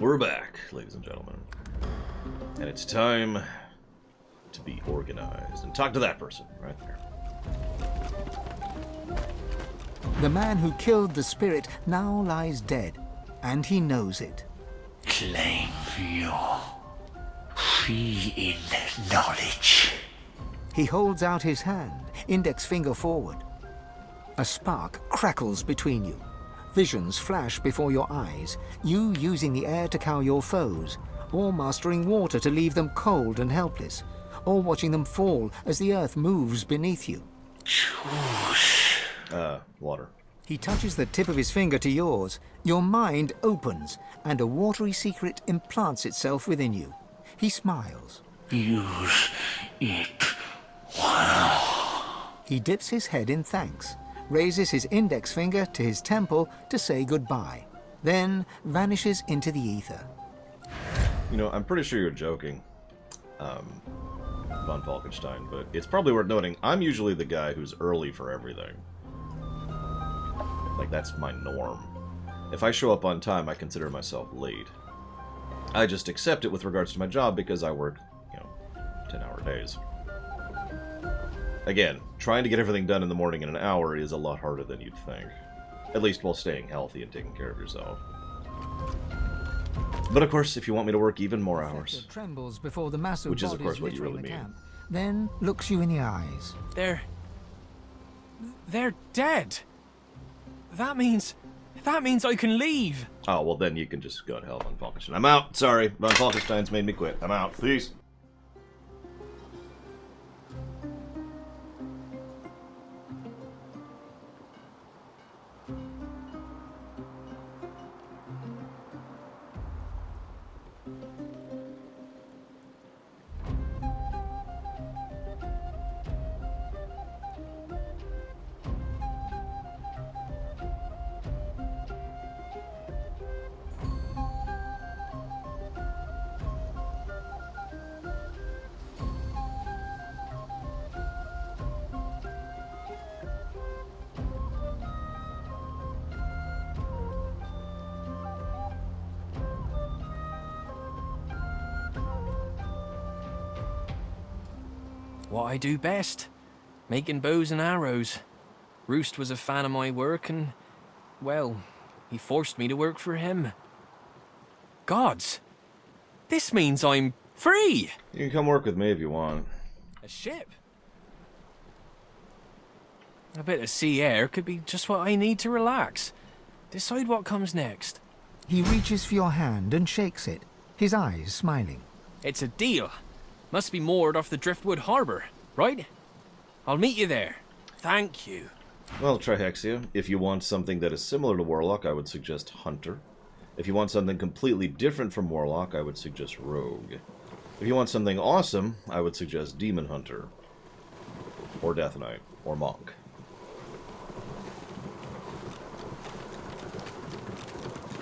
We're back, ladies and gentlemen. And it's time to be organized. And talk to that person right there. The man who killed the spirit now lies dead, and he knows it. Claim your fee in knowledge. He holds out his hand, index finger forward. A spark crackles between you. Visions flash before your eyes, you using the air to cow your foes, or mastering water to leave them cold and helpless, or watching them fall as the earth moves beneath you. Choose. Water. He touches the tip of his finger to yours. Your mind opens, and a watery secret implants itself within you. He smiles. Use it well. He dips his head in thanks, raises his index finger to his temple to say goodbye, then vanishes into the ether. You know, I'm pretty sure you're joking, von Falkenstein, but it's probably worth noting, I'm usually the guy who's early for everything. Like, that's my norm. If I show up on time, I consider myself late. I just accept it with regards to my job because I work, 10-hour days. Again, trying to get everything done in the morning in an hour is a lot harder than you'd think. At least while staying healthy and taking care of yourself. But of course, if you want me to work even more hours, Trembles before the massive which is of course what bodies you really littering the mean. camp, then looks you in the eyes. They're dead. That means I can leave. Oh, well then you can just go to hell, von Falkenstein. I'm out. Sorry, von Falkenstein's made me quit. I'm out. Peace. What I do best. Making bows and arrows. Roost was a fan of my work and, well, he forced me to work for him. Gods! This means I'm free! You can come work with me if you want. A ship? A bit of sea air could be just what I need to relax. Decide what comes next. He reaches for your hand and shakes it, his eyes smiling. It's a deal. Must be moored off the Driftwood Harbour, right? I'll meet you there. Thank you. Well, Trihexia, if you want something that is similar to Warlock, I would suggest Hunter. If you want something completely different from Warlock, I would suggest Rogue. If you want something awesome, I would suggest Demon Hunter. Or Death Knight. Or Monk.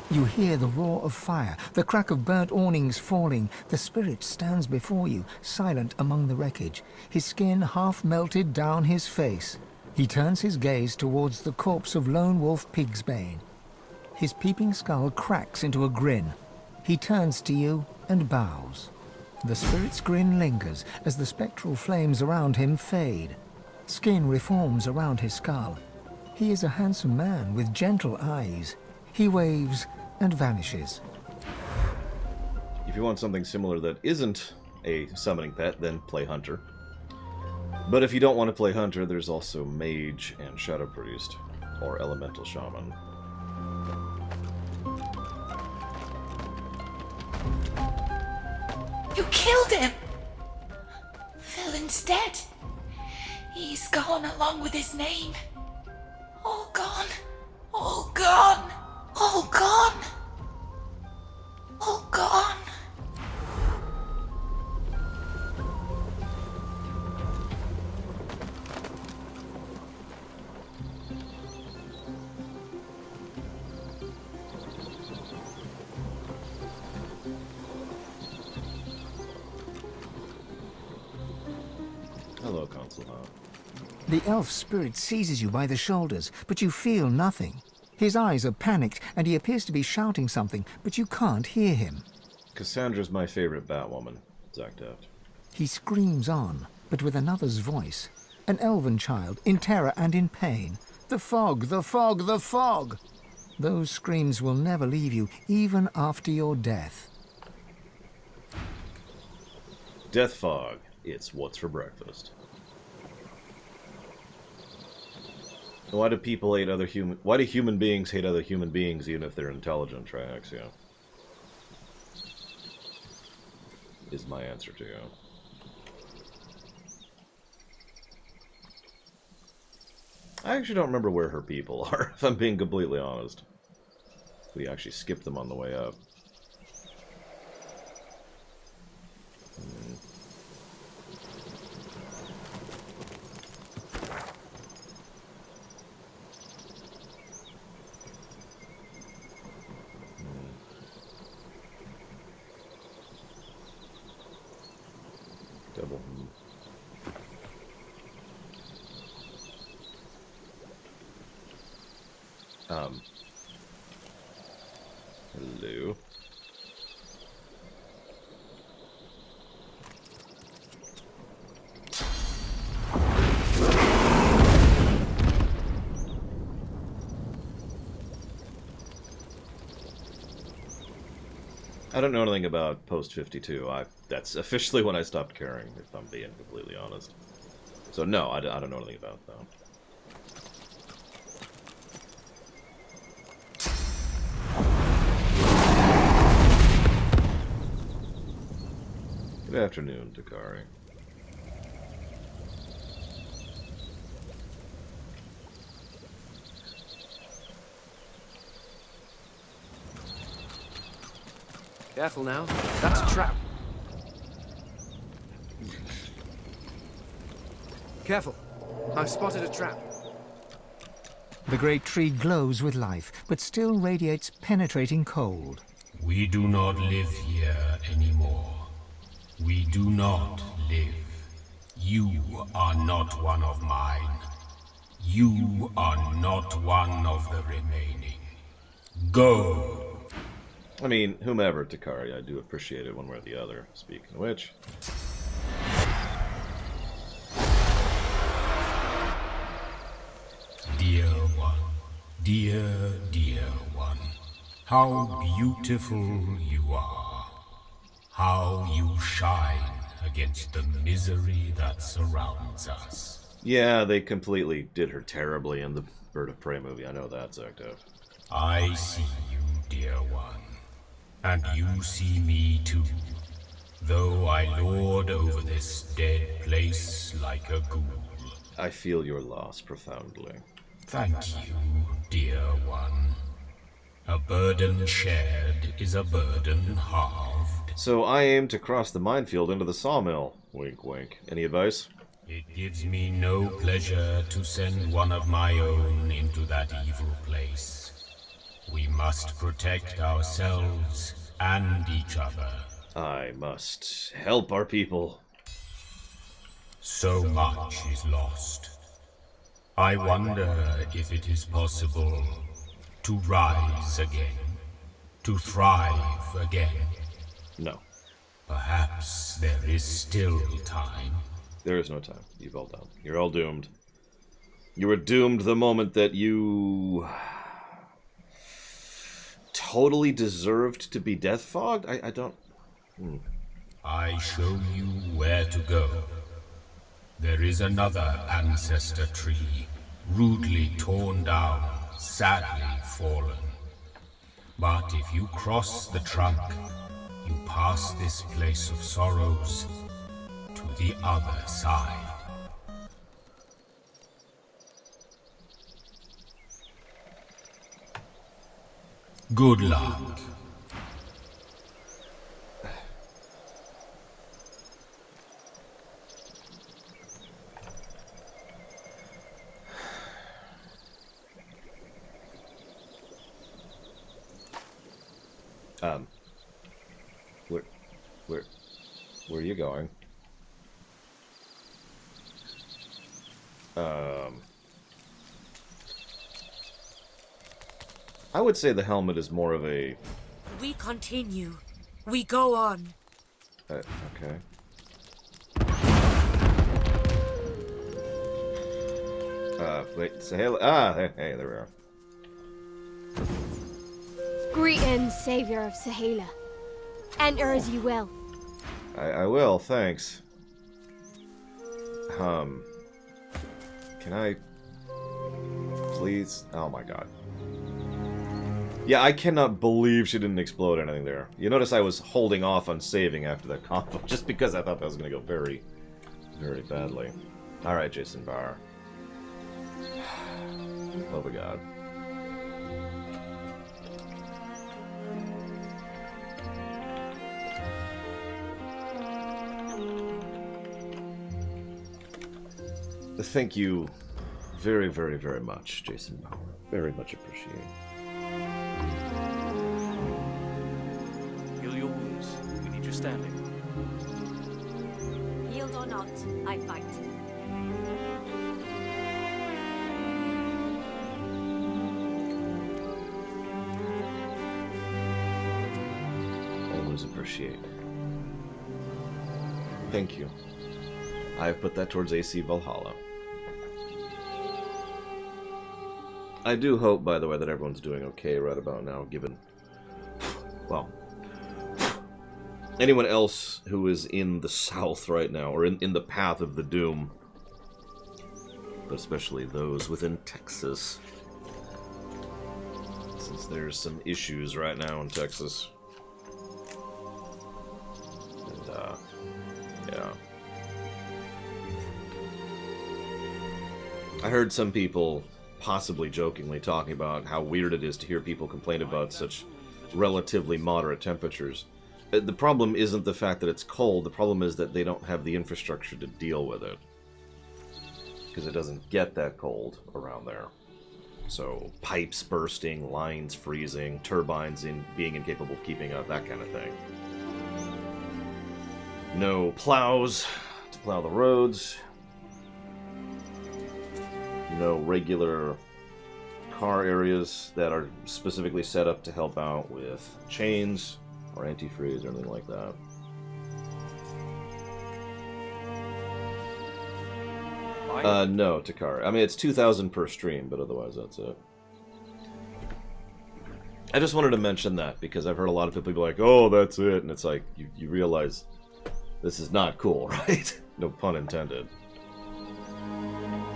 You hear the roar of fire, the crack of burnt awnings falling. The spirit stands before you, silent among the wreckage, his skin half melted down his face. He turns his gaze towards the corpse of Lone Wolf Pigsbane. His peeping skull cracks into a grin. He turns to you and bows. The spirit's grin lingers as the spectral flames around him fade. Skin reforms around his skull. He is a handsome man with gentle eyes. He waves and vanishes. If you want something similar that isn't a summoning pet, then play Hunter. But if you don't want to play Hunter, there's also Mage and Shadow Priest, or Elemental Shaman. You killed him! Villain's dead. He's gone along with his name. All gone. All gone. All gone. All gone. Hello, Consul. The elf spirit seizes you by the shoulders, but you feel nothing. His eyes are panicked, and he appears to be shouting something, but you can't hear him. Cassandra's my favorite Batwoman, Zakdaft. He screams on, but with another's voice. An elven child, in terror and in pain. The fog, the fog, the fog! Those screams will never leave you, even after your death. Death fog. It's what's for breakfast. Why do people hate other human? Why do human beings hate other human beings, even if they're intelligent? Triaxia is my answer to you. I actually don't remember where her people are, if I'm being completely honest. We actually skipped them on the way up. Double. Hello. I don't know anything about post 52. That's officially when I stopped caring, if I'm being completely honest. So no, I don't know anything about that. Good afternoon, Takari. Careful now. That's a trap. Careful. I've spotted a trap. The great tree glows with life, but still radiates penetrating cold. We do not live here anymore. We do not live. You are not one of mine. You are not one of the remaining. Go! I mean, whomever, Takari, I do appreciate it one way or the other. Speaking of which... Dear one, dear one, how beautiful you are. How you shine against the misery that surrounds us. Yeah, they completely did her terribly in the Bird of Prey movie. I know that, Zakdav. I see you, dear one. And you see me too. Though I lord over this dead place like a ghoul. I feel your loss profoundly. Thank you, dear one. A burden shared is a burden halved. So I aim to cross the minefield into the sawmill. Wink, wink. Any advice? It gives me no pleasure to send one of my own into that evil place. We must protect ourselves and each other. I must help our people. So much is lost. I wonder if it is possible to rise again, to thrive again. No. Perhaps there is still time. There is no time. You've all done. You're all doomed. You were doomed the moment that you... totally deserved to be death fogged? I don't... I show you where to go. There is another ancestor tree, rudely torn down, sadly fallen. But if you cross the trunk, you pass this place of sorrows to the other side. Good luck. Where are you going? I would say the helmet is more of a... We continue. We go on. Okay. Wait, Sahela... Ah, hey, there we are. Greetings, savior of Sahela. Enter as you will. I will, thanks. Can I... Please? Oh my god. Yeah, I cannot believe she didn't explode anything there. You notice I was holding off on saving after that combo, just because I thought that was going to go very, very badly. Alright, Jason Bauer. Oh my god. Thank you very, very, very much, Jason Bauer. Very much appreciate. Heal your wounds. We need you standing. Healed or not, I fight. Always appreciate. Thank you. I have put that towards AC Valhalla. I do hope, by the way, that everyone's doing okay right about now, given... Well... Anyone else who is in the south right now, or in the path of the doom, but especially those within Texas, since there's some issues right now in Texas. And, yeah. I heard some people, possibly jokingly, talking about how weird it is to hear people complain about such relatively moderate temperatures. The problem isn't the fact that it's cold, the problem is that they don't have the infrastructure to deal with it. Because it doesn't get that cold around there. So, pipes bursting, lines freezing, turbines being incapable of keeping up, that kind of thing. No plows to plow the roads. No regular car areas that are specifically set up to help out with chains or antifreeze or anything like that. No, Takara. I mean, it's 2,000 per stream, but otherwise that's it. I just wanted to mention that, because I've heard a lot of people be like, oh, that's it, and it's like, you realize this is not cool, right? No pun intended.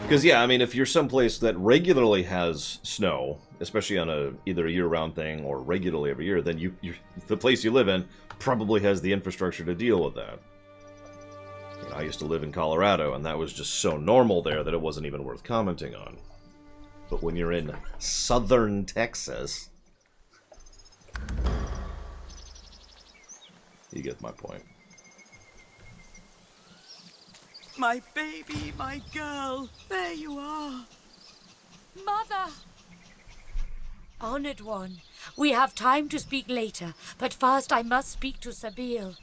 Because, yeah, I mean, if you're someplace that regularly has snow, especially on either a year-round thing or regularly every year, then the place you live in probably has the infrastructure to deal with that. You know, I used to live in Colorado, and that was just so normal there that it wasn't even worth commenting on. But when you're in southern Texas, you get my point. My baby, my girl, there you are. Mother! Honored one, we have time to speak later, but first I must speak to Sabil.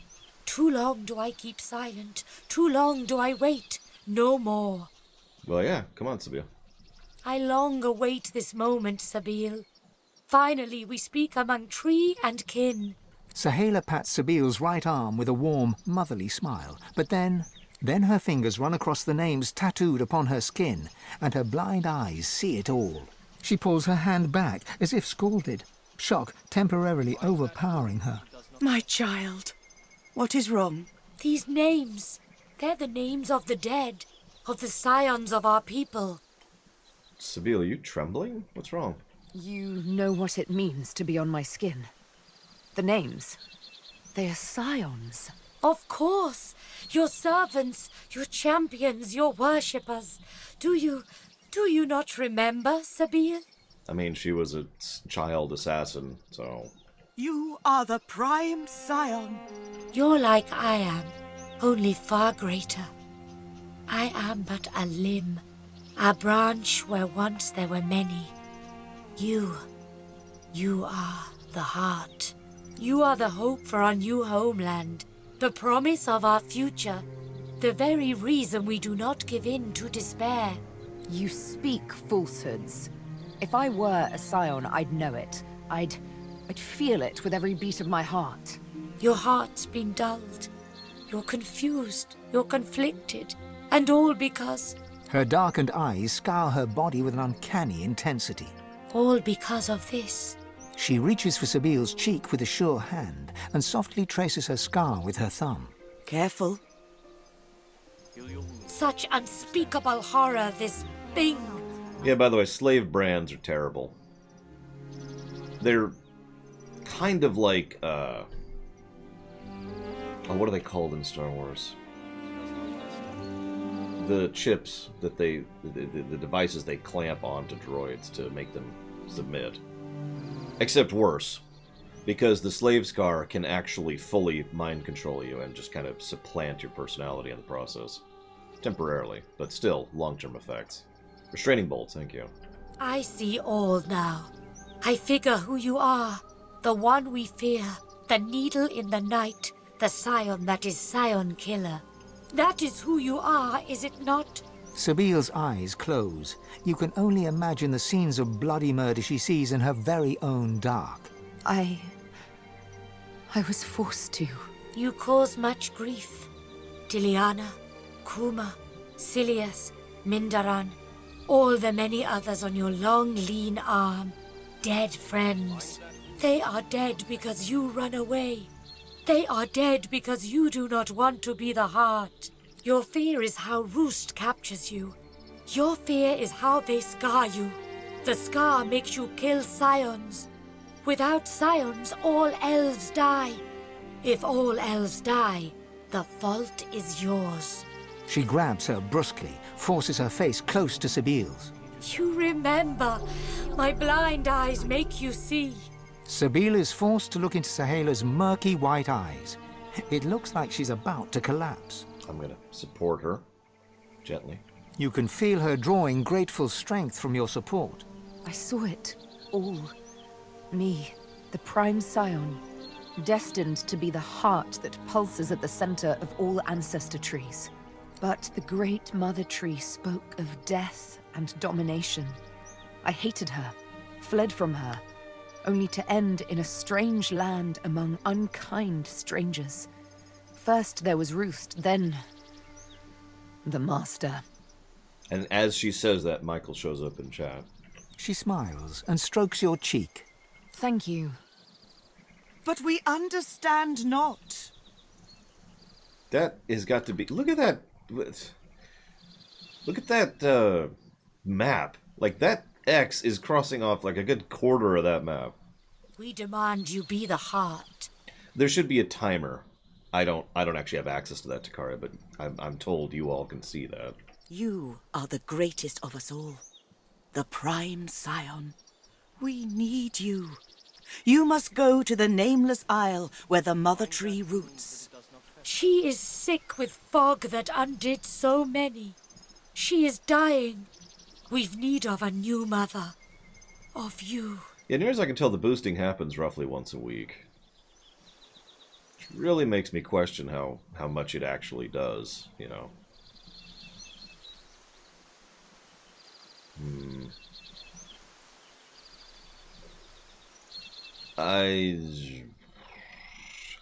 Too long do I keep silent, too long do I wait, no more. Well, yeah, come on, Sabil. I long await this moment, Sabil. Finally, we speak among tree and kin. Sahela pats Sabil's right arm with a warm, motherly smile, but then her fingers run across the names tattooed upon her skin, and her blind eyes see it all. She pulls her hand back, as if scalded, shock temporarily overpowering her. My child, what is wrong? These names, they're the names of the dead, of the scions of our people. Sabil, are you trembling? What's wrong? You know what it means to be on my skin. The names, they are scions. Of course, your servants, your champions, your worshippers. Do you not remember, Sabil? I mean, she was a child assassin, so... You are the prime scion. You're like I am, only far greater. I am but a limb, a branch where once there were many. You are the heart. You are the hope for our new homeland, the promise of our future, the very reason we do not give in to despair. You speak falsehoods. If I were a scion, I'd know it. I'd feel it with every beat of my heart. Your heart's been dulled. You're confused. You're conflicted. And all because... Her darkened eyes scour her body with an uncanny intensity. All because of this. She reaches for Sabile's cheek with a sure hand and softly traces her scar with her thumb. Careful. Such unspeakable horror, this thing. Yeah, by the way, slave brands are terrible. They're kind of like, oh, what are they called in Star Wars? The chips that the devices they clamp onto droids to make them submit. Except worse, because the slave scar can actually fully mind control you and just kind of supplant your personality in the process. Temporarily, but still long-term effects. Restraining bolts, thank you. I see all now. I figure who you are. The one we fear. The needle in the night. The scion that is scion killer. That is who you are, is it not? Sabile's eyes close. You can only imagine the scenes of bloody murder she sees in her very own dark. I was forced to. You cause much grief. Tiliana, Kuma, Silius, Mindaran, all the many others on your long, lean arm. Dead friends. They are dead because you run away. They are dead because you do not want to be the heart. Your fear is how Roost captures you. Your fear is how they scar you. The scar makes you kill scions. Without scions, all elves die. If all elves die, the fault is yours. She grabs her brusquely, forces her face close to Sabile's. You remember. My blind eyes make you see. Sabile is forced to look into Sahela's murky white eyes. It looks like she's about to collapse. I'm going to support her, gently. You can feel her drawing grateful strength from your support. I saw it all. Me, the prime scion, destined to be the heart that pulses at the center of all ancestor trees. But the great mother tree spoke of death and domination. I hated her, fled from her, only to end in a strange land among unkind strangers. First there was Roost, then the Master. And as she says that, Michael shows up in chat. She smiles and strokes your cheek. Thank you. But we understand not. That has got to be... Look at that... Look at that map. Like, that X is crossing off like a good quarter of that map. We demand you be the heart. There should be a timer. I don't actually have access to that, Takara, but I'm told you all can see that. You are the greatest of us all. The prime scion. We need you. You must go to the nameless isle where the mother tree roots. She is sick with fog that undid so many. She is dying. We've need of a new mother. Of you. Yeah, near as I can tell, the boosting happens roughly once a week. Which really makes me question how much it actually does, you know.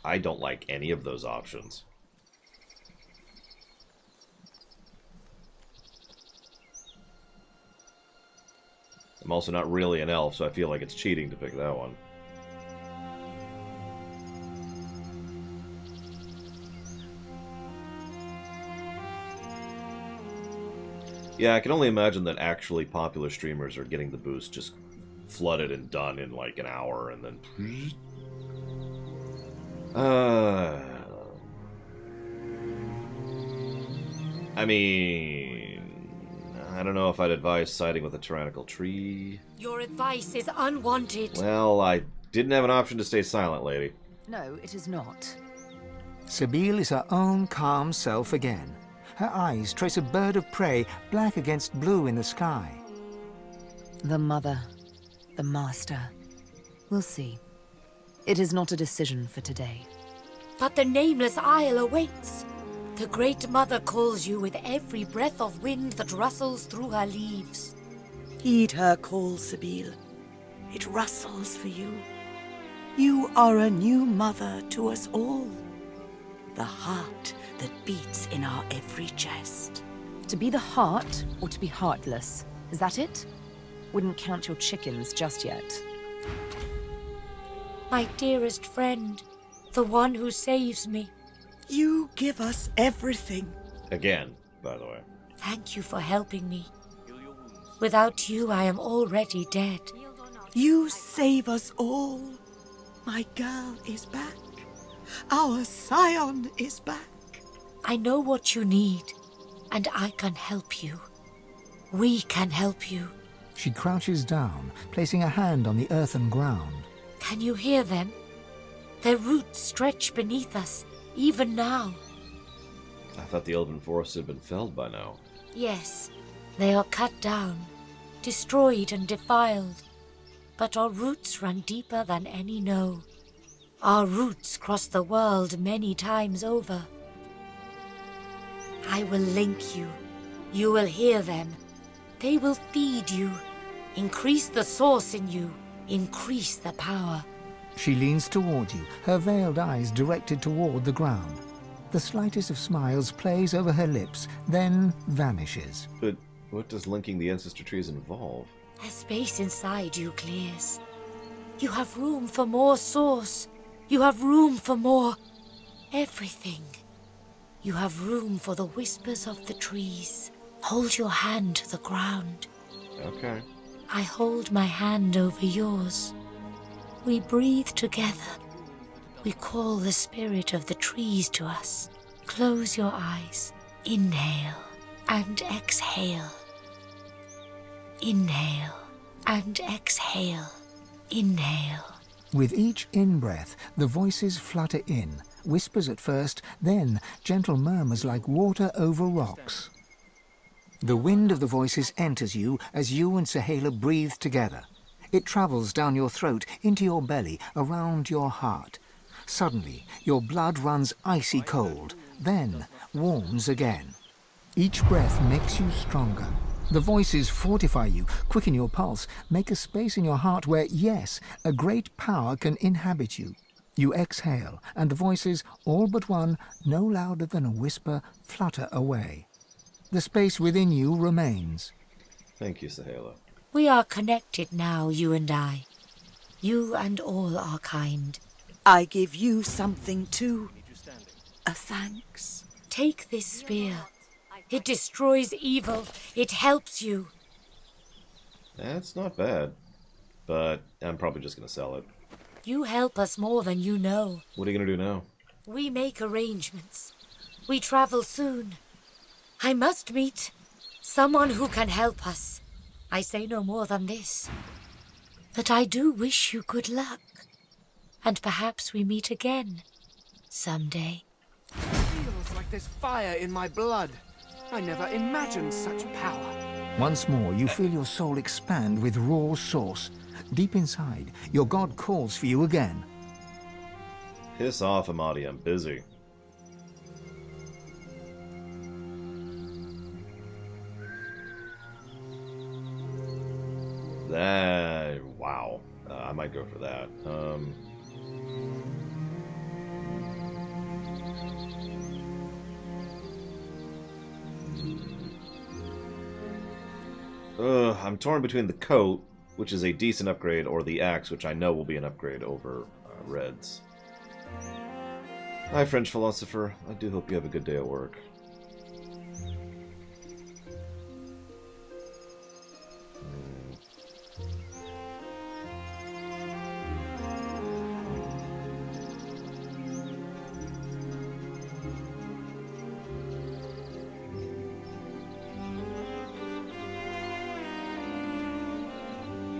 I don't like any of those options. I'm also not really an elf, so I feel like it's cheating to pick that one. Yeah, I can only imagine that actually popular streamers are getting the boost just flooded and done in like an hour, and then... I mean... I don't know if I'd advise siding with a tyrannical tree. Your advice is unwanted. Well, I didn't have an option to stay silent, lady. No, it is not. Sabile is her own calm self again. Her eyes trace a bird of prey, black against blue in the sky. The mother, the master. We'll see. It is not a decision for today. But the nameless isle awaits. The great mother calls you with every breath of wind that rustles through her leaves. Heed her call, Sabine. It rustles for you. You are a new mother to us all. The heart that beats in our every chest. To be the heart or to be heartless? Is that it? Wouldn't count your chickens just yet. My dearest friend, the one who saves me. You give us everything. Again, by the way. Thank you for helping me. Without you, I am already dead. You save us all. My girl is back. Our scion is back. I know what you need, and I can help you. We can help you. She crouches down, placing a hand on the earthen ground. Can you hear them? Their roots stretch beneath us, even now. I thought the elven forest had been felled by now. Yes, they are cut down, destroyed and defiled. But our roots run deeper than any know. Our roots cross the world many times over. I will link you. You will hear them. They will feed you. Increase the source in you. Increase the power. She leans toward you, her veiled eyes directed toward the ground. The slightest of smiles plays over her lips, then vanishes. But what does linking the ancestor trees involve? The space inside you clears. You have room for more source. You have room for more everything. You have room for the whispers of the trees. Hold your hand to the ground. Okay. I hold my hand over yours. We breathe together. We call the spirit of the trees to us. Close your eyes. Inhale and exhale. Inhale and exhale. Inhale. With each in-breath, the voices flutter in, whispers at first, then gentle murmurs like water over rocks. The wind of the voices enters you as you and Sahala breathe together. It travels down your throat, into your belly, around your heart. Suddenly, your blood runs icy cold, then warms again. Each breath makes you stronger. The voices fortify you, quicken your pulse, make a space in your heart where, yes, a great power can inhabit you. You exhale, and the voices, all but one, no louder than a whisper, flutter away. The space within you remains. Thank you, Sahala. We are connected now, you and I. You and all our kind. I give you something too. A thanks. Take this spear. It destroys evil. It helps you. That's not bad. But I'm probably just going to sell it. You help us more than you know. What are you going to do now? We make arrangements. We travel soon. I must meet someone who can help us. I say no more than this. But I do wish you good luck. And perhaps we meet again. Someday. It feels like there's fire in my blood. I never imagined such power. Once more, you feel your soul expand with raw source. Deep inside, your god calls for you again. Piss off, Amadi. I'm busy. Wow. I might go for that. I'm torn between the coat, which is a decent upgrade, or the axe, which I know will be an upgrade over Red's. Hi, French philosopher. I do hope you have a good day at work.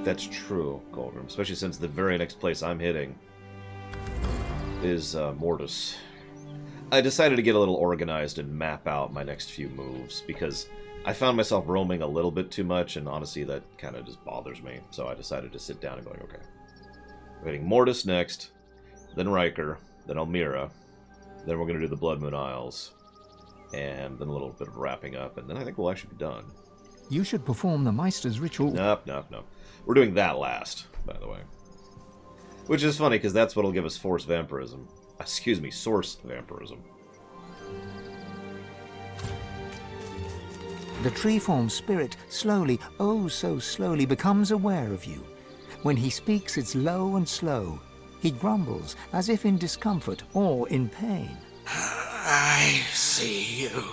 That's true, Goldrum, especially since the very next place I'm hitting is Mortis. I decided to get a little organized and map out my next few moves, because I found myself roaming a little bit too much, and honestly that kind of just bothers me. So I decided to sit down and going, okay, we're hitting Mortis next, then Riker, then Elmira, then we're going to do the Blood Moon Isles, and then a little bit of wrapping up, and then I think we'll actually be done. You should perform the Meister's ritual. Nope. We're doing that last, by the way. Which is funny, because that's what'll give us force vampirism. Excuse me, source vampirism. The tree-form spirit slowly, oh so slowly, becomes aware of you. When he speaks, it's low and slow. He grumbles, as if in discomfort or in pain. I see you.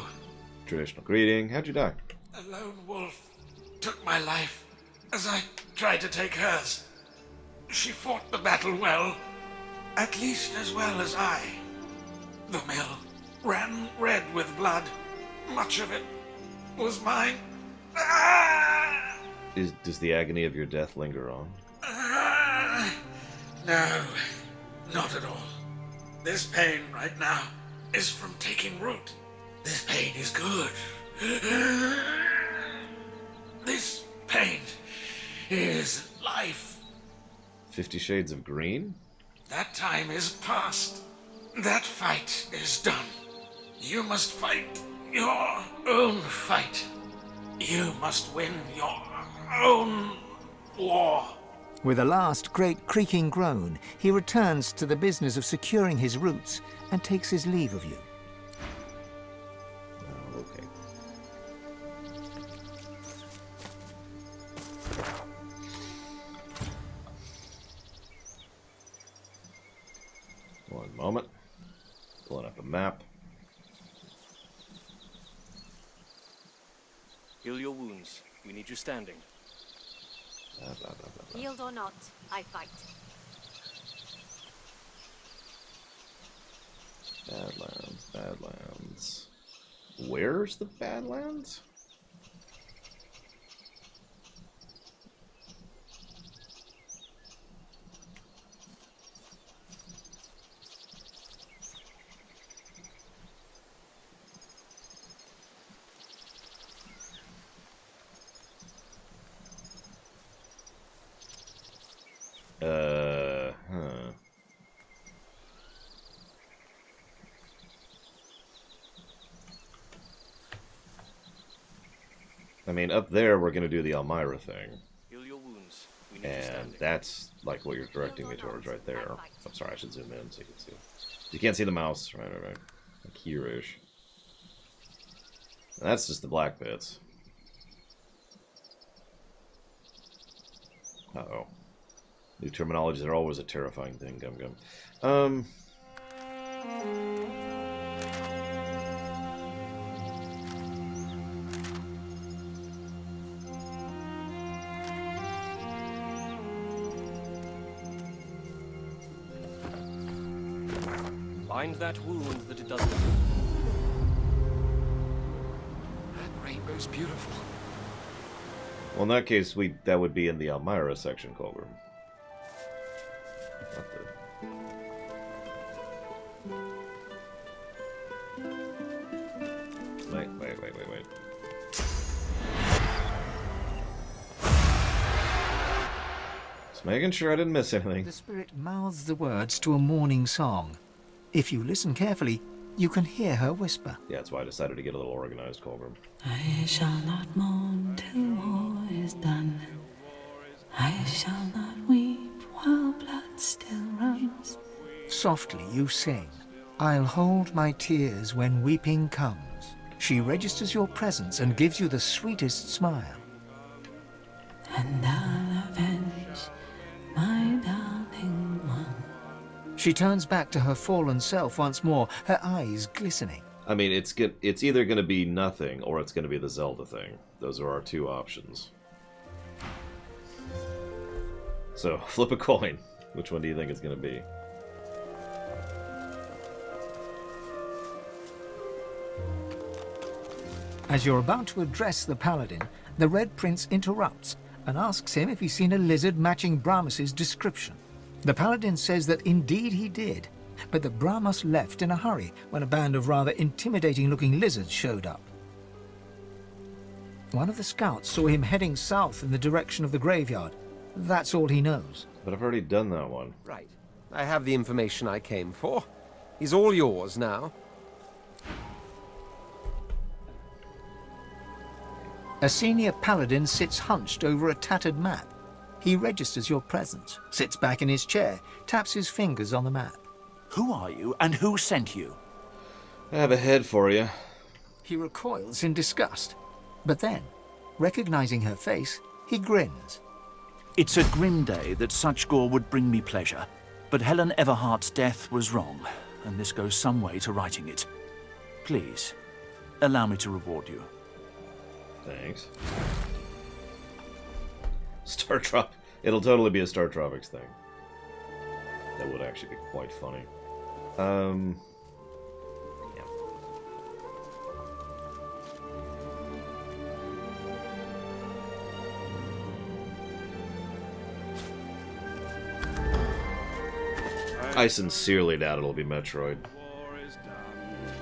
Traditional greeting. How'd you die? A lone wolf took my life as I tried to take hers. She fought the battle well, at least as well as I. The mill ran red with blood. Much of it was mine. Ah! Does the agony of your death linger on? No, not at all. This pain right now is from taking root. This pain is good. This pain is life. 50 Shades of Green? That time is past. That fight is done. You must fight your own fight. You must win your own war. With a last great creaking groan, he returns to the business of securing his roots and takes his leave of you. Okay. One moment. Pulling up a map. Heal your wounds. We need you standing. Blah, blah, blah, blah, blah. Healed or not, I fight. Badlands. Where's the Badlands? Huh. I mean, up there we're going to do the Elmira thing. Heal your wounds. We need you And standing. that's like what you're directing me towards right there. I'm sorry, I should zoom in so you can see. You can't see the mouse. Right. Like here-ish. And that's just the black bits. Uh-oh. New terminologies are always a terrifying thing, Gum. Bind that wound that it doesn't. That rainbow's beautiful. Well, in that case, that would be in the Elmira section, Colbert. Not the... Wait. Just making sure I didn't miss anything. The spirit mouths the words to a morning song. If you listen carefully, you can hear her whisper. Yeah, that's why I decided to get a little organized, Colbert. I shall not mourn till war is done. I shall not weep while blood still runs. Softly you sing, I'll hold my tears when weeping comes. She registers your presence and gives you the sweetest smile. And I'll avenge my darling one. She turns back to her fallen self once more, her eyes glistening. I mean, it's either going to be nothing or it's going to be the Zelda thing. Those are our two options. So, flip a coin. Which one do you think it's going to be? As you're about to address the paladin, the Red Prince interrupts and asks him if he's seen a lizard matching Brahmas's description. The paladin says that indeed he did, but that Brahmas left in a hurry when a band of rather intimidating-looking lizards showed up. One of the scouts saw him heading south in the direction of the graveyard. That's all he knows. But I've already done that one. Right. I have the information I came for. He's all yours now. A senior paladin sits hunched over a tattered map. He registers your presence, sits back in his chair, taps his fingers on the map. Who are you, and who sent you? I have a head for you. He recoils in disgust, but then, recognizing her face, he grins. It's a grim day that such gore would bring me pleasure, but Helen Everhart's death was wrong, and this goes some way to righting it. Please, allow me to reward you. Thanks. Star Trop. It'll totally be a Star Tropics thing. That would actually be quite funny. Yeah. I sincerely doubt it'll be Metroid.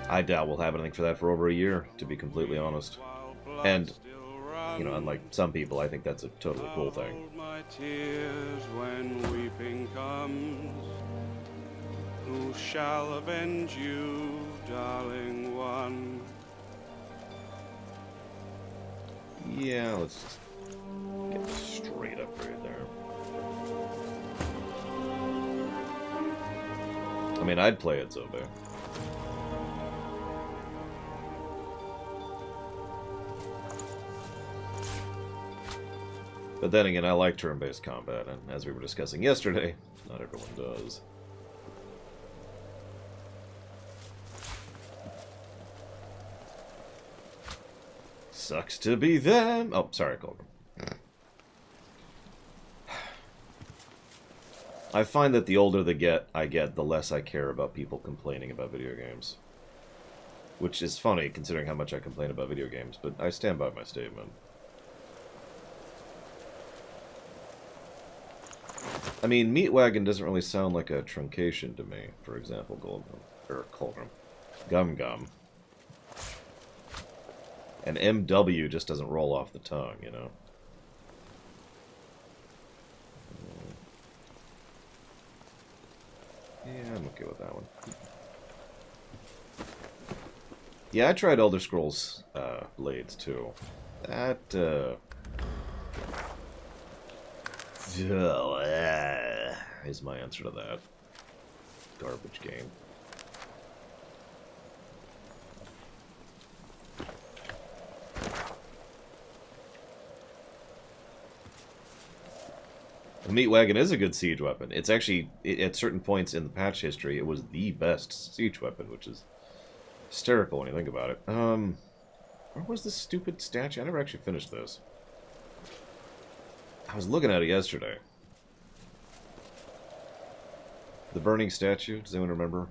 I doubt we'll have anything for that for over a year, to be completely honest. And, you know, unlike some people, I think that's a totally cool thing. My tears when weeping comes. Who shall avenge you, darling one? Yeah, let's just get this straight up right there. I mean, I'd play it, Zobe. But then again, I like turn-based combat, and as we were discussing yesterday, not everyone does. Sucks to be them. Oh, sorry, Colgan. I find that the older I get, the less I care about people complaining about video games. Which is funny, considering how much I complain about video games, but I stand by my statement. I mean, Meat Wagon doesn't really sound like a truncation to me, for example, Gum Gum. And MW just doesn't roll off the tongue, you know? Yeah, I'm okay with that one. Yeah, I tried Elder Scrolls Blades, too. That, is my answer to that. Garbage game. The Meat Wagon is a good siege weapon. It's actually, at certain points in the patch history, it was the best siege weapon, which is hysterical when you think about it. Where was this stupid statue? I never actually finished this. I was looking at it yesterday. The burning statue, does anyone remember?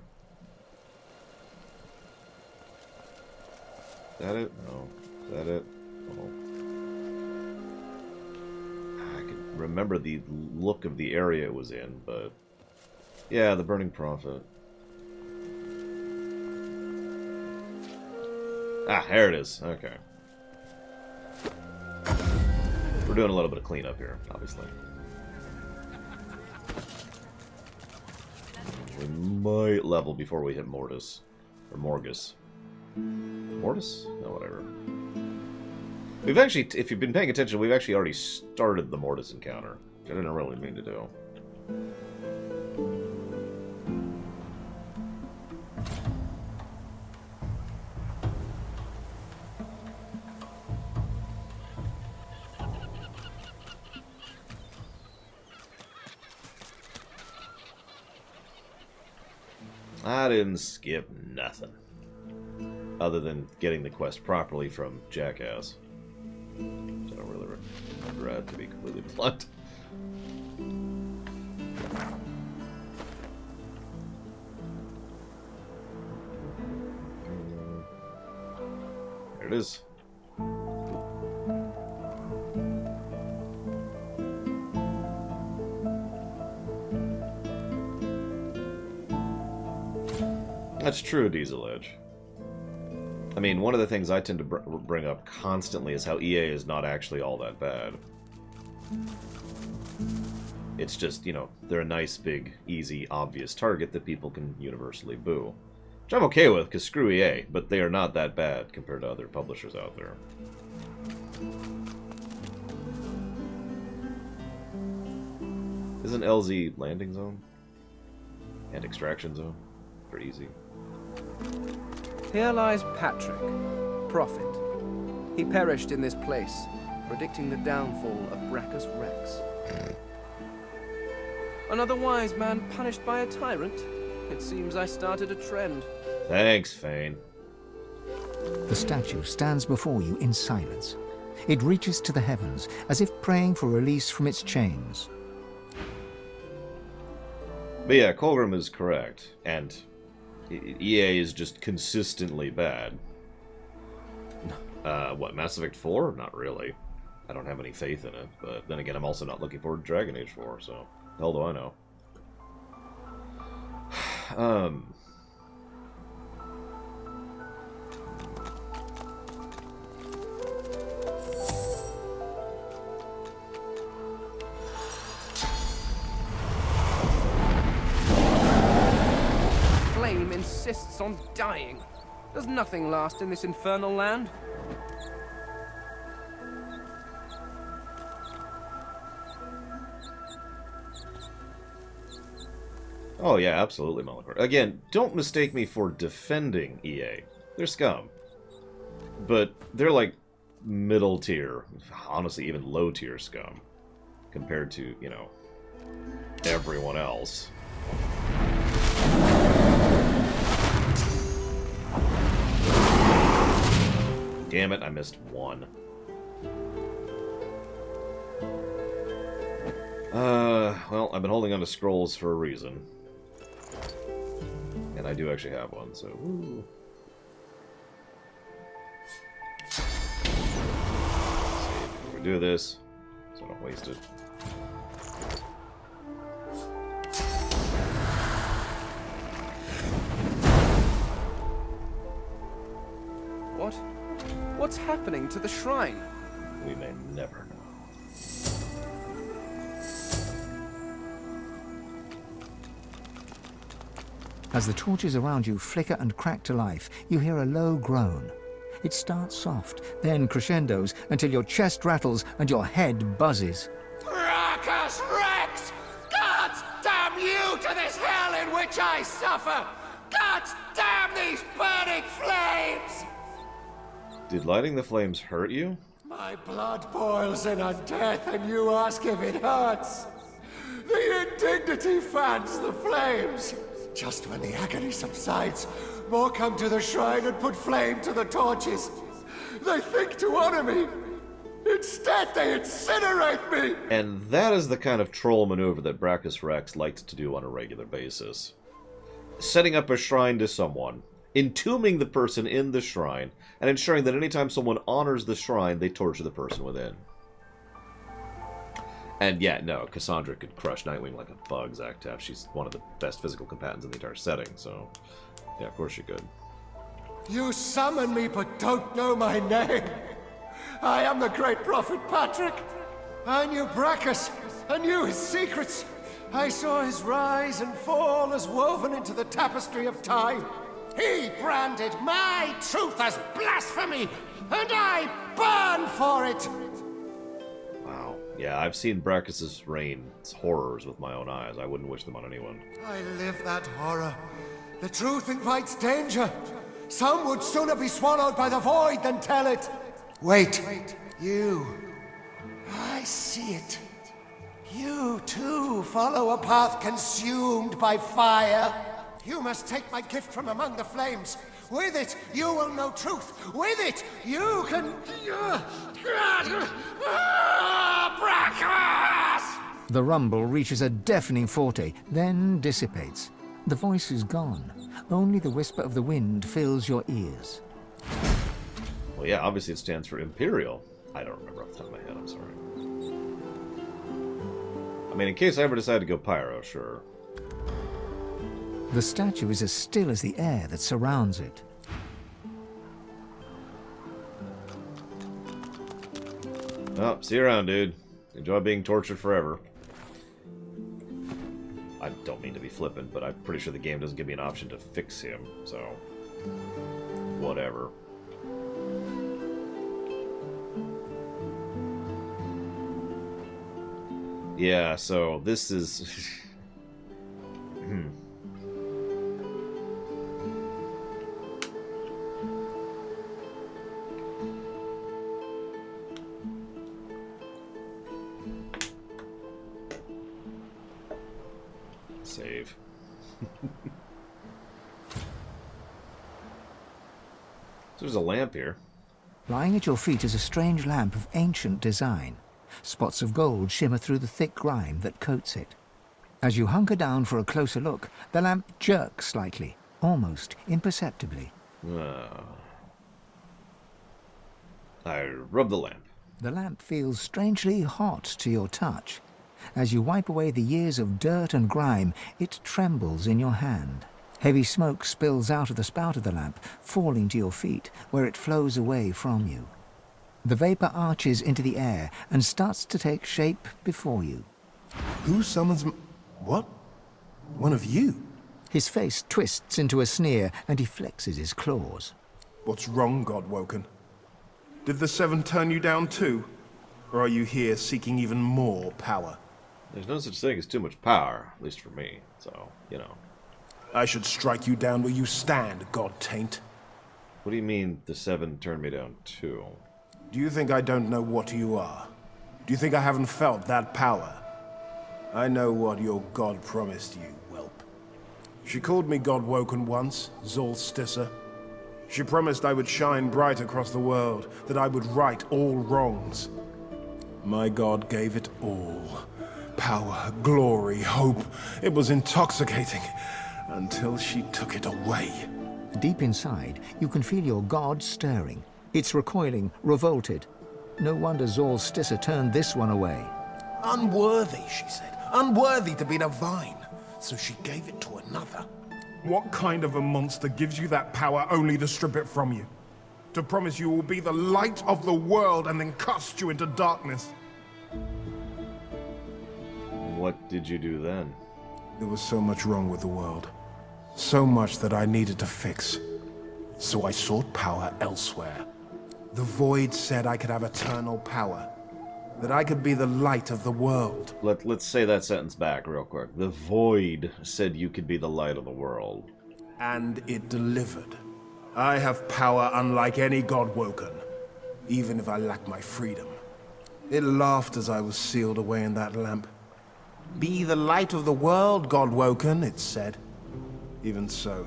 Is that it? No. Is that it? Oh. I can remember the look of the area it was in, but... Yeah, the Burning Prophet. Ah, there it is. Okay. We're doing a little bit of cleanup here, obviously. We might level before we hit Mortis. Or Morgus. Mortis? No, whatever. We've actually, if you've been paying attention, we've actually already started the Mortis encounter. Which I didn't really mean to do. I didn't skip nothing. Other than getting the quest properly from Jackass. Which I don't really regret, to be completely blunt. There it is. That's true, Diesel Edge. I mean, one of the things I tend to bring up constantly is how EA is not actually all that bad. It's just, you know, they're a nice, big, easy, obvious target that people can universally boo. Which I'm okay with, because screw EA, but they are not that bad compared to other publishers out there. Isn't LZ landing zone? And extraction zone? Pretty easy. Here lies Patrick, prophet. He perished in this place, predicting the downfall of Brachus Rex. Another wise man punished by a tyrant? It seems I started a trend. Thanks, Fane. The statue stands before you in silence. It reaches to the heavens, as if praying for release from its chains. But yeah, Colgrim is correct, and EA is just consistently bad. What, Mass Effect 4? Not really. I don't have any faith in it, but then again, I'm also not looking forward to Dragon Age 4, so hell do I know. Flame insists on dying. Does nothing last in this infernal land? Oh yeah, absolutely, Molicor. Again, don't mistake me for defending EA. They're scum. But they're like middle tier, honestly even low tier scum, compared to, you know, everyone else. Damn it, I missed one. Well, I've been holding on to scrolls for a reason. And I do actually have one, so woo. We do this, so I don't waste it. What? What's happening to the shrine? We may never know. As the torches around you flicker and crack to life, you hear a low groan. It starts soft, then crescendos until your chest rattles and your head buzzes. Brachus Rex! God damn you to this hell in which I suffer! God damn these burning flames! Did lighting the flames hurt you? My blood boils in on death and you ask if it hurts. The indignity fans the flames. Just when the agony subsides, more come to the shrine and put flame to the torches. They think to honor me. Instead, they incinerate me! And that is the kind of troll maneuver that Brachus Rex liked to do on a regular basis. Setting up a shrine to someone, entombing the person in the shrine, and ensuring that anytime someone honors the shrine, they torture the person within. And yeah, no, Cassandra could crush Nightwing like a bug, Zactaf. She's one of the best physical combatants in the entire setting, so yeah, of course she could. You summon me but don't know my name. I am the great prophet Patrick. I knew Brachus. I knew his secrets. I saw his rise and fall as woven into the tapestry of time. He branded my truth as blasphemy, and I burn for it. Wow. Yeah, I've seen Brachus's reign's horrors with my own eyes. I wouldn't wish them on anyone. I live that horror. The truth invites danger. Some would sooner be swallowed by the void than tell it. Wait. You. I see it. You, too, follow a path consumed by fire. You must take my gift from among the flames. With it, you will know truth. With it, you can... Brachus! The rumble reaches a deafening forte, then dissipates. The voice is gone. Only the whisper of the wind fills your ears. Well, yeah, obviously it stands for Imperial. I don't remember off the top of my head, I'm sorry. I mean, in case I ever decide to go Pyro, sure. The statue is as still as the air that surrounds it. Oh, see you around, dude. Enjoy being tortured forever. I don't mean to be flippant, but I'm pretty sure the game doesn't give me an option to fix him, so... whatever. Yeah, so this is... Save. There's a lamp here. Lying at your feet is a strange lamp of ancient design. Spots of gold shimmer through the thick grime that coats it. As you hunker down for a closer look, the lamp jerks slightly, almost imperceptibly. I rub the lamp. The lamp feels strangely hot to your touch. As you wipe away the years of dirt and grime, it trembles in your hand. Heavy smoke spills out of the spout of the lamp, falling to your feet, where it flows away from you. The vapor arches into the air and starts to take shape before you. Who summons what? One of you? His face twists into a sneer, and he flexes his claws. What's wrong, Godwoken? Did the Seven turn you down too? Or are you here seeking even more power? There's no such thing as too much power, at least for me, so, you know. I should strike you down where you stand, God-taint. What do you mean the Seven turned me down too? Do you think I don't know what you are? Do you think I haven't felt that power? I know what your god promised you, whelp. She called me Godwoken once, Zolstissa. She promised I would shine bright across the world, that I would right all wrongs. My god gave it all. Power, glory, hope. It was intoxicating, until she took it away. Deep inside, you can feel your god stirring. It's recoiling, revolted. No wonder Zolstissa turned this one away. Unworthy, she said. Unworthy to be divine. So she gave it to another. What kind of a monster gives you that power only to strip it from you? To promise you will be the light of the world and then cast you into darkness. What did you do then? There was so much wrong with the world. So much that I needed to fix. So I sought power elsewhere. The Void said I could have eternal power. That I could be the light of the world. Let's say that sentence back real quick. The Void said you could be the light of the world. And it delivered. I have power unlike any Godwoken, even if I lack my freedom. It laughed as I was sealed away in that lamp. Be the light of the world, Godwoken, it said. Even so,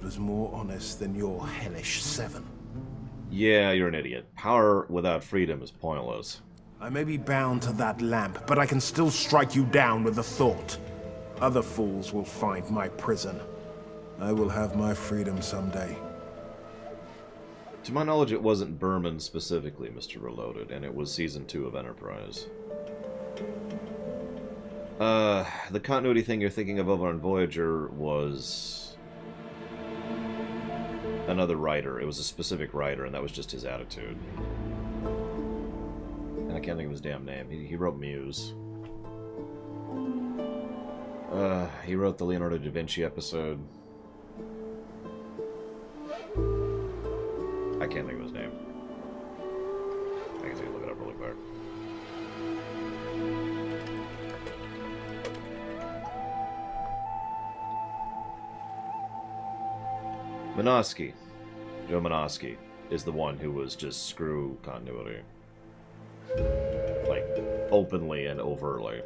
it was more honest than your hellish Seven. Yeah, you're an idiot. Power without freedom is pointless. I may be bound to that lamp, but I can still strike you down with the thought. Other fools will find my prison. I will have my freedom someday. To my knowledge, it wasn't Berman specifically, Mr. Reloaded, and it was Season 2 of Enterprise. The continuity thing you're thinking of over on Voyager was another writer. It was a specific writer, and that was just his attitude. And I can't think of his damn name. He wrote Muse. He wrote the Leonardo da Vinci episode. I can't think of his name. I can take a look it up really quick. Minosky. Joe Minosky is the one who was just screw continuity. Like, openly and overtly.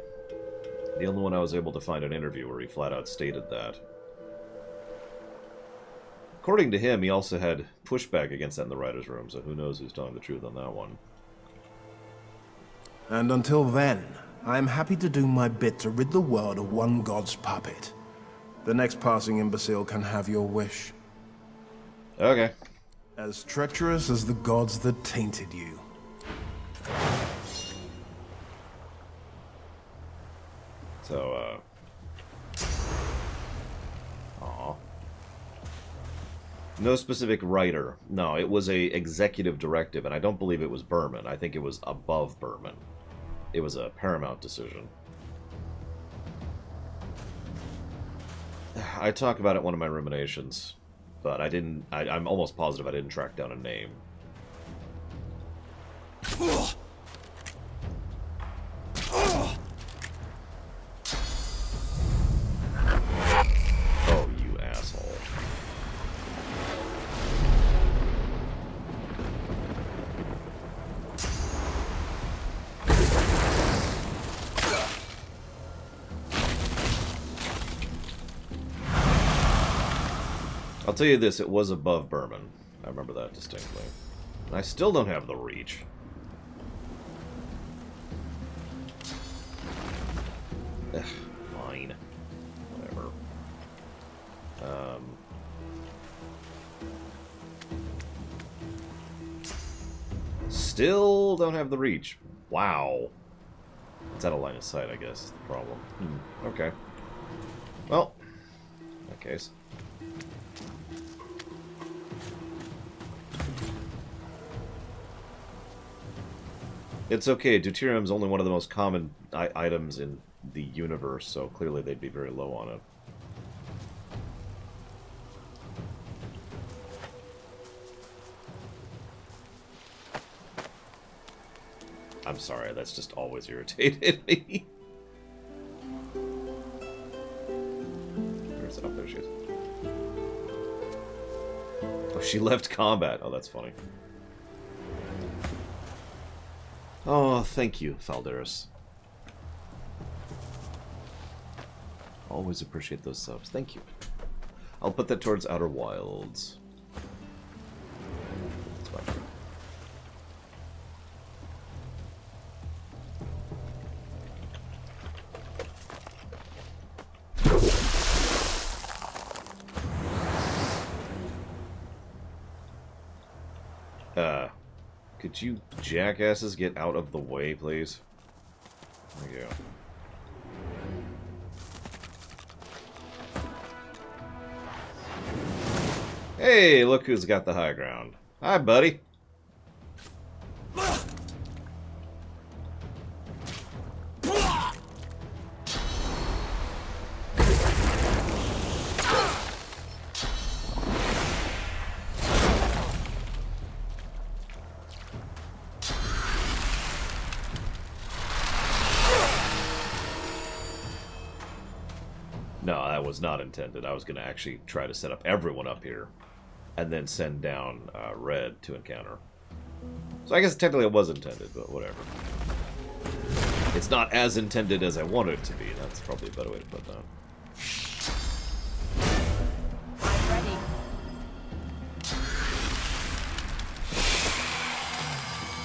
The only one I was able to find an interview where he flat out stated that. According to him, he also had pushback against that in the writer's room, so who knows who's telling the truth on that one. And until then, I am happy to do my bit to rid the world of one god's puppet. The next passing imbecile can have your wish. Okay. As treacherous as the gods that tainted you. So, aw. No specific writer. No, it was a executive directive, and I don't believe it was Berman. I think it was above Berman. It was a Paramount decision. I talk about it in one of my ruminations, but I didn't... I'm almost positive I didn't track down a name. I'll tell you this, it was above Berman. I remember that distinctly. And I still don't have the reach. Ugh, fine. Whatever. Still don't have the reach. Wow. It's out of line of sight, I guess, is the problem. Okay. Well, in that case. It's okay, deuterium's only one of the most common items in the universe, so clearly they'd be very low on it. I'm sorry, that's just always irritated me. Where's it? Oh, there she is. Oh, she left combat. Oh, that's funny. Oh, thank you, Falderis. Always appreciate those subs. Thank you. I'll put that towards Outer Wilds. That's fine. Could you jackasses get out of the way, please? There you go. Hey, look who's got the high ground. Hi, buddy. No, that was not intended. I was going to actually try to set up everyone up here and then send down Red to encounter. So I guess technically it was intended, but whatever. It's not as intended as I wanted it to be. That's probably a better way to put that. I'm ready.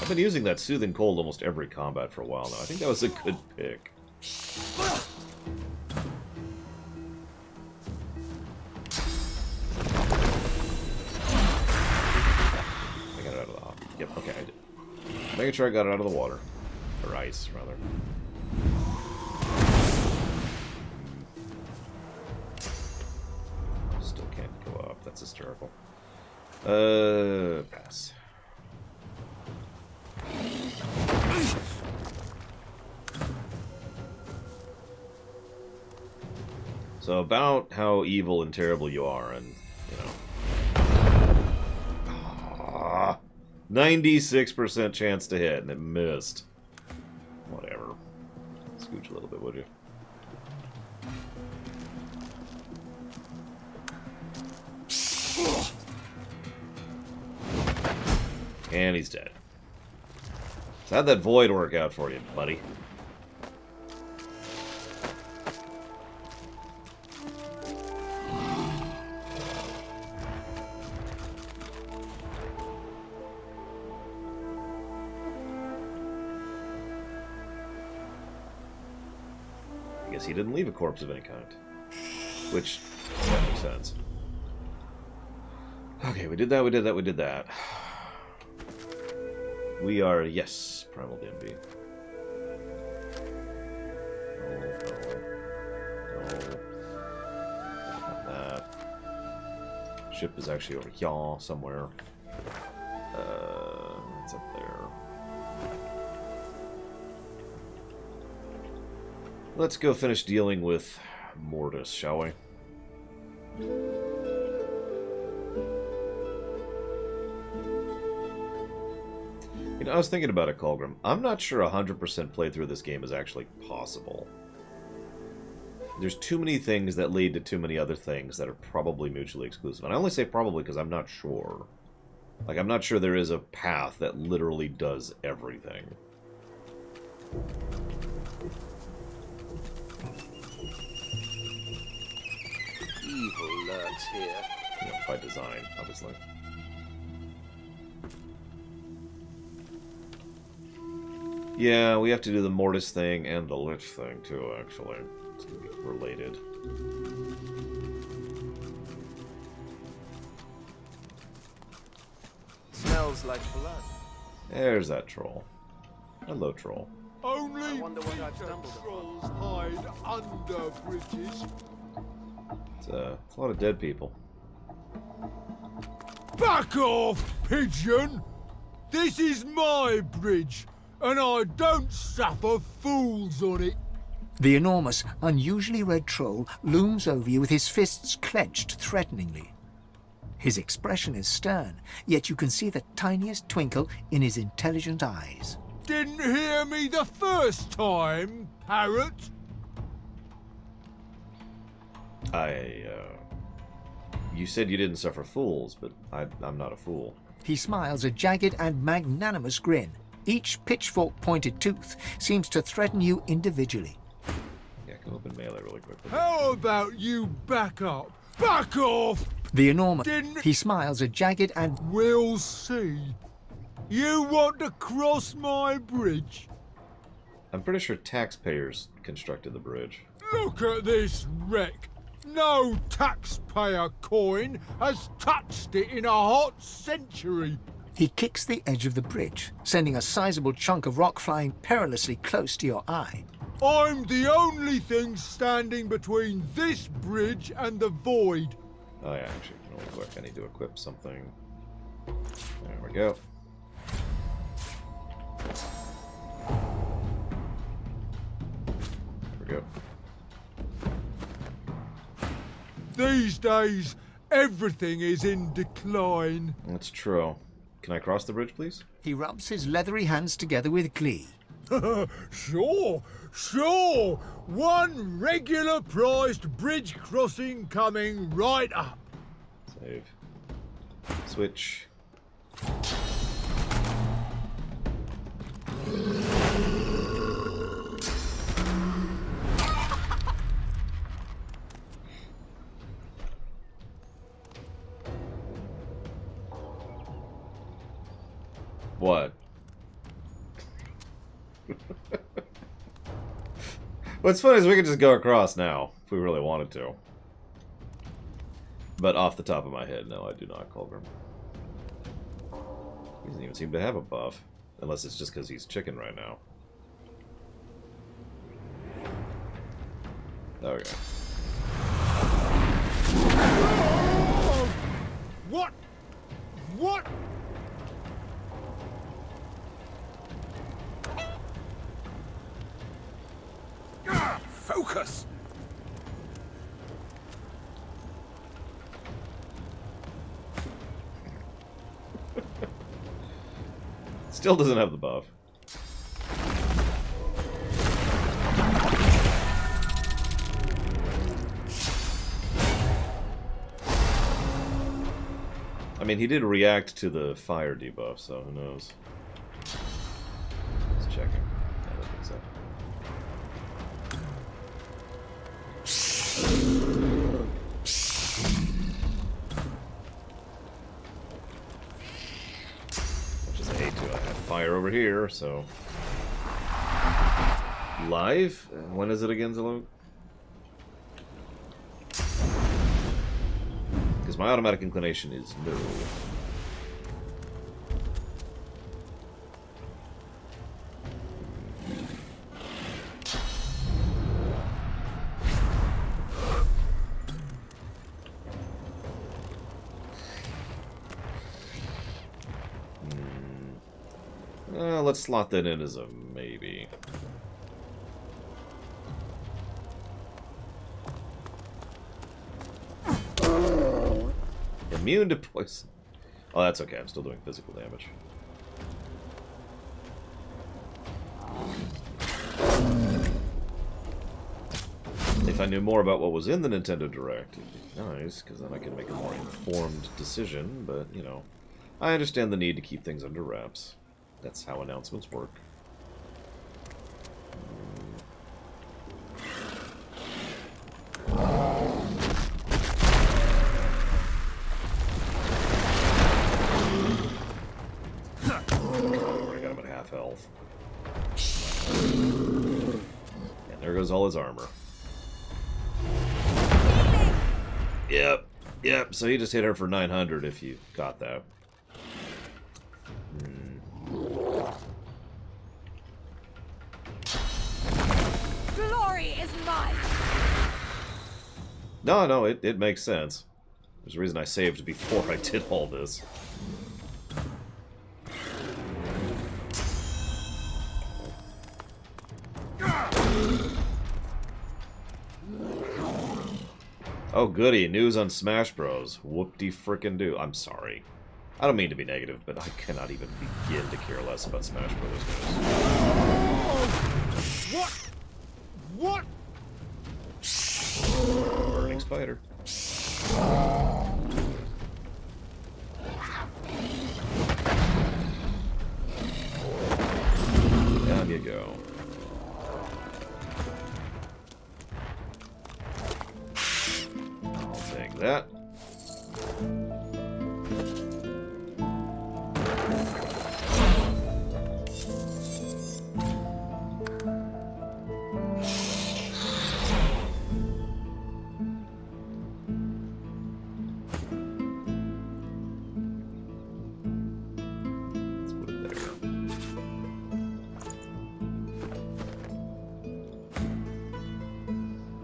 I've been using that Soothing Cold almost every combat for a while now. I think that was a good pick. Yep, okay, I did. Making sure I got it out of the water. Or ice, rather. Still can't go up. That's hysterical. Pass. So about how evil and terrible you are, and, you know... 96% chance to hit, and it missed. Whatever. Scooch a little bit, would you? And he's dead. So how'd that void work out for you, buddy? He didn't leave a corpse of any kind. Which, that makes sense. Okay, we did that, we did that, we did that. We are, yes, Primal DMV. No. Not that. Ship is actually over here somewhere. It's up there. Let's go finish dealing with Mortis, shall we? You know, I was thinking about it, Colgrim. I'm not sure 100% playthrough of this game is actually possible. There's too many things that lead to too many other things that are probably mutually exclusive. And I only say probably because I'm not sure. Like, I'm not sure there is a path that literally does everything. Evil lurks here. You know, by design, obviously. Yeah, we have to do the Mortis thing and the Lich thing, too, actually. It's going to be related. Smells like blood. There's that troll. Hello, troll. Only trolls hide under bridges. It's a lot of dead people. Back off, pigeon! This is my bridge, and I don't suffer fools on it. The enormous, unusually red troll looms over you with his fists clenched threateningly. His expression is stern, yet you can see the tiniest twinkle in his intelligent eyes. Didn't hear me the first time, parrot? You said you didn't suffer fools, but I'm not a fool. He smiles a jagged and magnanimous grin. Each pitchfork-pointed tooth seems to threaten you individually. Yeah, come up and melee really quickly. How about you back up? Back off! The enormous... He smiles a jagged and... We'll see. You want to cross my bridge? I'm pretty sure taxpayers constructed the bridge. Look at this wreck. No taxpayer coin has touched it in a hot century. He kicks the edge of the bridge, sending a sizable chunk of rock flying perilously close to your eye. I'm the only thing standing between this bridge and the void. Oh yeah, actually, you know, quick, I need to equip something. There we go. There we go. These days, everything is in decline. That's true. Can I cross the bridge, please? He rubs his leathery hands together with glee. Sure. One regular priced bridge crossing coming right up. Save. Switch. What? What's funny is we could just go across now, if we really wanted to. But off the top of my head, no, I do not, Colgrim. He doesn't even seem to have a buff. Unless it's just because he's chicken right now. Okay. What? Focus! Still doesn't have the buff. I mean, he did react to the fire debuff, so who knows? Just checking. I don't think so. Much as I hate to, I have fire over here, so... Live? When is it again, Zalog? Because my automatic inclination is no. Let's slot that in as a maybe. Immune to poison. Oh, that's okay. I'm still doing physical damage. If I knew more about what was in the Nintendo Direct, it'd be nice, because then I can make a more informed decision, but, you know, I understand the need to keep things under wraps. That's how announcements work. half health. And there goes all his armor. Yep. Yep, so he just hit her for 900 if you got that. Glory is mine! No, it makes sense. There's a reason I saved before I did all this. Oh goody, news on Smash Bros. Whoop-de-frickin-do. I'm sorry. I don't mean to be negative, but I cannot even begin to care less about Smash Bros. What? What? Burning spider. Down you go. I'll take that.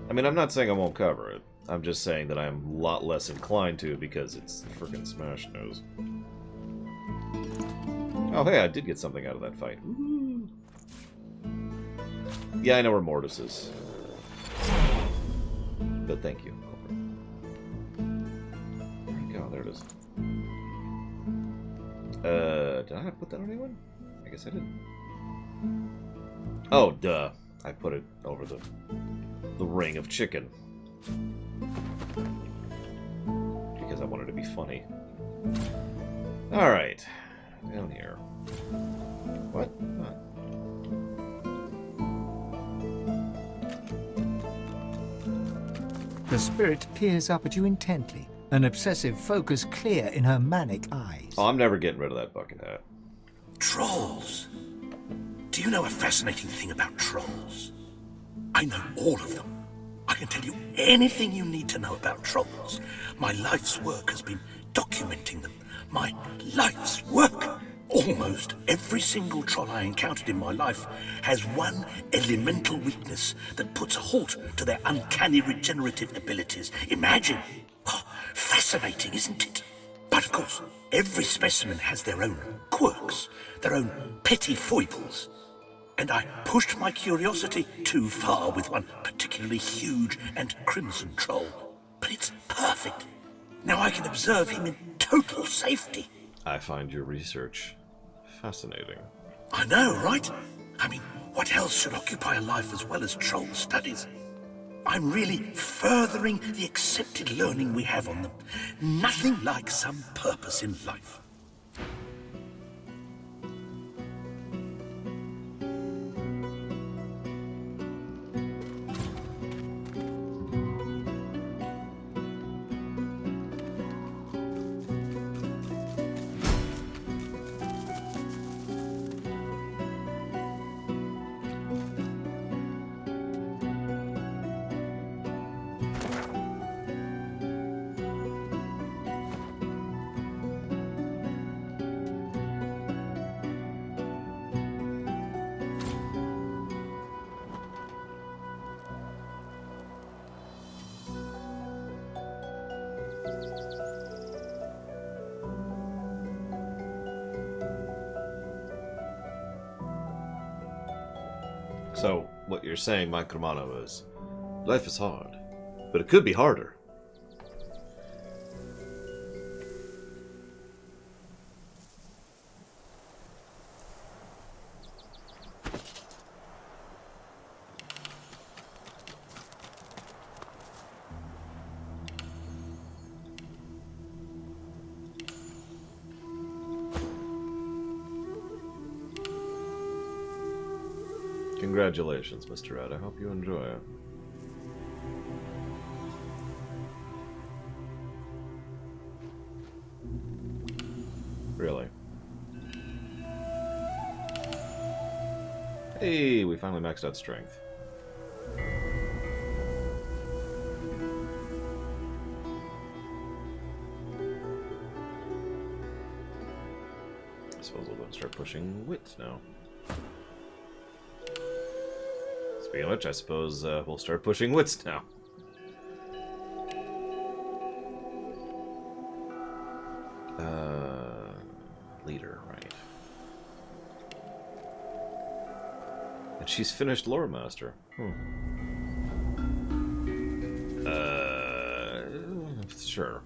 I mean, I'm not saying I won't cover it. I'm just saying that I'm a lot less inclined to because it's frickin' Smash News. Oh, hey, I did get something out of that fight. Woo. Yeah, I know where Mortis is. But thank you. There you go, there it is. Did I put that on anyone? I guess I didn't. Oh, duh. I put it over the ring of chicken. Because I wanted to be funny. Alright. Down here. What? What? The spirit peers up at you intently, an obsessive focus clear in her manic eyes. Oh, I'm never getting rid of that bucket hat. Trolls. Do you know a fascinating thing about trolls? I know all of them. I can tell you anything you need to know about trolls. My life's work has been documenting them. My life's work! Almost every single troll I encountered in my life has one elemental weakness that puts a halt to their uncanny regenerative abilities. Imagine! Oh, fascinating, isn't it? But of course, every specimen has their own quirks, their own petty foibles. And I pushed my curiosity too far with one particularly huge and crimson troll. But it's perfect. Now I can observe him in total safety. I find your research fascinating. I know, right? I mean, what else should occupy a life as well as troll studies? I'm really furthering the accepted learning we have on them. Nothing like some purpose in life. So, what you're saying, Mike Romano, is life is hard, but it could be harder. Congratulations, Mr. Ed. I hope you enjoy it. Really. Hey, we finally maxed out strength. I suppose we'll go and start pushing wit now. Speaking of which, I suppose we'll start pushing wits now. Leader, right. And she's finished Lore Master. Sure.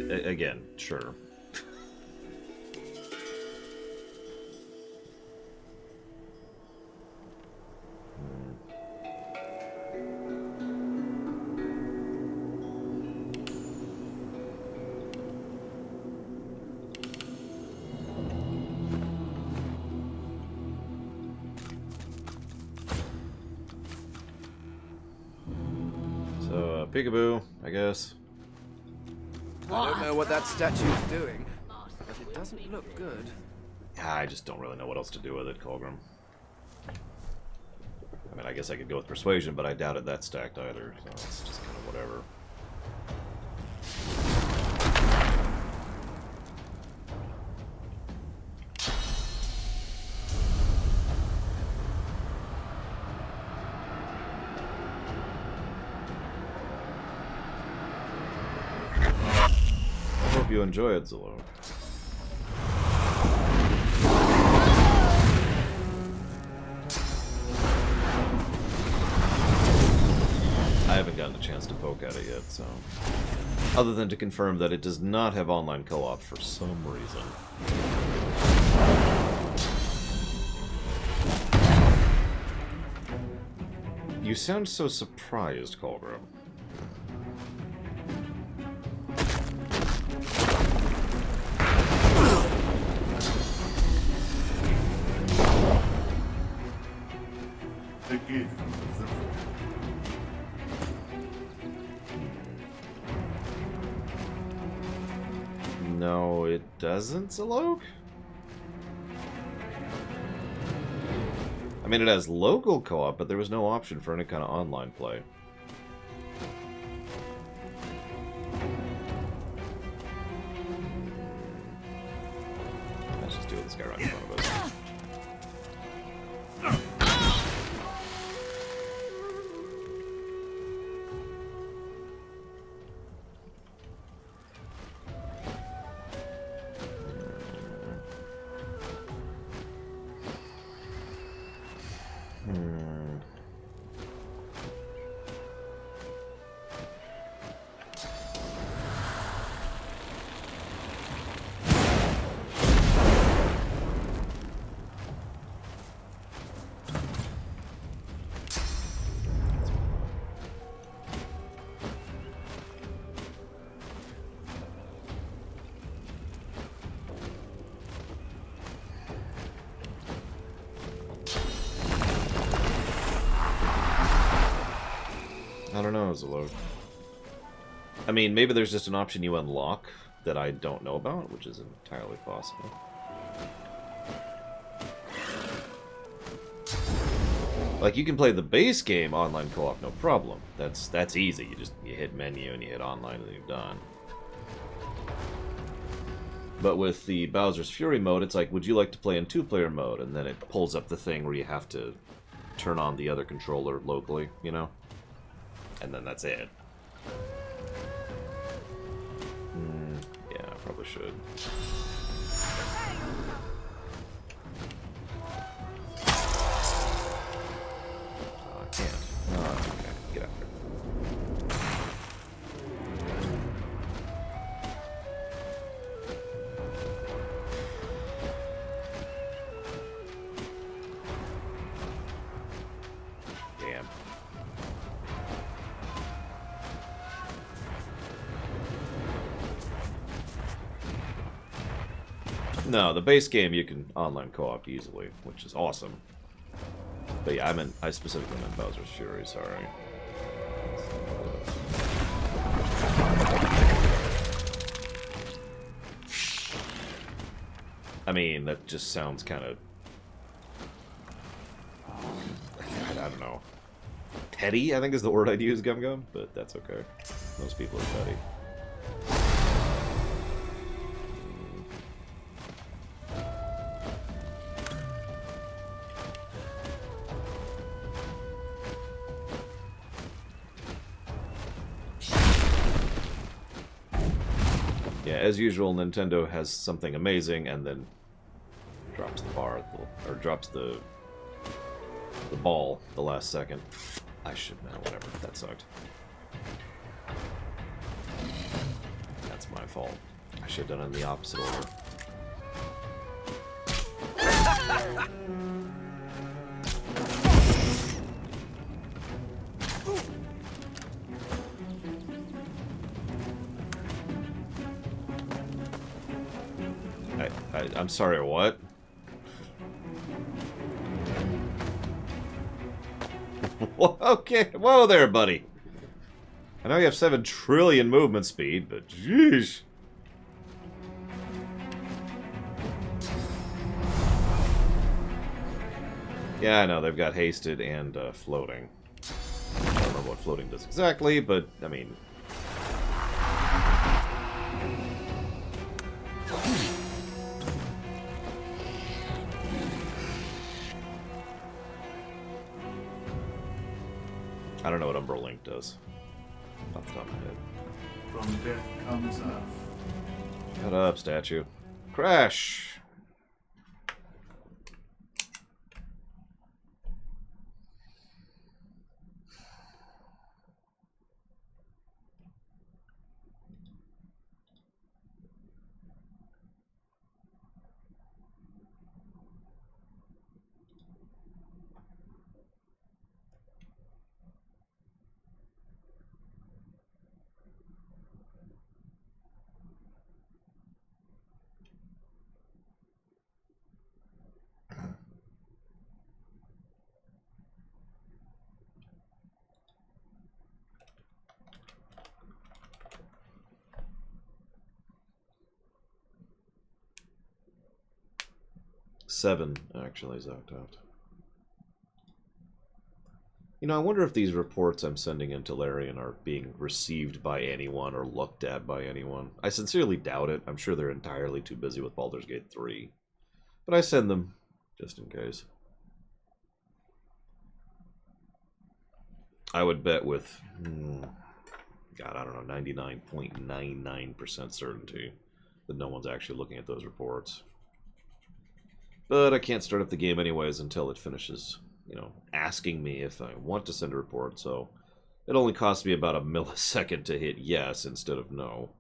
Again, sure. Peekaboo, I guess. I don't know what that statue's doing, but it doesn't look good. Yeah, I just don't really know what else to do with it, Colgrim. I mean, I guess I could go with Persuasion, but I doubted that stacked either, so it's just kind of whatever. Hope you enjoy it, Zalo. I haven't gotten a chance to poke at it yet, so... Other than to confirm that it does not have online co-op for some reason. You sound so surprised, Colgrim. No, it doesn't, Zalok? I mean, it has local co-op, but there was no option for any kind of online play. Let's just do this guy right in front of us. I don't know, Zalok. I mean, maybe there's just an option you unlock that I don't know about, which is entirely possible. Like, you can play the base game online co-op, no problem. That's easy. You hit menu and you hit online and you're done. But with the Bowser's Fury mode, it's like, would you like to play in two-player mode? And then it pulls up the thing where you have to turn on the other controller locally, you know? And then that's it. Yeah, I probably should. Oh, I can't. Oh, okay. Get out there. Damn. No, the base game you can online co-op easily, which is awesome. But yeah, I specifically meant Bowser's Fury, sorry. I mean, that just sounds kind of... I don't know. Petty, I think is the word I'd use, Gum Gum, but that's okay. Most people are petty. Yeah, as usual, Nintendo has something amazing and then drops the bar, or drops the ball the last second. I should know, whatever. That sucked. That's my fault. I should have done it in the opposite order. I'm sorry, what? Okay, whoa there, buddy. I know you have 7 trillion movement speed, but jeez. Yeah, I know, they've got hasted and floating. I don't remember what floating does exactly, but, I mean... I don't know what Umbral Link does. Off the top of my head. From death comes earth. Shut up, statue. Crash! Seven, actually, is Octopt. You know, I wonder if these reports I'm sending into Larian are being received by anyone or looked at by anyone. I sincerely doubt it. I'm sure they're entirely too busy with Baldur's Gate 3. But I send them, just in case. I would bet with, God, I don't know, 99.99% certainty that no one's actually looking at those reports. But I can't start up the game anyways until it finishes, you know, asking me if I want to send a report, so it only costs me about a millisecond to hit yes instead of no.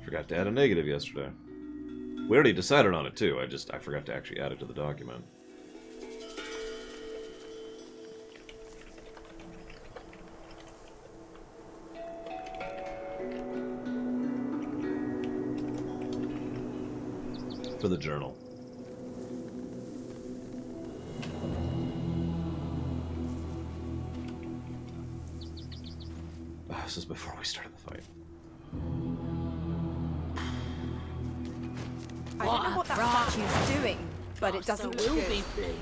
Forgot to add a negative yesterday. We already decided on it, too. I forgot to actually add it to the document. For the journal. Oh, this is before we started the fight. I don't know what that statue's doing, but it doesn't look good. Be pleased.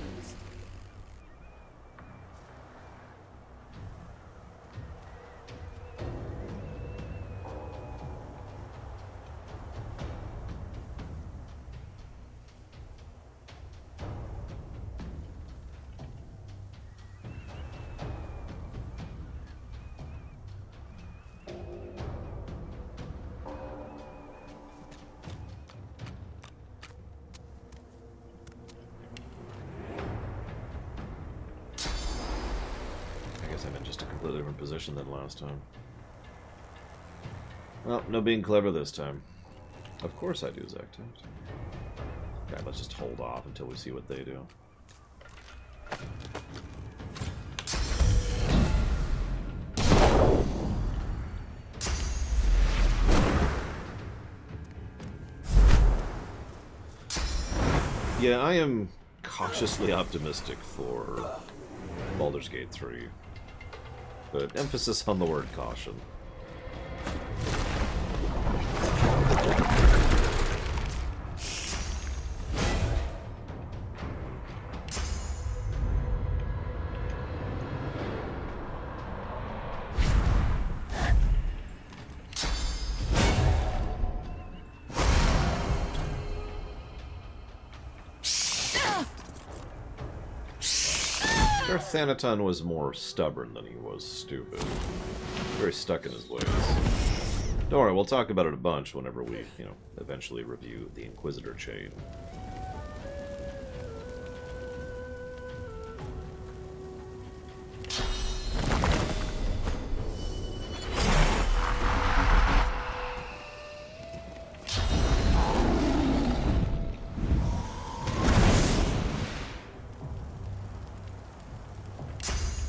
I'm in just a completely different position than last time. Well, no being clever this time. Of course I do, Zactant. Okay, let's just hold off until we see what they do. Yeah, I am cautiously optimistic for Baldur's Gate 3. But emphasis on the word caution. Thanaton was more stubborn than he was stupid. Very stuck in his ways. Don't worry, we'll talk about it a bunch whenever we, eventually review the Inquisitor chain.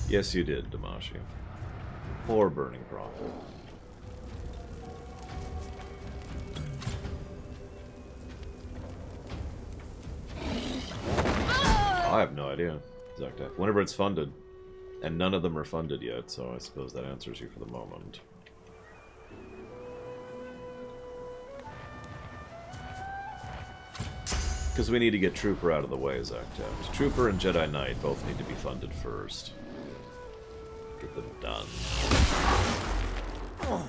Yes, you did, Damashi. Poor Burning Prophet. I have no idea, Zactat. Whenever it's funded. And none of them are funded yet, so I suppose that answers you for the moment. Because we need to get Trooper out of the way, Zactat. Trooper and Jedi Knight both need to be funded first. Get them done. Oh.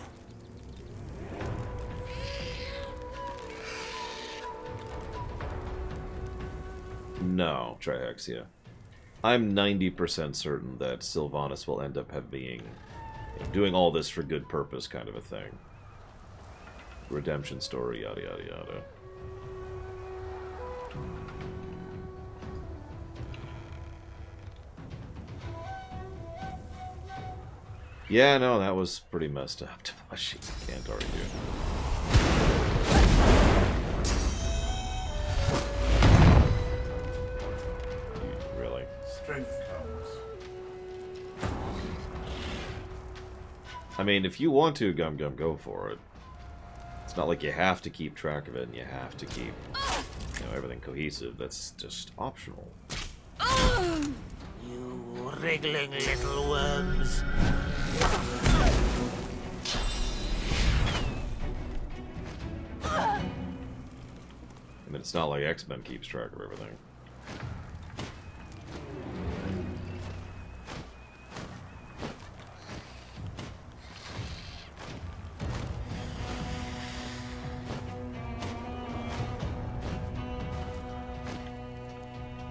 No, Trihexia. I'm 90% certain that Sylvanas will end up being doing all this for good purpose kind of a thing. Redemption story, yada yada yada. Yeah, no, that was pretty messed up. She can't argue. Really? Strength comes. I mean, if you want to, Gum Gum, go for it. It's not like you have to keep track of it and you have to keep, everything cohesive. That's just optional. You wriggling little worms. I mean, it's not like X-Men keeps track of everything.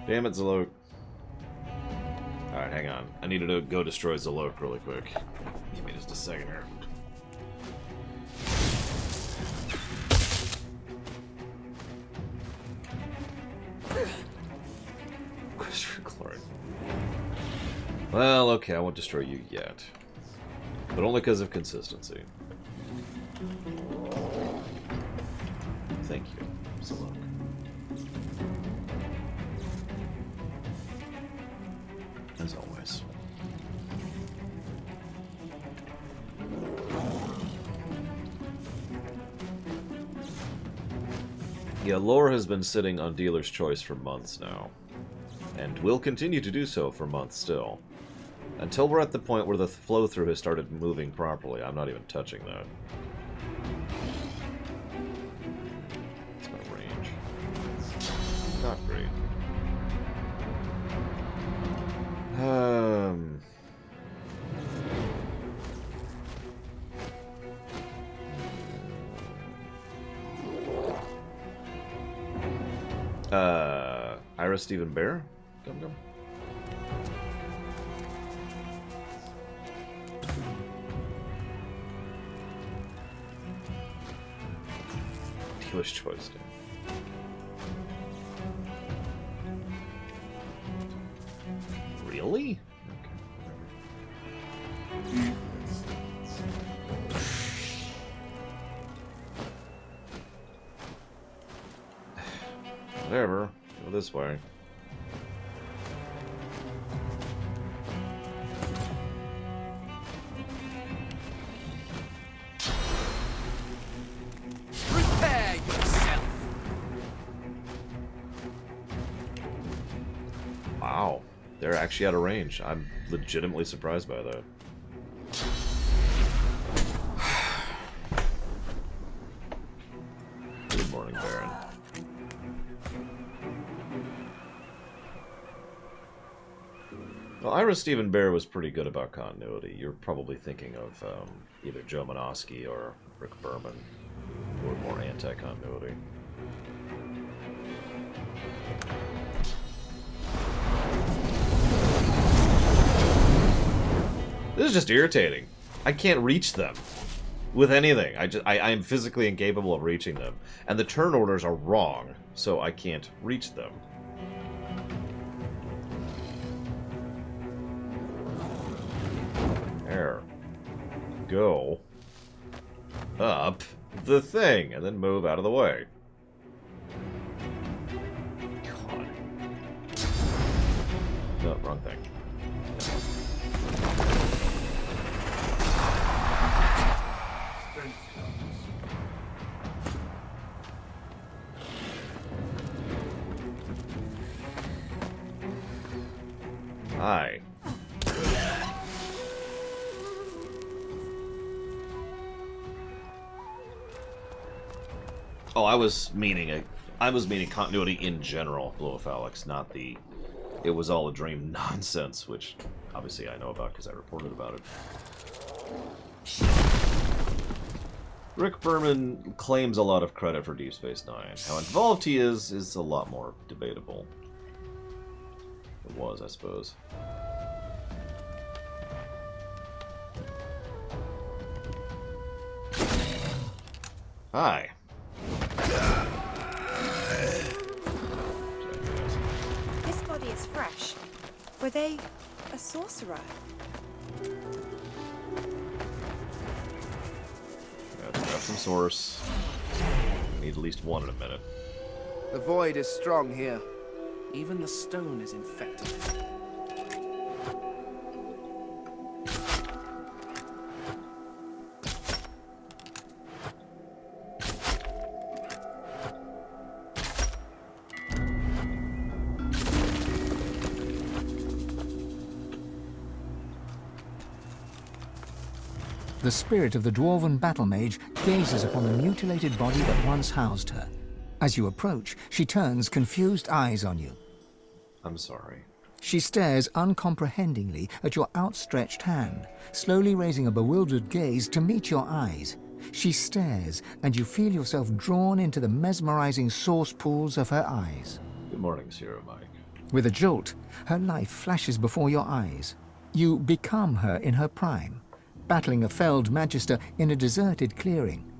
Damn it, Zalok. Alright, hang on. I need to go destroy Zalok really quick. Give me just a second here. Well, okay, I won't destroy you yet. But only because of consistency. Thank you, Zalok. As always. Yeah, lore has been sitting on Dealer's Choice for months now. And will continue to do so for months still. Until we're at the point where the flow-through has started moving properly. I'm not even touching that. It's my range. Not great. Ira Stephen Bear? Gum Gum? Dealer's Choice, dude. Really? Okay. Whatever. Go this way. Prepare yourself. Wow. They're actually out of range. I'm legitimately surprised by that. Good morning, Baron. Well, Ira Stephen Bear was pretty good about continuity. You're probably thinking of either Joe Monosky or Rick Berman, who were more anti-continuity. This is just irritating. I can't reach them with anything. I am physically incapable of reaching them. And the turn orders are wrong, so I can't reach them. There. Go up the thing, and then move out of the way. God. No, wrong thing. Hi. Oh, I was meaning continuity in general, Blue of Alex, not the it was all a dream nonsense, which obviously I know about because I reported about it. Rick Berman claims a lot of credit for Deep Space Nine. How involved he is a lot more debatable. It was, I suppose. Hi. This body is fresh. Were they a sorcerer? Let's grab some source. We need at least one in a minute. The void is strong here. Even the stone is infected. The spirit of the dwarven battle mage gazes upon the mutilated body that once housed her. As you approach, she turns confused eyes on you. I'm sorry. She stares uncomprehendingly at your outstretched hand, slowly raising a bewildered gaze to meet your eyes. She stares, and you feel yourself drawn into the mesmerizing source pools of her eyes. Good morning, Sierra Mike. With a jolt, her life flashes before your eyes. You become her in her prime, battling a felled magister in a deserted clearing.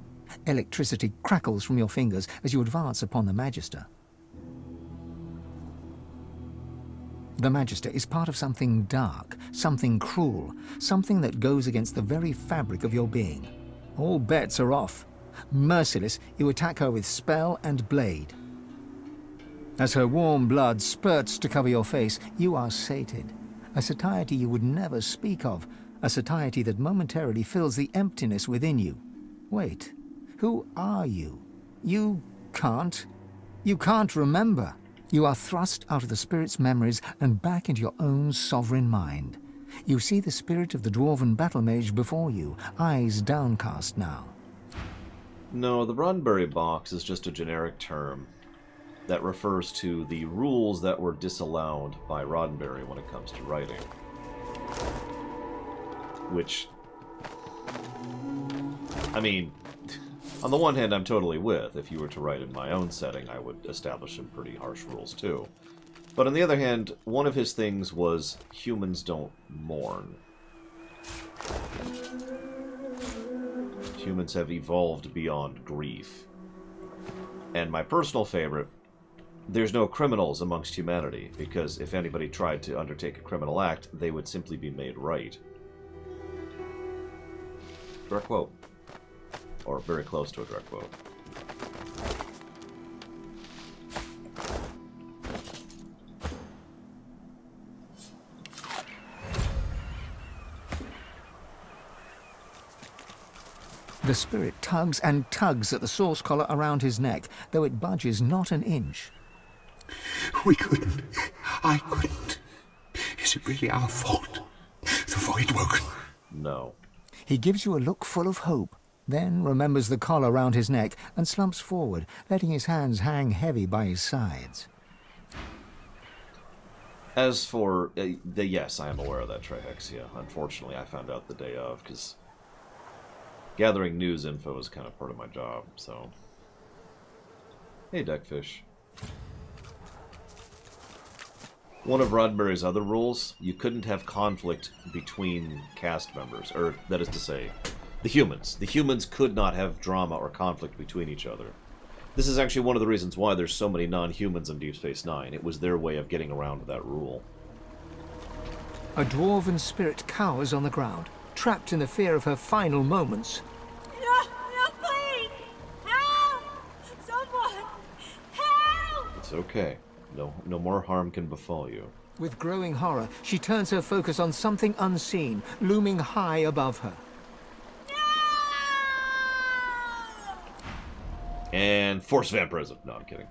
Electricity crackles from your fingers as you advance upon the magister. The magister is part of something dark, something cruel, something that goes against the very fabric of your being. All bets are off. Merciless, you attack her with spell and blade. As her warm blood spurts to cover your face, you are sated. a satiety you would never speak of, a satiety that momentarily fills the emptiness within you. Wait, who are you? You can't remember. You are thrust out of the spirit's memories and back into your own sovereign mind. You see the spirit of the dwarven battle mage before you, eyes downcast now. No, the Roddenberry box is just a generic term that refers to the rules that were disallowed by Roddenberry when it comes to writing. Which, I mean, on the one hand, I'm totally with. If you were to write in my own setting, I would establish some pretty harsh rules too. But on the other hand, one of his things was humans don't mourn. Humans have evolved beyond grief. And my personal favorite, there's no criminals amongst humanity, because if anybody tried to undertake a criminal act, they would simply be made right. Direct quote. Or very close to a direct quote. The spirit tugs and tugs at the source collar around his neck, though it budges not an inch. We couldn't. I couldn't. Is it really our fault? The Void Woken? No. He gives you a look full of hope, then remembers the collar round his neck and slumps forward, letting his hands hang heavy by his sides. As for yes, I am aware of that trihexia. Unfortunately, I found out the day of, because gathering news info is kind of part of my job, so... Hey, Deckfish. One of Roddenberry's other rules, you couldn't have conflict between cast members, or that is to say, the humans. The humans could not have drama or conflict between each other. This is actually one of the reasons why there's so many non-humans in Deep Space Nine. It was their way of getting around that rule. A dwarven spirit cowers on the ground, trapped in the fear of her final moments. No, please! Help! Someone! Help! It's okay. No more harm can befall you. With growing horror, she turns her focus on something unseen, looming high above her. And force vampirism. No, I'm kidding.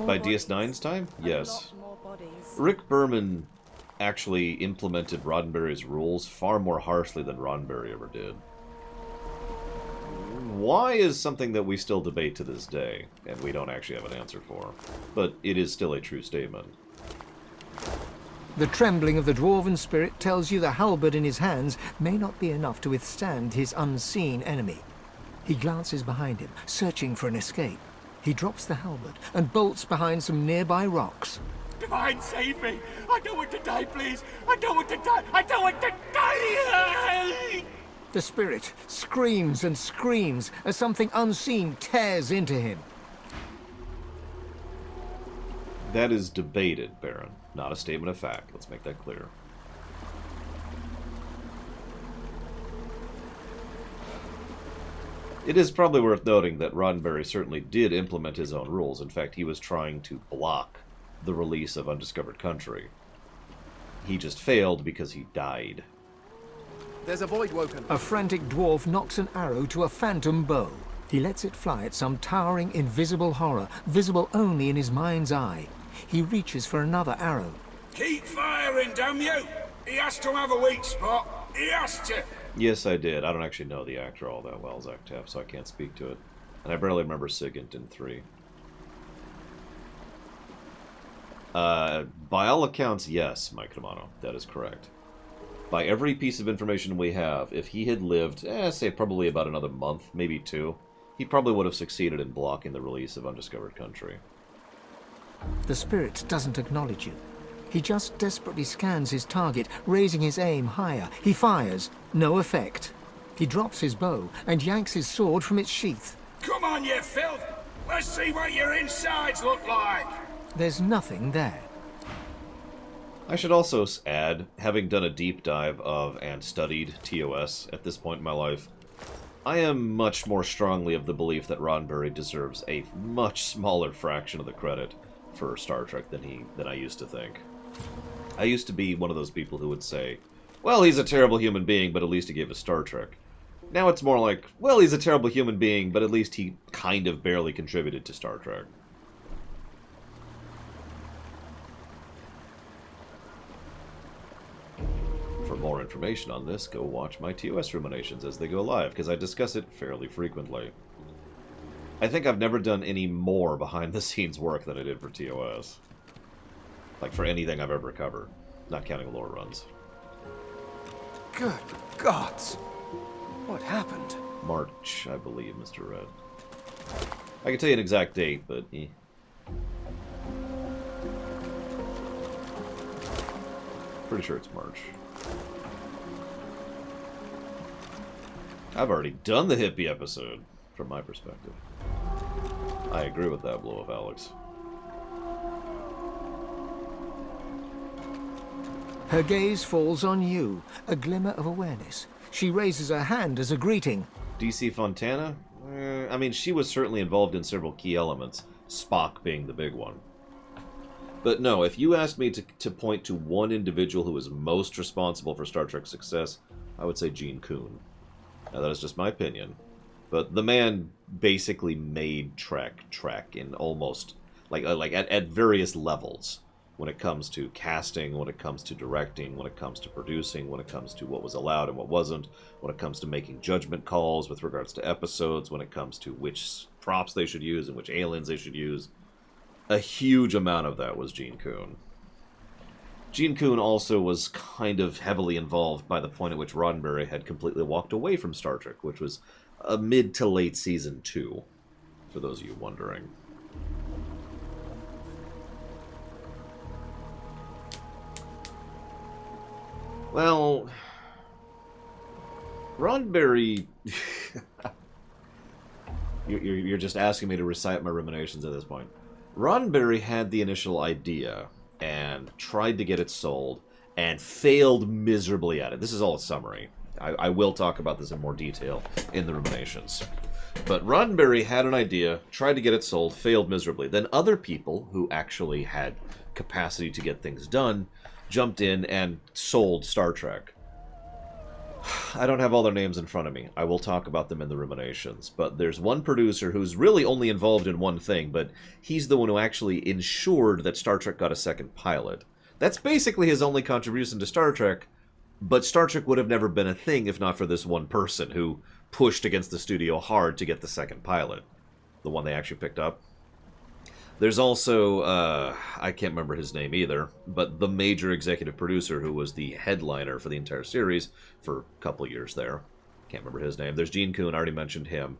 By DS9's time? Yes. Rick Berman actually implemented Roddenberry's rules far more harshly than Roddenberry ever did. Why is something that we still debate to this day, and we don't actually have an answer for. But it is still a true statement. The trembling of the dwarven spirit tells you the halberd in his hands may not be enough to withstand his unseen enemy. He glances behind him, searching for an escape. He drops the halberd and bolts behind some nearby rocks. Divine, save me! I don't want to die, please! I don't want to die! I don't want to die! The spirit screams and screams as something unseen tears into him. That is debated, Baron, not a statement of fact. Let's make that clear. It is probably worth noting that Roddenberry certainly did implement his own rules. In fact, he was trying to block the release of Undiscovered Country. He just failed because he died. There's a Void Woken. A frantic dwarf knocks an arrow to a phantom bow. He lets it fly at some towering, invisible horror, visible only in his mind's eye. He reaches for another arrow. Keep firing, damn you! He has to have a weak spot. He has to. Yes, I did. I don't actually know the actor all that well, Zactap, so I can't speak to it. And I barely remember Sigint in 3. By all accounts, yes, Mike Romano. That is correct. By every piece of information we have, if he had lived, say probably about another month, maybe 2, he probably would have succeeded in blocking the release of Undiscovered Country. The spirit doesn't acknowledge you. He just desperately scans his target, raising his aim higher. He fires. No effect. He drops his bow and yanks his sword from its sheath. Come on, you filth! Let's see what your insides look like! There's nothing there. I should also add, having done a deep dive of and studied TOS at this point in my life, I am much more strongly of the belief that Roddenberry deserves a much smaller fraction of the credit for Star Trek than I used to think. I used to be one of those people who would say, well, he's a terrible human being, but at least he gave us Star Trek. Now it's more like, well, he's a terrible human being, but at least he kind of barely contributed to Star Trek. For more information on this, go watch my TOS ruminations as they go live, because I discuss it fairly frequently. I think I've never done any more behind-the-scenes work than I did for TOS. Like, for anything I've ever covered. Not counting lore runs. Good gods! What happened? March, I believe, Mr. Red. I can tell you an exact date, but... Pretty sure it's March. I've already done the hippie episode, from my perspective. I agree with that blow of Alex. Her gaze falls on you, a glimmer of awareness. She raises her hand as a greeting. DC Fontana? I mean, she was certainly involved in several key elements, Spock being the big one. But no, if you asked me to point to one individual who was most responsible for Star Trek's success, I would say Gene Coon. Now, that is just my opinion. But the man basically made Trek in almost, like at various levels. When it comes to casting, when it comes to directing, when it comes to producing, when it comes to what was allowed and what wasn't, when it comes to making judgment calls with regards to episodes, when it comes to which props they should use and which aliens they should use. A huge amount of that was Gene Coon. Gene Coon also was kind of heavily involved by the point at which Roddenberry had completely walked away from Star Trek, which was a mid to late season 2, for those of you wondering. Well, Roddenberry... you're just asking me to recite my ruminations at this point. Roddenberry had the initial idea and tried to get it sold and failed miserably at it. This is all a summary. I will talk about this in more detail in the ruminations. But Roddenberry had an idea, tried to get it sold, failed miserably. Then other people who actually had capacity to get things done jumped in and sold Star Trek. I don't have all their names in front of me. I will talk about them in the ruminations. But there's one producer who's really only involved in one thing, but he's the one who actually ensured that Star Trek got a second pilot. That's basically his only contribution to Star Trek, but Star Trek would have never been a thing if not for this one person who pushed against the studio hard to get the second pilot. The one they actually picked up. There's also, I can't remember his name either, but the major executive producer who was the headliner for the entire series for a couple years there. Can't remember his name. There's Gene Coon, I already mentioned him.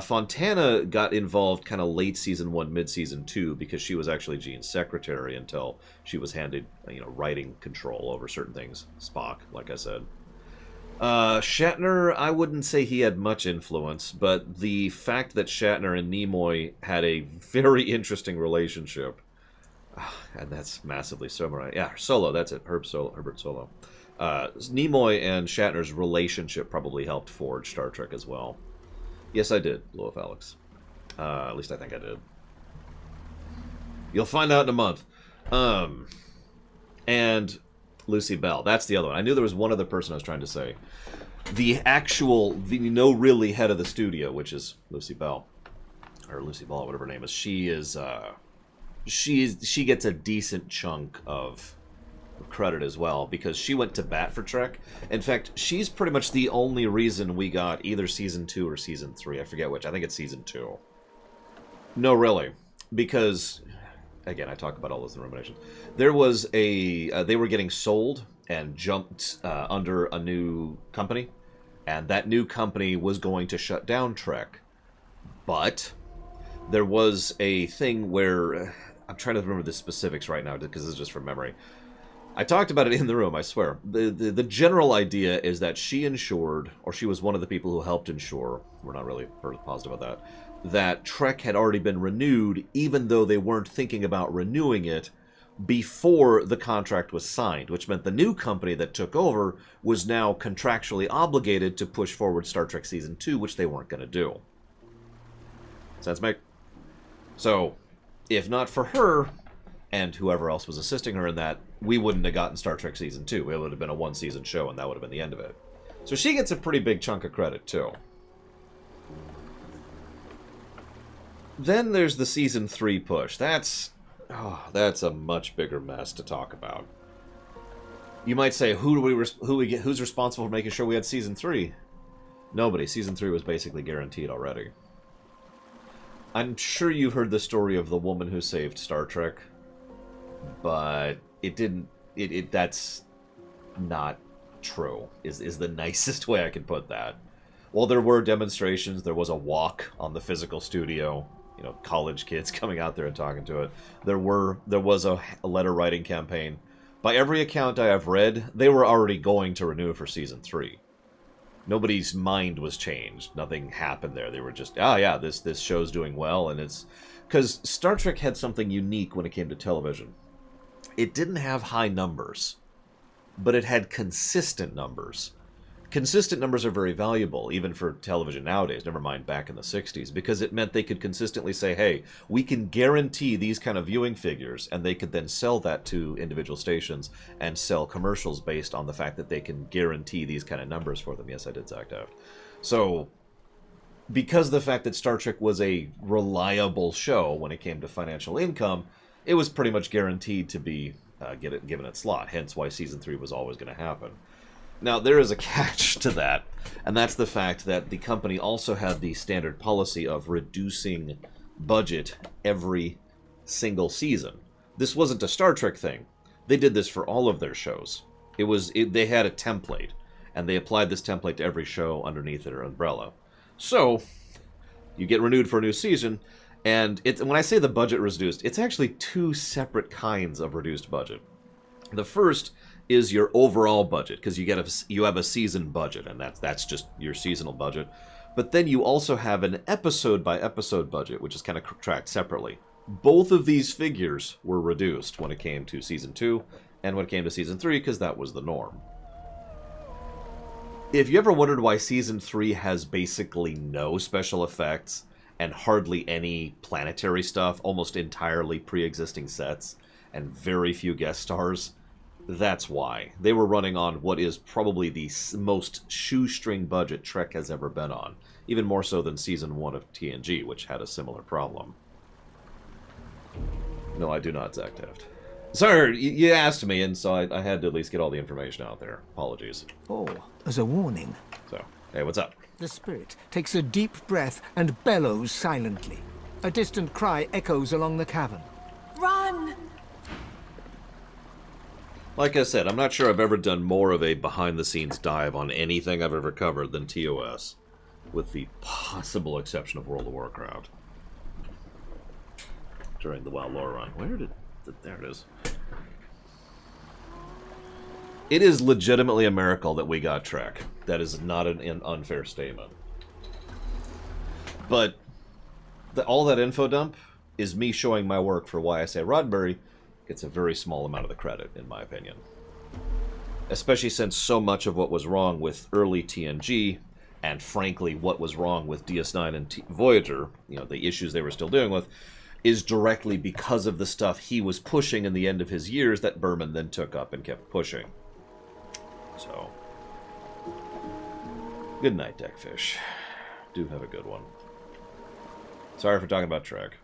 Fontana got involved kind of late season 1, mid-season 2, because she was actually Gene's secretary until she was handed, writing control over certain things. Spock, like I said. Shatner, I wouldn't say he had much influence, but the fact that Shatner and Nimoy had a very interesting relationship, and that's massively summarized. Yeah, Solo, that's it, Herbert Solo. Nimoy and Shatner's relationship probably helped forge Star Trek as well. Yes, I did, Loaf Alex. At least I think I did. You'll find out in a month. And Lucy Bell, that's the other one. I knew there was one other person I was trying to say. The really head of the studio, which is Lucy Bell, or Lucy Ball, whatever her name is. She gets a decent chunk of credit as well, because she went to bat for Trek. In fact, she's pretty much the only reason we got either season 2 or season 3. I forget which. I think it's season 2. No, really, because again, I talk about all this in ruminations. There was they were getting sold and jumped under a new company, and that new company was going to shut down Trek. But there was a thing where, I'm trying to remember the specifics right now because this is just from memory. I talked about it in the room, I swear. The general idea is that she ensured, or she was one of the people who helped ensure, we're not really positive about that Trek had already been renewed, even though they weren't thinking about renewing it before the contract was signed, which meant the new company that took over was now contractually obligated to push forward Star Trek Season 2, which they weren't going to do. Sense, make? So, if not for her, and whoever else was assisting her in that, we wouldn't have gotten Star Trek Season 2. It would have been a one-season show, and that would have been the end of it. So she gets a pretty big chunk of credit, too. Then there's the Season 3 push. That's a much bigger mess to talk about. You might say, who's responsible for making sure we had Season 3? Nobody. Season 3 was basically guaranteed already. I'm sure you've heard the story of the woman who saved Star Trek, but it didn't. That's not true. Is the nicest way I can put that. While there were demonstrations, there was a walk on the physical studio. You know, college kids coming out there and talking to it. There was a letter writing campaign. By every account I have read, they were already going to renew for Season 3. Nobody's mind was changed. Nothing happened there. They were just, oh yeah, this show's doing well, and it's... Because Star Trek had something unique when it came to television. It didn't have high numbers, but it had consistent numbers. Consistent numbers are very valuable, even for television nowadays, never mind back in the 60s, because it meant they could consistently say, hey, we can guarantee these kind of viewing figures, and they could then sell that to individual stations and sell commercials based on the fact that they can guarantee these kind of numbers for them. Yes, I did Zacked Out. So, because of the fact that Star Trek was a reliable show when it came to financial income, it was pretty much guaranteed to be given its slot, hence why Season 3 was always going to happen. Now, there is a catch to that, and that's the fact that the company also had the standard policy of reducing budget every single season. This wasn't a Star Trek thing. They did this for all of their shows. They had a template, and they applied this template to every show underneath their umbrella. So, you get renewed for a new season, and when I say the budget reduced, it's actually two separate kinds of reduced budget. The first is your overall budget, because you have a season budget, and that's just your seasonal budget. But then you also have an episode-by-episode budget, which is kind of tracked separately. Both of these figures were reduced when it came to Season 2 and when it came to Season 3, because that was the norm. If you ever wondered why Season 3 has basically no special effects and hardly any planetary stuff, almost entirely pre-existing sets, and very few guest stars, that's why. They were running on what is probably the most shoestring budget Trek has ever been on. Even more so than Season 1 of TNG, which had a similar problem. No, I do not, Zacked Out. Sorry, you asked me, and so I had to at least get all the information out there. Apologies. Oh, as a warning. So, hey, what's up? The spirit takes a deep breath and bellows silently. A distant cry echoes along the cavern. Run! Like I said, I'm not sure I've ever done more of a behind-the-scenes dive on anything I've ever covered than TOS, with the possible exception of World of Warcraft. During the WoW lore run. There it is. It is legitimately a miracle that we got Trek. That is not an unfair statement. But all that info dump is me showing my work for why I say Roddenberry gets a very small amount of the credit, in my opinion. Especially since so much of what was wrong with early TNG, and frankly what was wrong with DS9 and Voyager, you know, the issues they were still dealing with, is directly because of the stuff he was pushing in the end of his years that Berman then took up and kept pushing. So, good night, Deckfish. Do have a good one. Sorry for talking about Trek.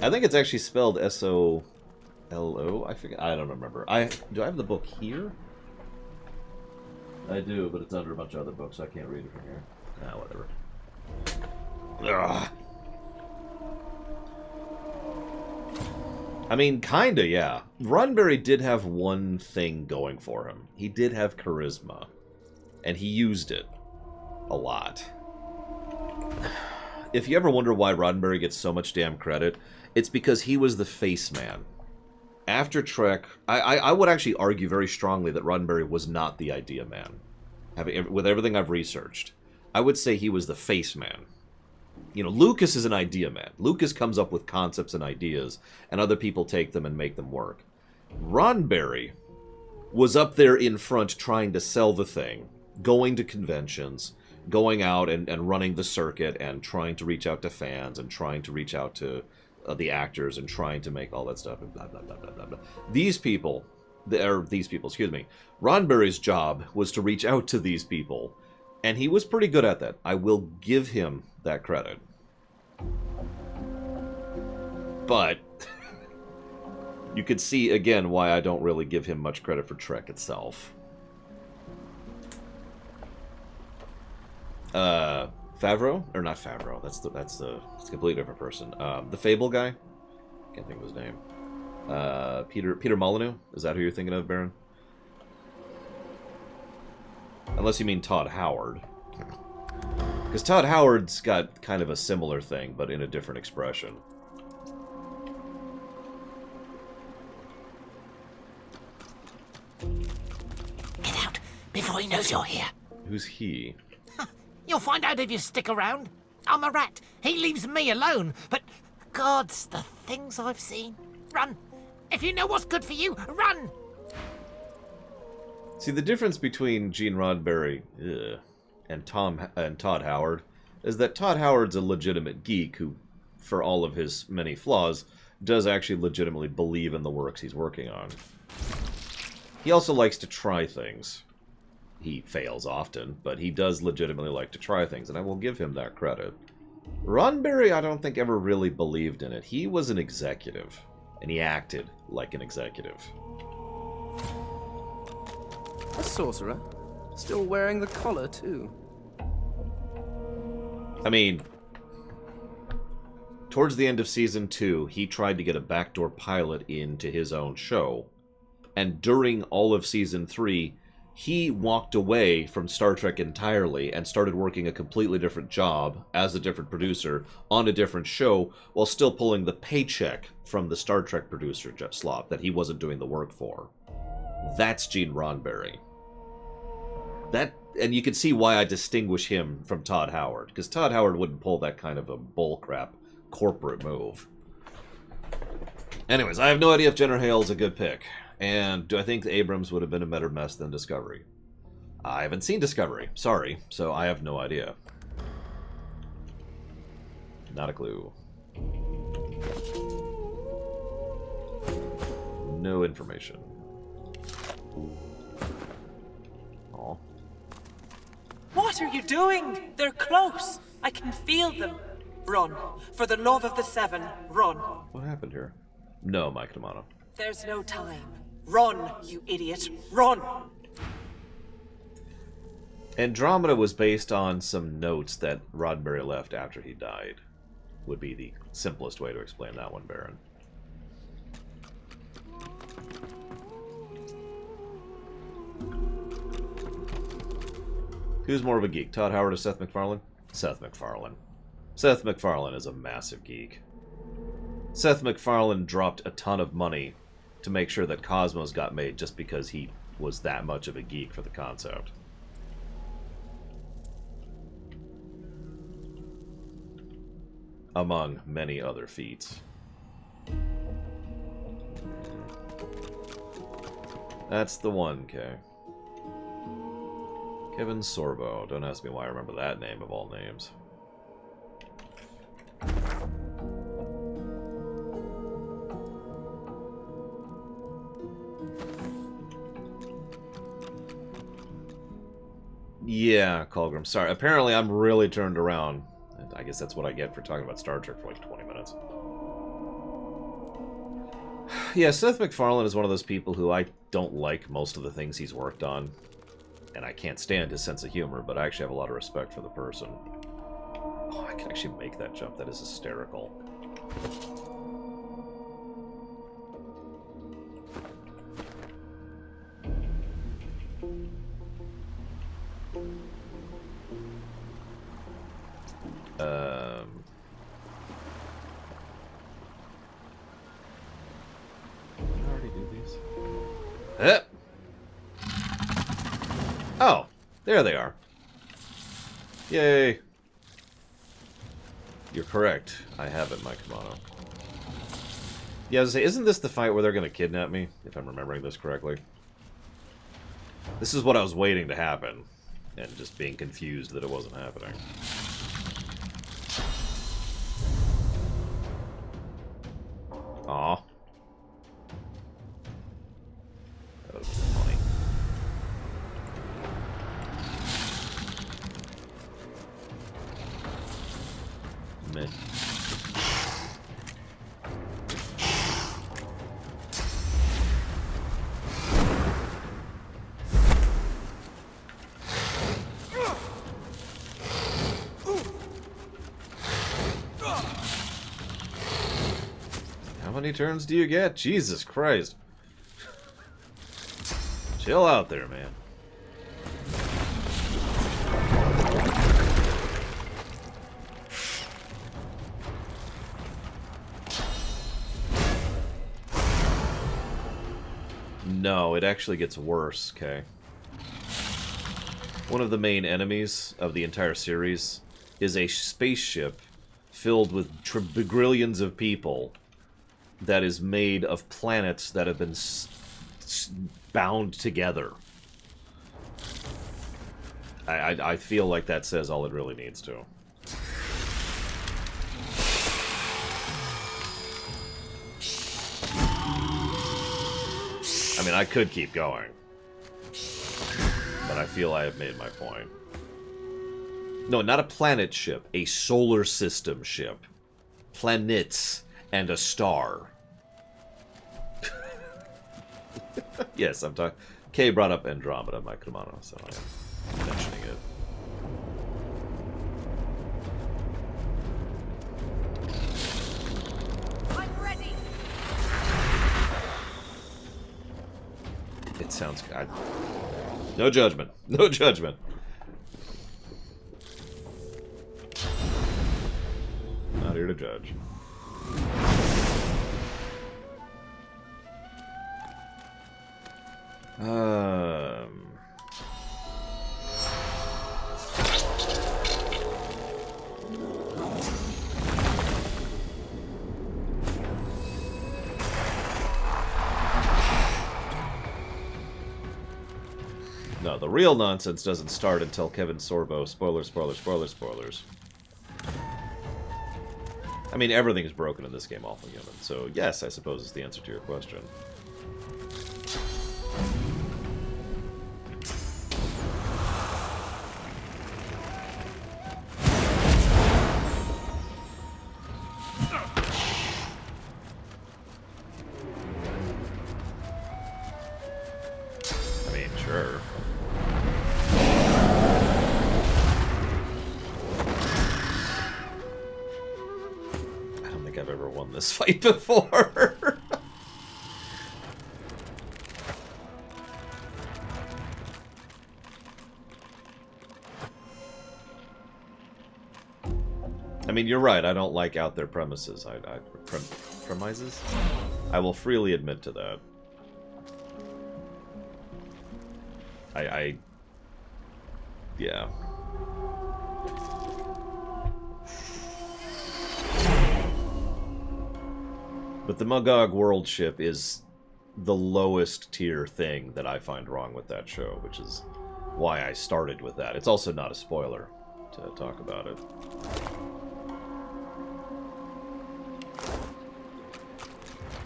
I think it's actually spelled S-O-L-O. I forget. I don't remember. Do I have the book here? I do, but it's under a bunch of other books, so I can't read it from here. Ah, whatever. Ugh. I mean, kinda, yeah. Roddenberry did have one thing going for him. He did have charisma. And he used it. A lot. If you ever wonder why Roddenberry gets so much damn credit, it's because he was the face man. After Trek, I would actually argue very strongly that Roddenberry was not the idea man. With everything I've researched, I would say he was the face man. You know, Lucas is an idea man. Lucas comes up with concepts and ideas, and other people take them and make them work. Roddenberry was up there in front trying to sell the thing, going to conventions, going out and running the circuit, and trying to reach out to fans, and trying to reach out to the actors and trying to make all that stuff and blah blah blah blah blah blah. These people, excuse me, Roddenberry's job was to reach out to these people, and he was pretty good at that. I will give him that credit. But you could see again why I don't really give him much credit for Trek itself. Favreau? Or not Favreau. That's a completely different person. The Fable guy? Can't think of his name. Peter Molyneux? Is that who you're thinking of, Baron? Unless you mean Todd Howard. Because Todd Howard's got kind of a similar thing, but in a different expression. Get out before he knows you're here. Who's he? You'll find out if you stick around. I'm a rat. He leaves me alone. But, gods, the things I've seen. Run. If you know what's good for you, run. See, the difference between Gene Roddenberry and Todd Howard is that Todd Howard's a legitimate geek who, for all of his many flaws, does actually legitimately believe in the works he's working on. He also likes to try things. He fails often, but he does legitimately like to try things, and I will give him that credit. Roddenberry, I don't think, ever really believed in it. He was an executive, and he acted like an executive. A sorcerer? Still wearing the collar, too. I mean, towards the end of Season 2, he tried to get a backdoor pilot into his own show, and during all of Season 3, he walked away from Star Trek entirely and started working a completely different job as a different producer on a different show while still pulling the paycheck from the Star Trek producer slot that he wasn't doing the work for. That's Gene Roddenberry. And you can see why I distinguish him from Todd Howard, because Todd Howard wouldn't pull that kind of a bullcrap corporate move. Anyways, I have no idea if Jenner Hale's a good pick. And do I think Abrams would have been a better mess than Discovery? I haven't seen Discovery, sorry, so I have no idea. Not a clue. No information. Aw. What are you doing? They're close. I can feel them. Run. For the love of the Seven, run. What happened here? No, Mike D'Amato. There's no time. Run, you idiot. Run! Andromeda was based on some notes that Roddenberry left after he died. Would be the simplest way to explain that one, Baron. Who's more of a geek, Todd Howard or Seth MacFarlane? Seth MacFarlane. Seth MacFarlane is a massive geek. Seth MacFarlane dropped a ton of money to make sure that Cosmos got made just because he was that much of a geek for the concept. Among many other feats. That's the one, Kay. Kevin Sorbo. Don't ask me why I remember that name of all names. Yeah, Colgrim. Sorry. Apparently I'm really turned around. I guess that's what I get for talking about Star Trek for like 20 minutes. Yeah, Seth MacFarlane is one of those people who I don't like most of the things he's worked on. And I can't stand his sense of humor, but I actually have a lot of respect for the person. Oh, I can actually make that jump. That is hysterical. Did I already do these? Oh, there they are. Yay. You're correct. I have it, Mike Kamano. Yeah, I was gonna say, isn't this the fight where they're gonna kidnap me? If I'm remembering this correctly. This is what I was waiting to happen. And just being confused that it wasn't happening. Aw. That was funny. Meh. How many turns do you get? Jesus Christ. Chill out there, man. No, it actually gets worse, okay? One of the main enemies of the entire series is a spaceship filled with bagrillions of people that is made of planets that have been bound together. I feel like that says all it really needs to. I mean, I could keep going, but I feel I have made my point. No, not a planet ship, a solar system ship. Planets and a star. Yes, I'm talking. Kay brought up Andromeda, my Kumano, so I am mentioning it. I'm ready. It sounds. No judgment. No judgment. Not here to judge. No, the real nonsense doesn't start until Kevin Sorbo. Spoilers, spoilers, spoilers, spoilers. I mean, everything's broken in this game, awful human. So, yes, I suppose is the answer to your question. I mean, sure. I don't think I've ever won this fight before. I mean, you're right. I don't like out there premises. Premises? I will freely admit to that. Yeah. But the Magog world ship is the lowest tier thing that I find wrong with that show, which is why I started with that. It's also not a spoiler to talk about it.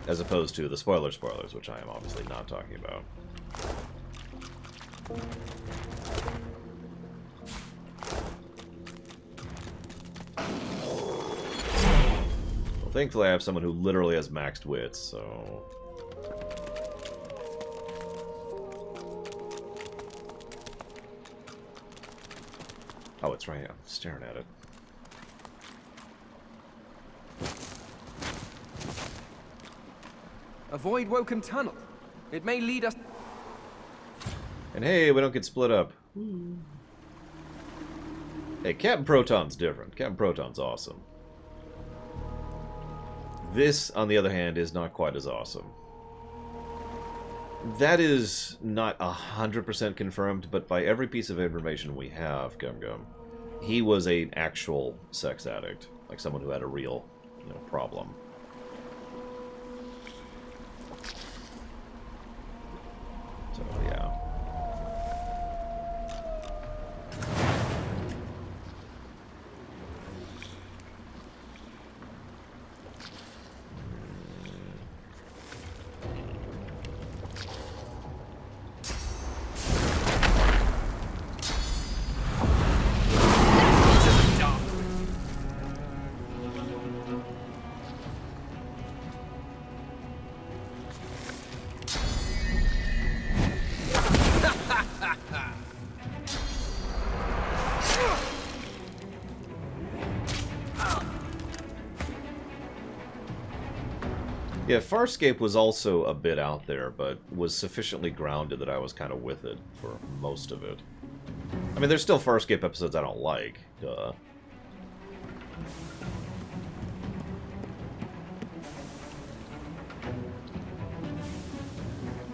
As opposed to the spoilers, which I am obviously not talking about. Well, thankfully I have someone who literally has maxed wits, so... Oh, it's right here. I'm staring at it. Avoid Woken Tunnel. It may lead us... And hey, we don't get split up. Hey, Captain Proton's different. Captain Proton's awesome. This, on the other hand, is not quite as awesome. That is not 100% confirmed, but by every piece of information we have, Gum Gum, he was an actual sex addict. Like someone who had a real, problem. So, yeah. Yeah, Farscape was also a bit out there, but was sufficiently grounded that I was kind of with it for most of it. I mean, there's still Farscape episodes I don't like. Duh.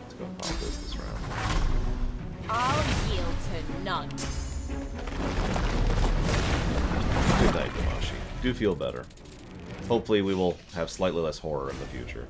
Let's go pop this round. I'll yield to none. Good night, Yamashi. Do feel better. Hopefully we will have slightly less horror in the future.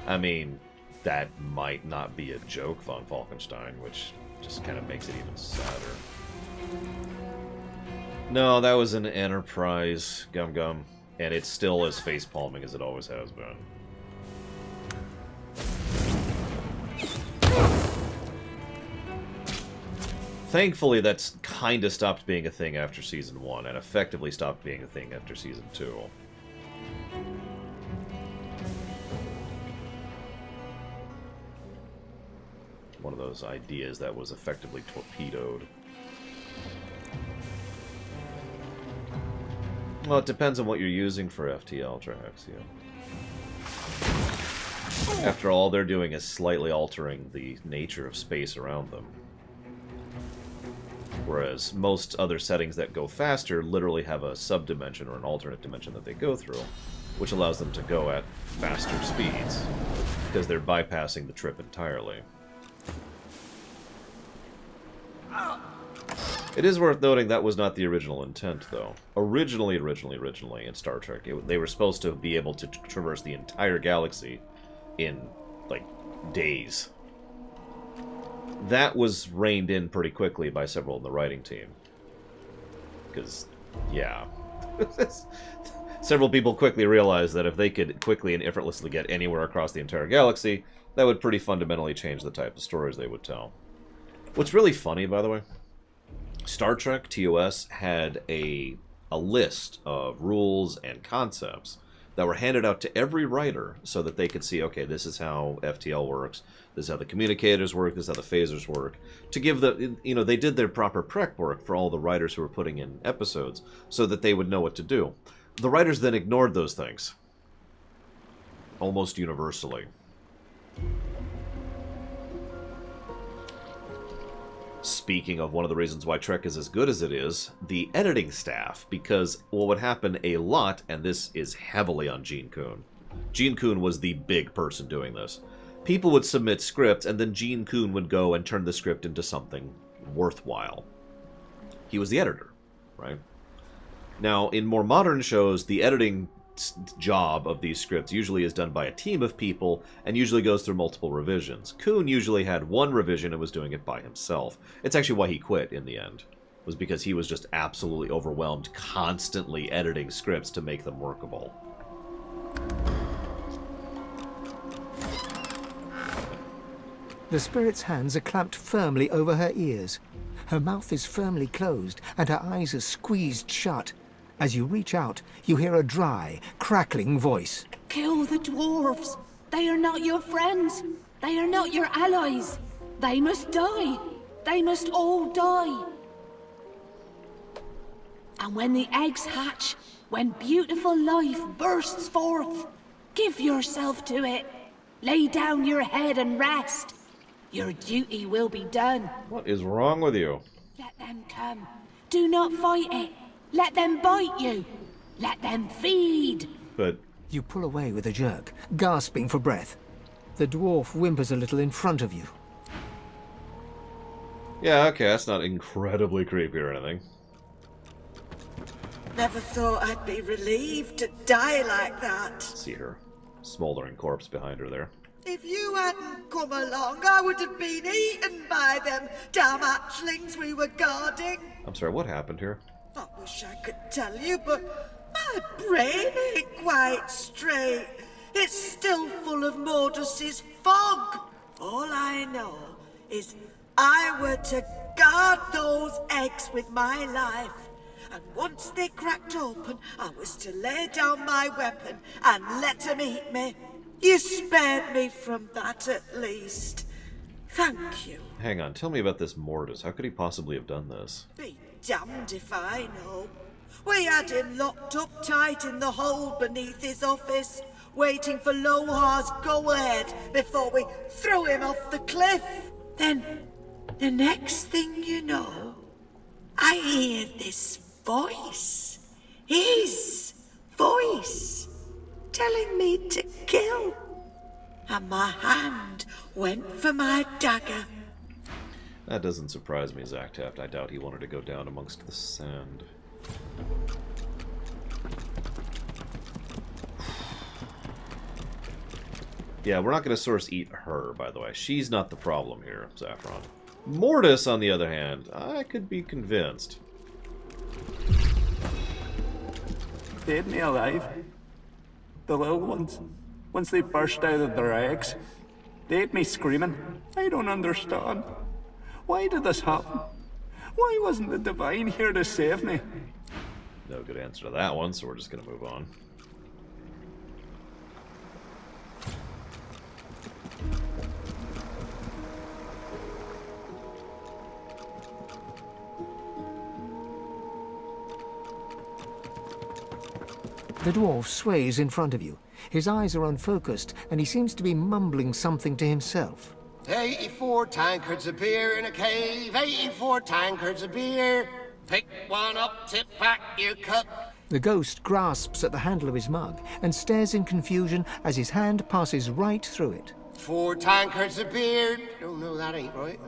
I mean, that might not be a joke, von Falkenstein, which just kind of makes it even sadder. No, that was an Enterprise, Gum Gum. And it's still as face-palming as it always has been. Thankfully, that's kind of stopped being a thing after Season 1, and effectively stopped being a thing after Season 2. One of those ideas that was effectively torpedoed. Well, it depends on what you're using for FTL tracks, yeah. After all, they're doing is slightly altering the nature of space around them. Whereas most other settings that go faster literally have a subdimension or an alternate dimension that they go through, which allows them to go at faster speeds, because they're bypassing the trip entirely. It is worth noting that was not the original intent, though. Originally in Star Trek, they were supposed to be able to traverse the entire galaxy in, like, days. That was reined in pretty quickly by several in the writing team. Because, yeah. Several people quickly realized that if they could quickly and effortlessly get anywhere across the entire galaxy, that would pretty fundamentally change the type of stories they would tell. What's really funny, by the way, Star Trek TOS had a list of rules and concepts that were handed out to every writer so that they could see, okay, this is how FTL works, this is how the communicators work, this is how the phasers work. To give the, you know, they did their proper prep work for all the writers who were putting in episodes so that they would know what to do. The writers then ignored those things. Almost universally. Speaking of one of the reasons why Trek is as good as it is, the editing staff, because what would happen a lot, and this is heavily on Gene Kuhn. Gene Kuhn was the big person doing this. People would submit scripts, and then Gene Kuhn would go and turn the script into something worthwhile. He was the editor, right? Now, in more modern shows, the editing job of these scripts usually is done by a team of people and usually goes through multiple revisions. Kuhn usually had one revision and was doing it by himself. It's actually why he quit in the end, was because he was just absolutely overwhelmed constantly editing scripts to make them workable. The spirit's hands are clamped firmly over her ears. Her mouth is firmly closed and her eyes are squeezed shut. As you reach out, you hear a dry, crackling voice. Kill the dwarves. They are not your friends. They are not your allies. They must die. They must all die. And when the eggs hatch, when beautiful life bursts forth, give yourself to it. Lay down your head and rest. Your duty will be done. What is wrong with you? Let them come. Do not fight it. Let them bite you. Let them feed. But you pull away with a jerk, gasping for breath. The dwarf whimpers a little in front of you. Yeah, okay, that's not incredibly creepy or anything. Never thought I'd be relieved to die like that. See her smoldering corpse behind her there. If you hadn't come along, I would have been eaten by them damn hatchlings we were guarding. I'm sorry, what happened here? I wish I could tell you, but my brain ain't quite straight. It's still full of Mordus's fog. All I know is I were to guard those eggs with my life. And once they cracked open, I was to lay down my weapon and let them eat me. You spared me from that at least. Thank you. Hang on, tell me about this Mortis. How could he possibly have done this? Be damned if I know. We had him locked up tight in the hole beneath his office, waiting for Lohar's go-ahead before we threw him off the cliff. Then, the next thing you know, I hear this voice. His voice. Telling me to kill. And my hand went for my dagger. That doesn't surprise me, Zack Taft. I doubt he wanted to go down amongst the sand. Yeah, we're not going to source eat her, by the way. She's not the problem here, Saffron. Mortis, on the other hand, I could be convinced. They ate me alive. The little ones. Once they burst out of their eggs, they ate me screaming. I don't understand. Why did this happen? Why wasn't the Divine here to save me? No good answer to that one, so we're just going to move on. The dwarf sways in front of you. His eyes are unfocused, and he seems to be mumbling something to himself. 84 tankards of beer in a cave, 84 tankards of beer. Pick one up, tip back your cup. The ghost grasps at the handle of his mug and stares in confusion as his hand passes right through it. 4 tankards of beer. Oh no, that ain't right.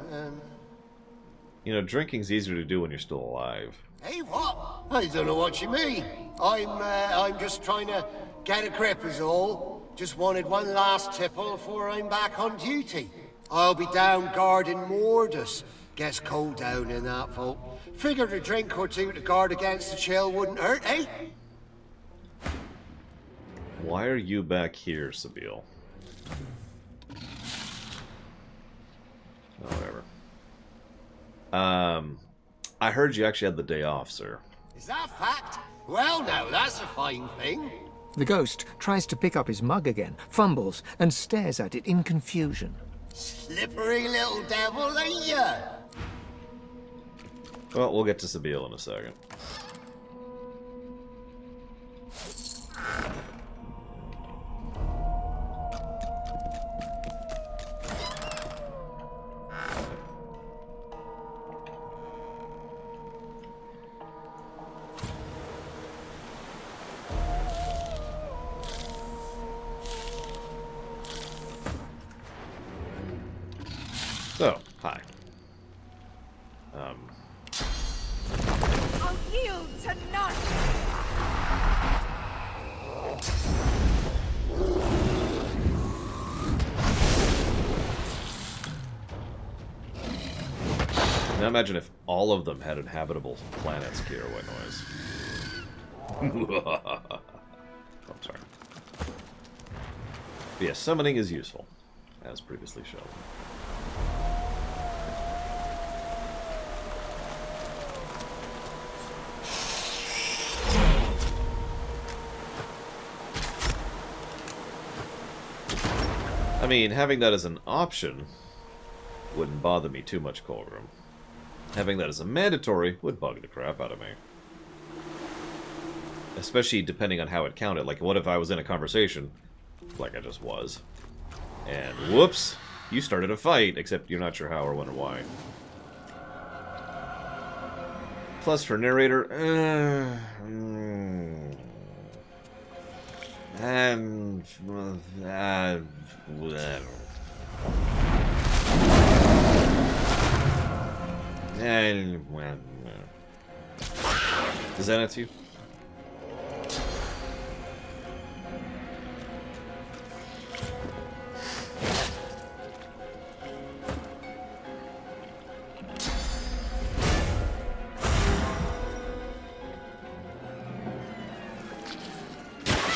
You know, drinking's easier to do when you're still alive. Hey, what? I don't know what you mean. I'm just trying to get a grip is all. Just wanted one last tipple before I'm back on duty. I'll be down guarding Mortis. Gets cold down in that vault. Figured a drink or two to guard against the chill wouldn't hurt, eh? Why are you back here, Sabine? Oh, whatever. I heard you actually had the day off, sir. Is that fact? Well, now, that's a fine thing. The ghost tries to pick up his mug again, fumbles, and stares at it in confusion. Slippery little devil, ain't ya? Well, we'll get to Sabine in a second. So, hi. I'll yield to none. Now imagine if all of them had inhabitable planets, Kira, what noise? Oh, sorry. But yeah, summoning is useful, as previously shown. I mean, having that as an option wouldn't bother me too much, Colgrim. Having that as a mandatory would bug the crap out of me. Especially depending on how it counted. Like, what if I was in a conversation, like I just was, and whoops, you started a fight, except you're not sure how or when or why. Plus, for narrator, does that answer you?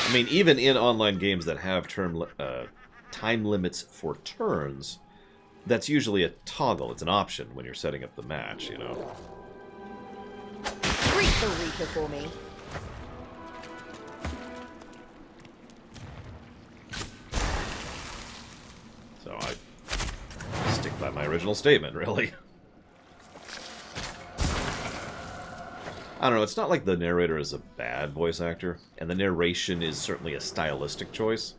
I mean, even in online games that have time limits for turns, that's usually a toggle. It's an option when you're setting up the match, you know. Greet the Reaper for me. So I stick by my original statement, really. I don't know, it's not like the narrator is a bad voice actor, and the narration is certainly a stylistic choice.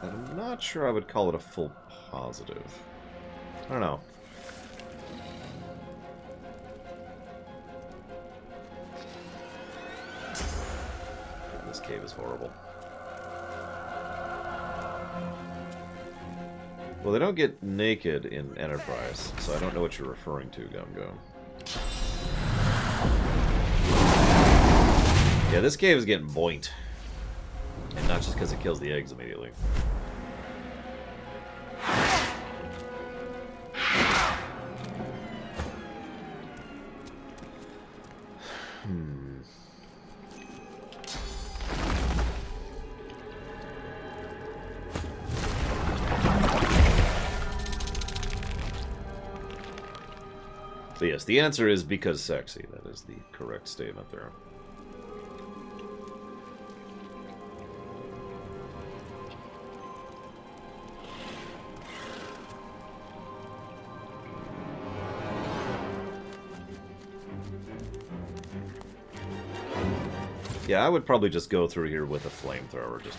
I'm not sure I would call it a full positive. I don't know. This cave is horrible. Well, they don't get naked in Enterprise, so I don't know what you're referring to, Gum Gum. Yeah, this cave is getting boinked. And not just because it kills the eggs immediately. So yes, the answer is because sexy. That is the correct statement there. Yeah, I would probably just go through here with a flamethrower. Just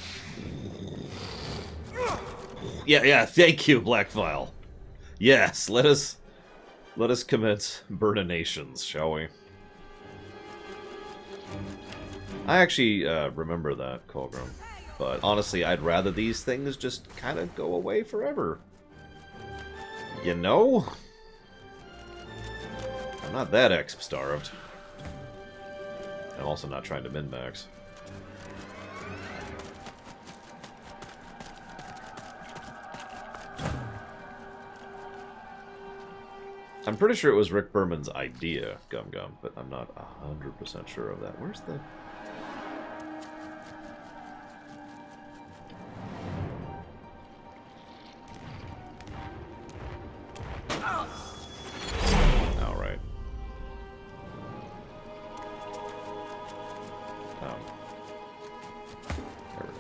yeah. Thank you, Blackfile. Yes, let us commit burninations, shall we? I actually remember that, Colgrim. But honestly, I'd rather these things just kind of go away forever. You know? I'm not that exp-starved. I'm also not trying to min-max. I'm pretty sure it was Rick Berman's idea, Gum Gum, but I'm not 100% sure of that. Where's the... All right. There we go.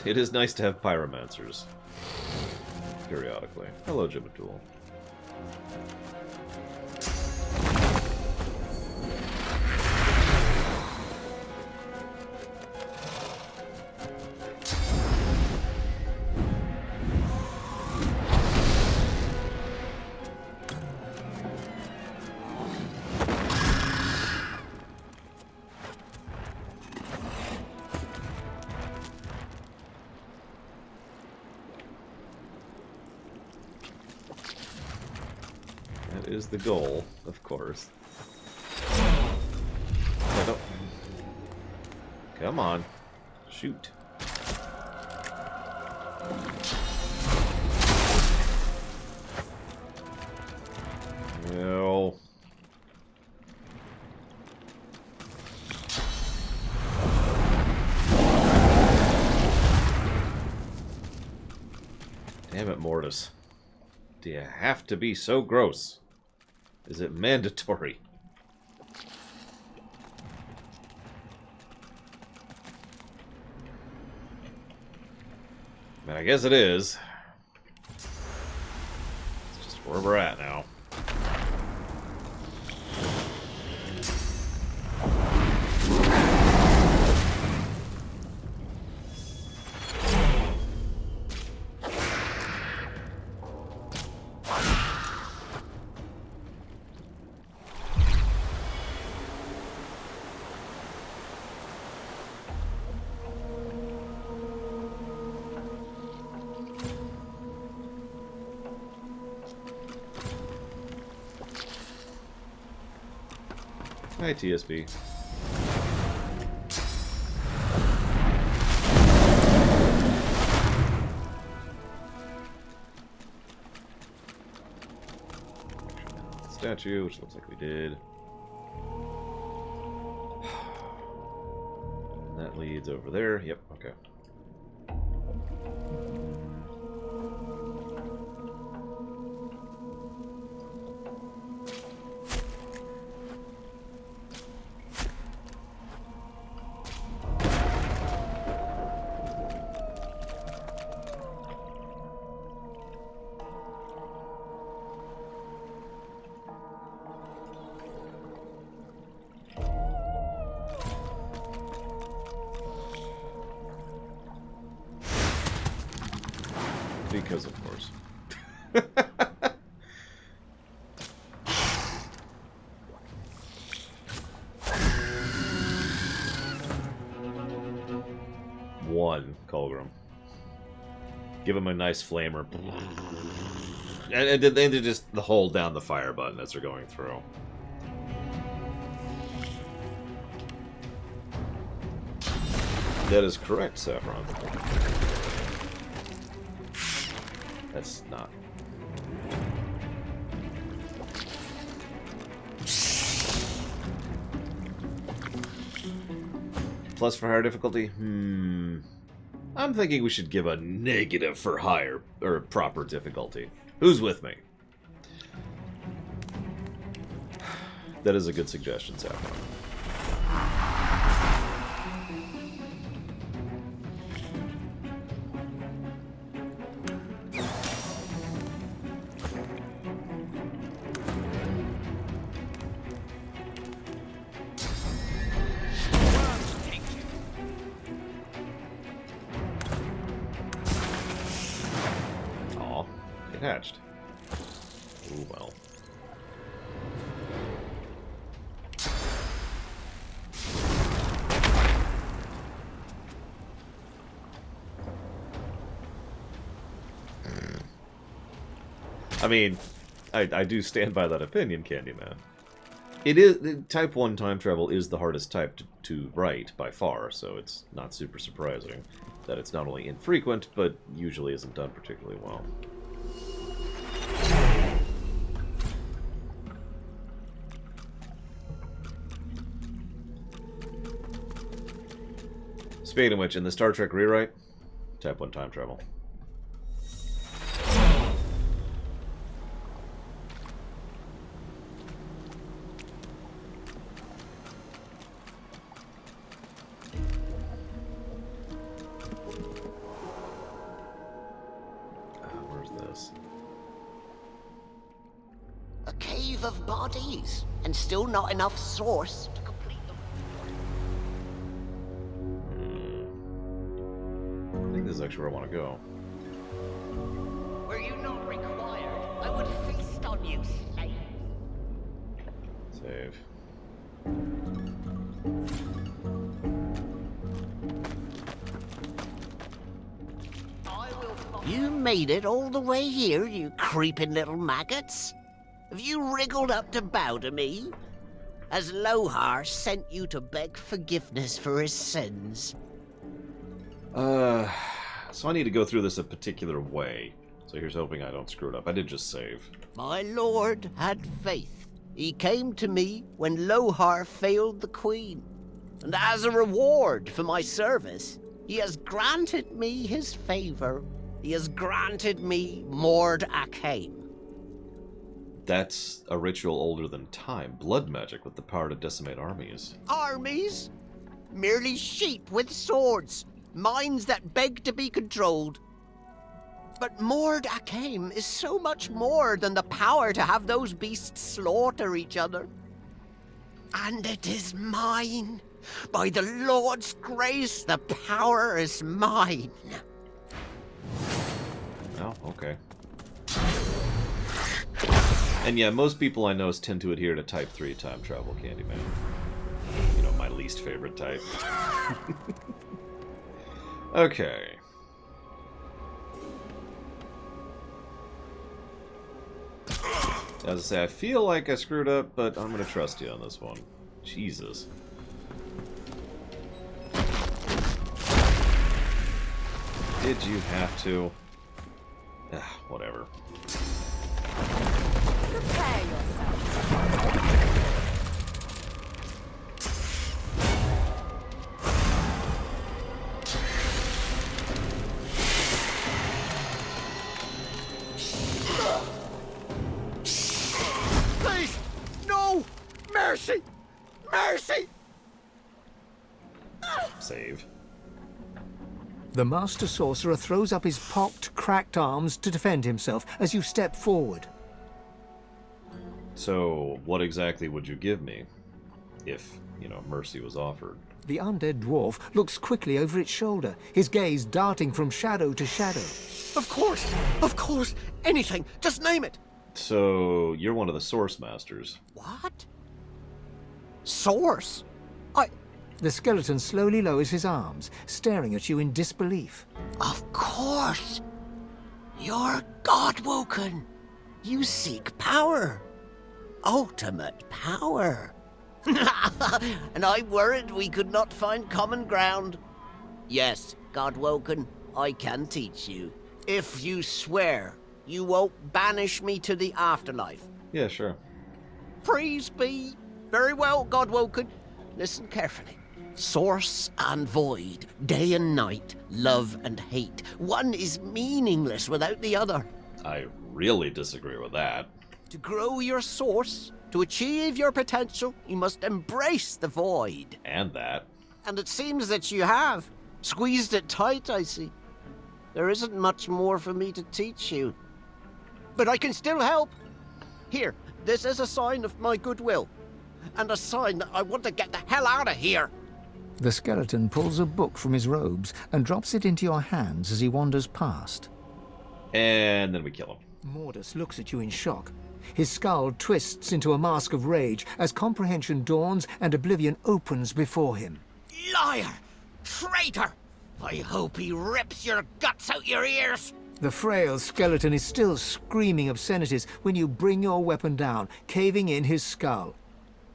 It is nice to have pyromancers periodically. Hello, Jimatool. Is the goal, of course. I don't... Come on. Shoot. No. Damn it, Mortis. Do you have to be so gross? Is it mandatory? I mean, I guess it is. It's just where we're at now. Hi, TSB. Statue, which looks like we did. And that leads over there. Yep, okay. Because of course. One, Colgrim. Give him a nice flamer. And then they just hold down the fire button as they're going through. That is correct, Saffron. That's not. Plus for higher difficulty? I'm thinking we should give a negative for higher, or proper difficulty. Who's with me? That is a good suggestion, Saffron. Hatched. Ooh, well. I mean, I do stand by that opinion, Candyman. It is Type 1 time travel is the hardest type to write by far, so it's not super surprising that it's not only infrequent, but usually isn't done particularly well. Speaking of which, in the Star Trek rewrite, Type 1 time travel. Where's this? A cave of bodies, and still not enough source to complete them. I think this is actually where I want to go. Were you not required, I would feast on you, slave. Save. You made it all the way here, you creeping little maggots. Have you wriggled up to bow to me? Has Lohar sent you to beg forgiveness for his sins? So I need to go through this a particular way. So here's hoping I don't screw it up. I did just save. My lord had faith. He came to me when Lohar failed the queen. And as a reward for my service, he has granted me his favor. He has granted me Mord Akaim. That's a ritual older than time. Blood magic with the power to decimate armies. Armies? Merely sheep with swords. Minds that beg to be controlled. But Mord Akaim is so much more than the power to have those beasts slaughter each other. And it is mine. By the Lord's grace, the power is mine. Oh, okay. And yeah, most people I know tend to adhere to Type 3 time travel, Candyman. You know, my least favorite type. Okay. As I say, I feel like I screwed up, but I'm gonna trust you on this one. Jesus. Did you have to? Whatever. Prepare yourself. Please! No! Mercy! Mercy! Save. The Master Sorcerer throws up his pocked, cracked arms to defend himself as you step forward. So, what exactly would you give me if, mercy was offered? The undead dwarf looks quickly over its shoulder, his gaze darting from shadow to shadow. Of course! Anything! Just name it! So, you're one of the Source Masters. What? Source? The skeleton slowly lowers his arms, staring at you in disbelief. Of course! You're God-woken! You seek power! Ultimate power! And I worried we could not find common ground. Yes, God-woken, I can teach you. If you swear you won't banish me to the afterlife. Yeah, sure. Praise be. Very well, God-woken. Listen carefully. Source and void, day and night, love and hate. One is meaningless without the other. I really disagree with that. To grow your source, to achieve your potential, you must embrace the void. And that. And it seems that you have. Squeezed it tight, I see. There isn't much more for me to teach you. But I can still help. Here, this is a sign of my goodwill. And a sign that I want to get the hell out of here. The skeleton pulls a book from his robes and drops it into your hands as he wanders past. And then we kill him. Mordus looks at you in shock. His skull twists into a mask of rage as comprehension dawns and oblivion opens before him. Liar! Traitor! I hope he rips your guts out your ears! The frail skeleton is still screaming obscenities when you bring your weapon down, caving in his skull.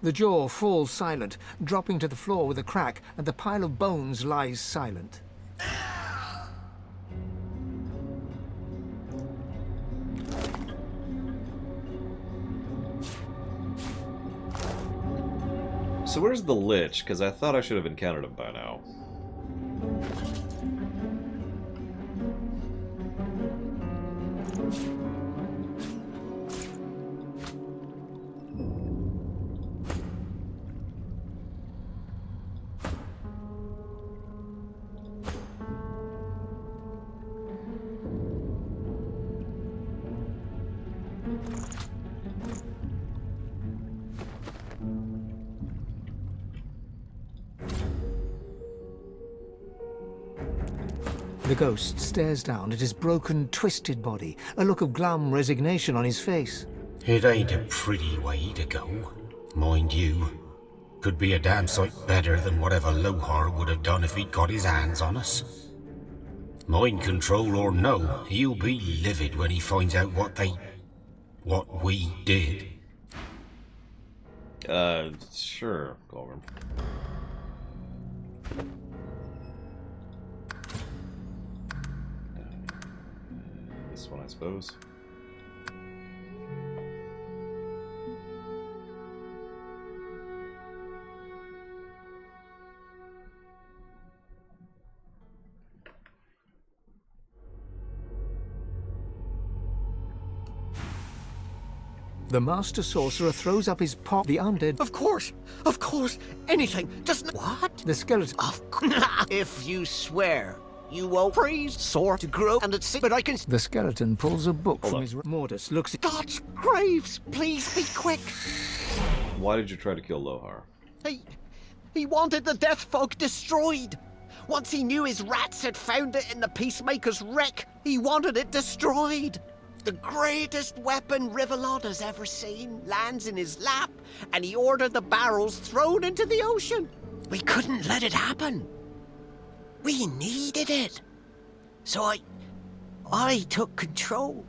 The jaw falls silent, dropping to the floor with a crack, and the pile of bones lies silent. So where's the Lich? Because I thought I should have encountered him by now. The ghost stares down at his broken, twisted body, a look of glum resignation on his face. It ain't a pretty way to go, mind you. Could be a damn sight better than whatever Lohar would have done if he'd got his hands on us. Mind control or no, he'll be livid when he finds out what we did. Sure, Gorgon. This one, I suppose. The Master Sorcerer throws up his paw. The undead... Of course! Anything! Just... What? The skeleton... If you swear you won't freeze, soar to grow, and it's... But I can... The skeleton pulls a book from his... Mordus looks at... God's graves! Please be quick! Why did you try to kill Lohar? He wanted the Death Folk destroyed! Once he knew his rats had found it in the Peacemaker's wreck, he wanted it destroyed! The greatest weapon Rivalon has ever seen lands in his lap, and he ordered the barrels thrown into the ocean. We couldn't let it happen. We needed it. So I took control.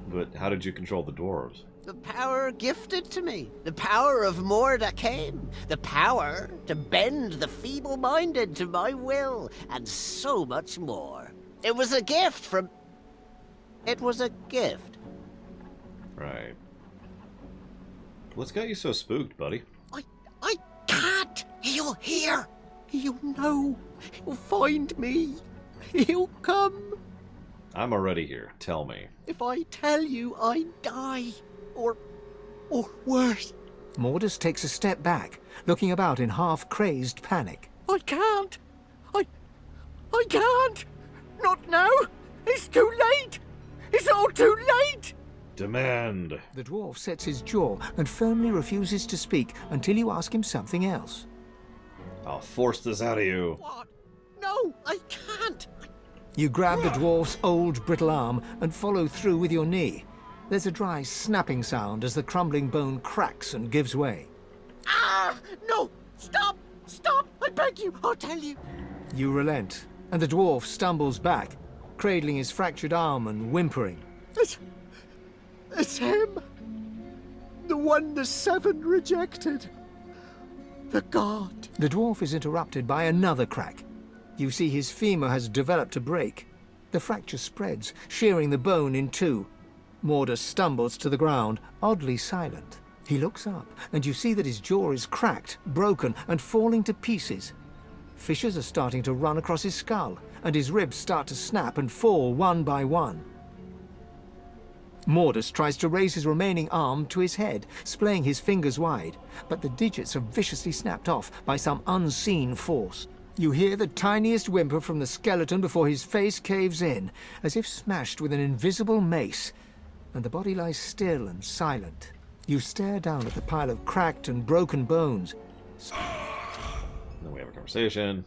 But how did you control the dwarves? The power gifted to me. The power of Mordecai. The power to bend the feeble-minded to my will. And so much more. It was a gift from... It was a gift. Right. What's got you so spooked, buddy? I can't. He'll hear. He'll know. He'll find me. He'll come. I'm already here. Tell me. If I tell you, I die. Or worse. Mordus takes a step back, looking about in half-crazed panic. I can't. I can't. Not now. It's too late. It's all too late. Demand. The dwarf sets his jaw and firmly refuses to speak until you ask him something else. I'll force this out of you. What? No, I can't. You grab the dwarf's old brittle arm and follow through with your knee. There's a dry snapping sound as the crumbling bone cracks and gives way. Ah! No! Stop! Stop! I beg you! I'll tell you! You relent, and the dwarf stumbles back, cradling his fractured arm and whimpering. It's him! The one the seven rejected. The god. The dwarf is interrupted by another crack. You see his femur has developed a break. The fracture spreads, shearing the bone in two. Mordus stumbles to the ground, oddly silent. He looks up, and you see that his jaw is cracked, broken, and falling to pieces. Fissures are starting to run across his skull, and his ribs start to snap and fall one by one. Mordus tries to raise his remaining arm to his head, splaying his fingers wide, but the digits are viciously snapped off by some unseen force. You hear the tiniest whimper from the skeleton before his face caves in, as if smashed with an invisible mace, and the body lies still and silent. You stare down at the pile of cracked and broken bones. Then we have a conversation.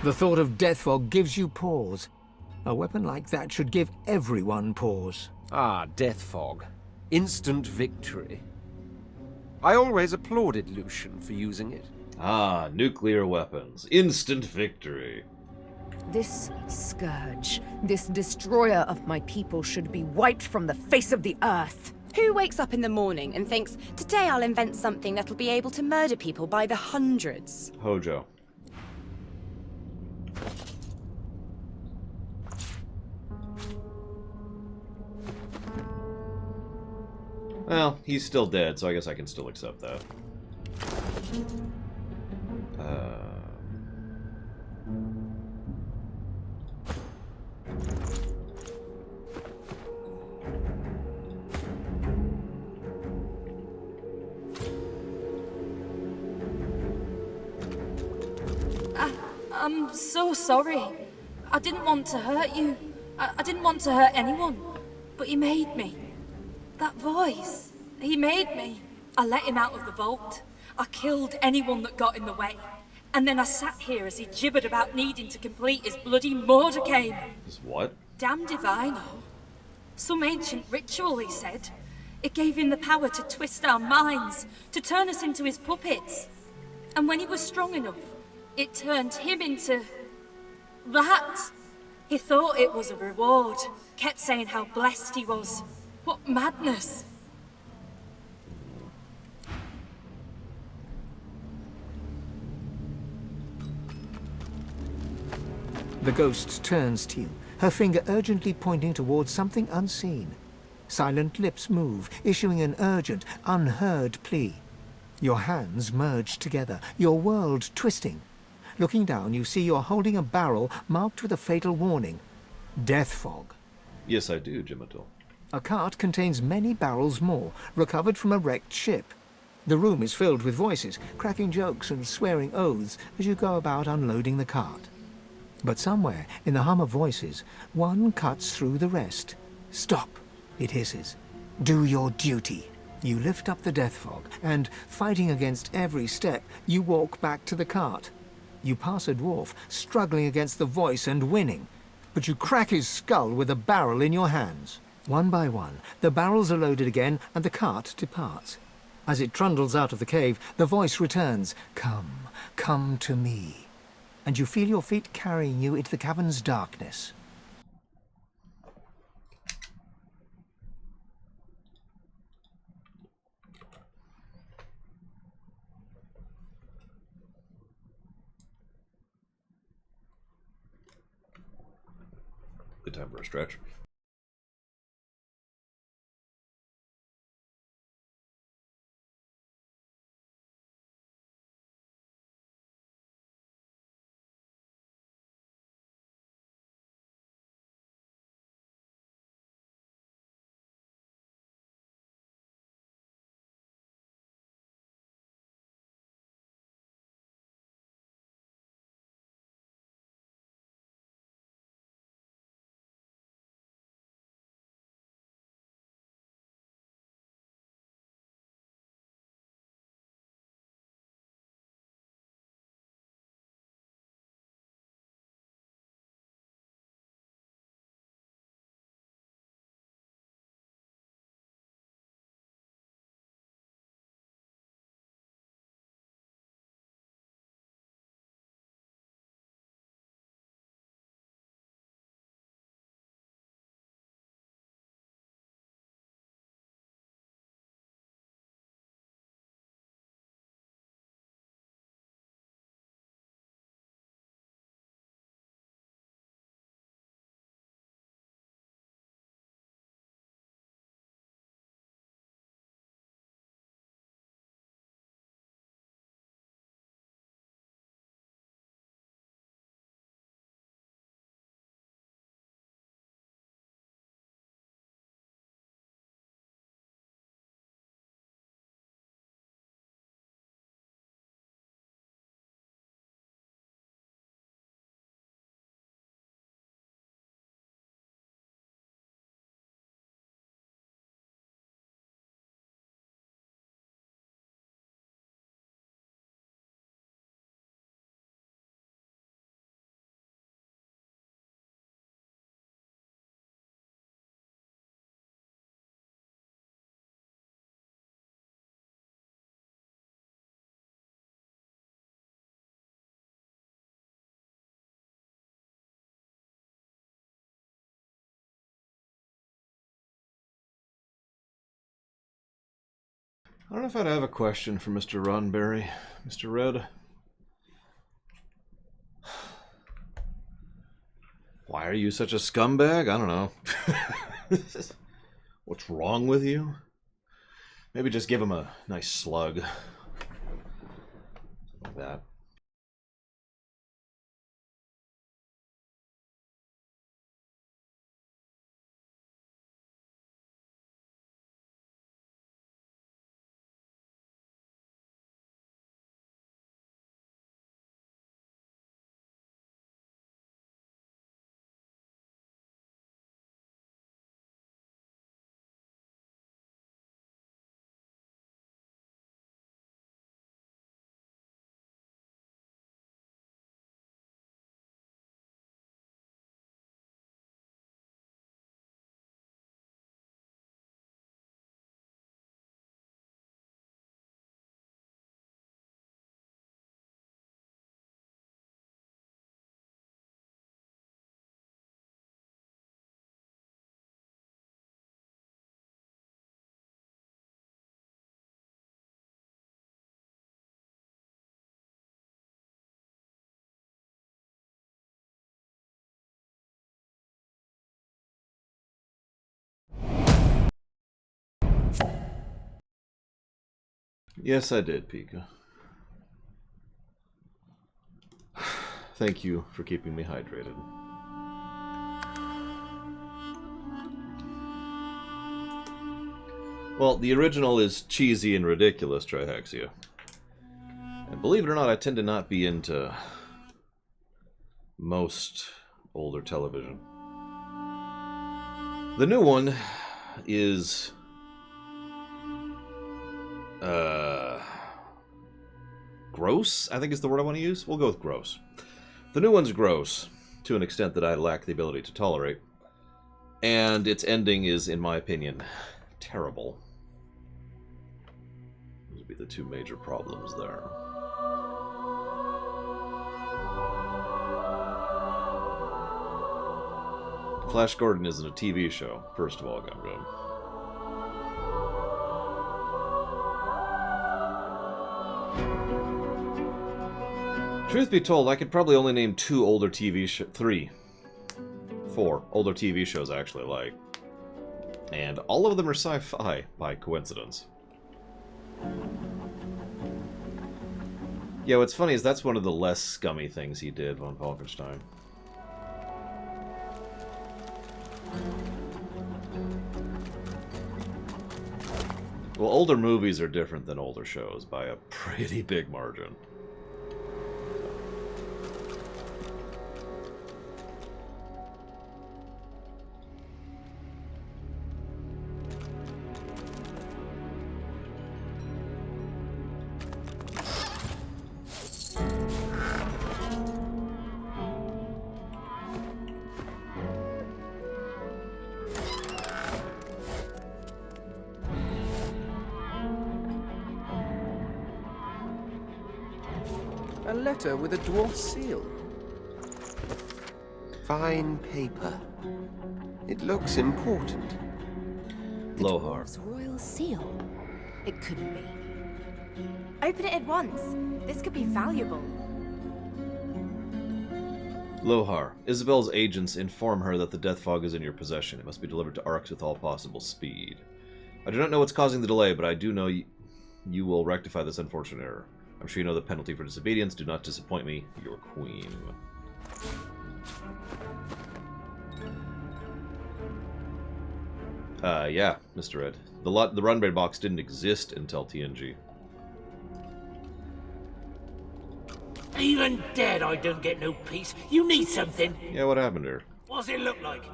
The thought of death fog gives you pause. A weapon like that should give everyone pause. Ah, death fog. Instant victory. I always applauded Lucian for using it. Ah, nuclear weapons. Instant victory. This scourge, this destroyer of my people should be wiped from the face of the earth. Who wakes up in the morning and thinks, today I'll invent something that'll be able to murder people by the hundreds? Hojo. Well, he's still dead, so I guess I can still accept that. I'm so sorry. I didn't want to hurt you. I didn't want to hurt anyone. But he made me. That voice, he made me. I let him out of the vault. I killed anyone that got in the way. And then I sat here as he gibbered about needing to complete his bloody Mordecai. His what? Damned if I know. Some ancient ritual, he said. It gave him the power to twist our minds, to turn us into his puppets. And when he was strong enough, it turned him into... that. He thought it was a reward. Kept saying how blessed he was. What madness. The ghost turns to you, her finger urgently pointing towards something unseen. Silent lips move, issuing an urgent, unheard plea. Your hands merge together, your world twisting. Looking down, you see you're holding a barrel marked with a fatal warning. Death fog. Yes, I do, Jimital. A cart contains many barrels more, recovered from a wrecked ship. The room is filled with voices, cracking jokes and swearing oaths as you go about unloading the cart. But somewhere, in the hum of voices, one cuts through the rest. Stop, it hisses. Do your duty. You lift up the death fog, and, fighting against every step, you walk back to the cart. You pass a dwarf, struggling against the voice and winning, but you crack his skull with a barrel in your hands. One by one, the barrels are loaded again, and the cart departs. As it trundles out of the cave, the voice returns, "Come, come to me." And you feel your feet carrying you into the cavern's darkness. good time for a stretch. I don't know if I'd have a question for Mr. Ronberry. Mr. Red? Why are you such a scumbag? I don't know. What's wrong with you? Maybe just give him a nice slug. Like that. Yes, I did, Pika. Thank you for keeping me hydrated. Well, the original is cheesy and ridiculous, Trihexia. And believe it or not, I tend to not be into most older television. The new one is gross, I think is the word I want to use. We'll go with gross. The new one's gross, to an extent that I lack the ability to tolerate. And its ending is, in my opinion, terrible. Those would be the two major problems there. Flash Gordon isn't a TV show, first of all, Gumgum. Truth be told, I could probably only name three 4 older TV shows I actually like. And all of them are sci-fi, by coincidence. Yeah, what's funny is that's one of the less scummy things he did, von Falkenstein. Well, older movies are different than older shows by a pretty big margin. A letter with a dwarf seal. Fine paper. It looks important. Lohar. Royal seal? It couldn't be. Open it at once. This could be valuable. Lohar. Isabel's agents inform her that the death fog is in your possession. It must be delivered to Arx with all possible speed. I do not know what's causing the delay, but I do know you will rectify this unfortunate error. I'm sure you know the penalty for disobedience. Do not disappoint me, your queen. Yeah, Mr. Ed. The runway box didn't exist until TNG. Even dead, I don't get no peace. You need something. Yeah, what happened here? What's it look like?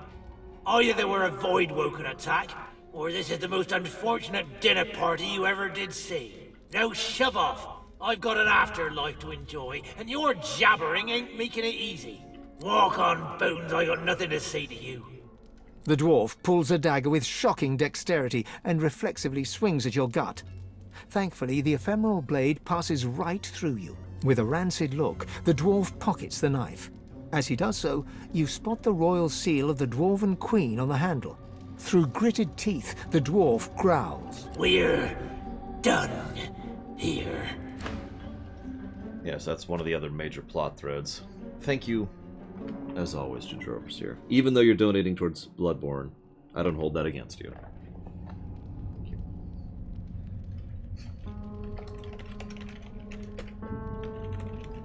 Either there were a void-woken attack, or this is the most unfortunate dinner party you ever did see. No, shove off. I've got an afterlife to enjoy, and your jabbering ain't making it easy. Walk on, Bones, I got nothing to say to you. The dwarf pulls a dagger with shocking dexterity and reflexively swings at your gut. Thankfully, the ephemeral blade passes right through you. With a rancid look, the dwarf pockets the knife. As he does so, you spot the royal seal of the Dwarven Queen on the handle. Through gritted teeth, the dwarf growls. We're done here. Yes, that's one of the other major plot threads. Thank you, as always, Ginger Overseer. Even though you're donating towards Bloodborne, I don't hold that against you. Thank you.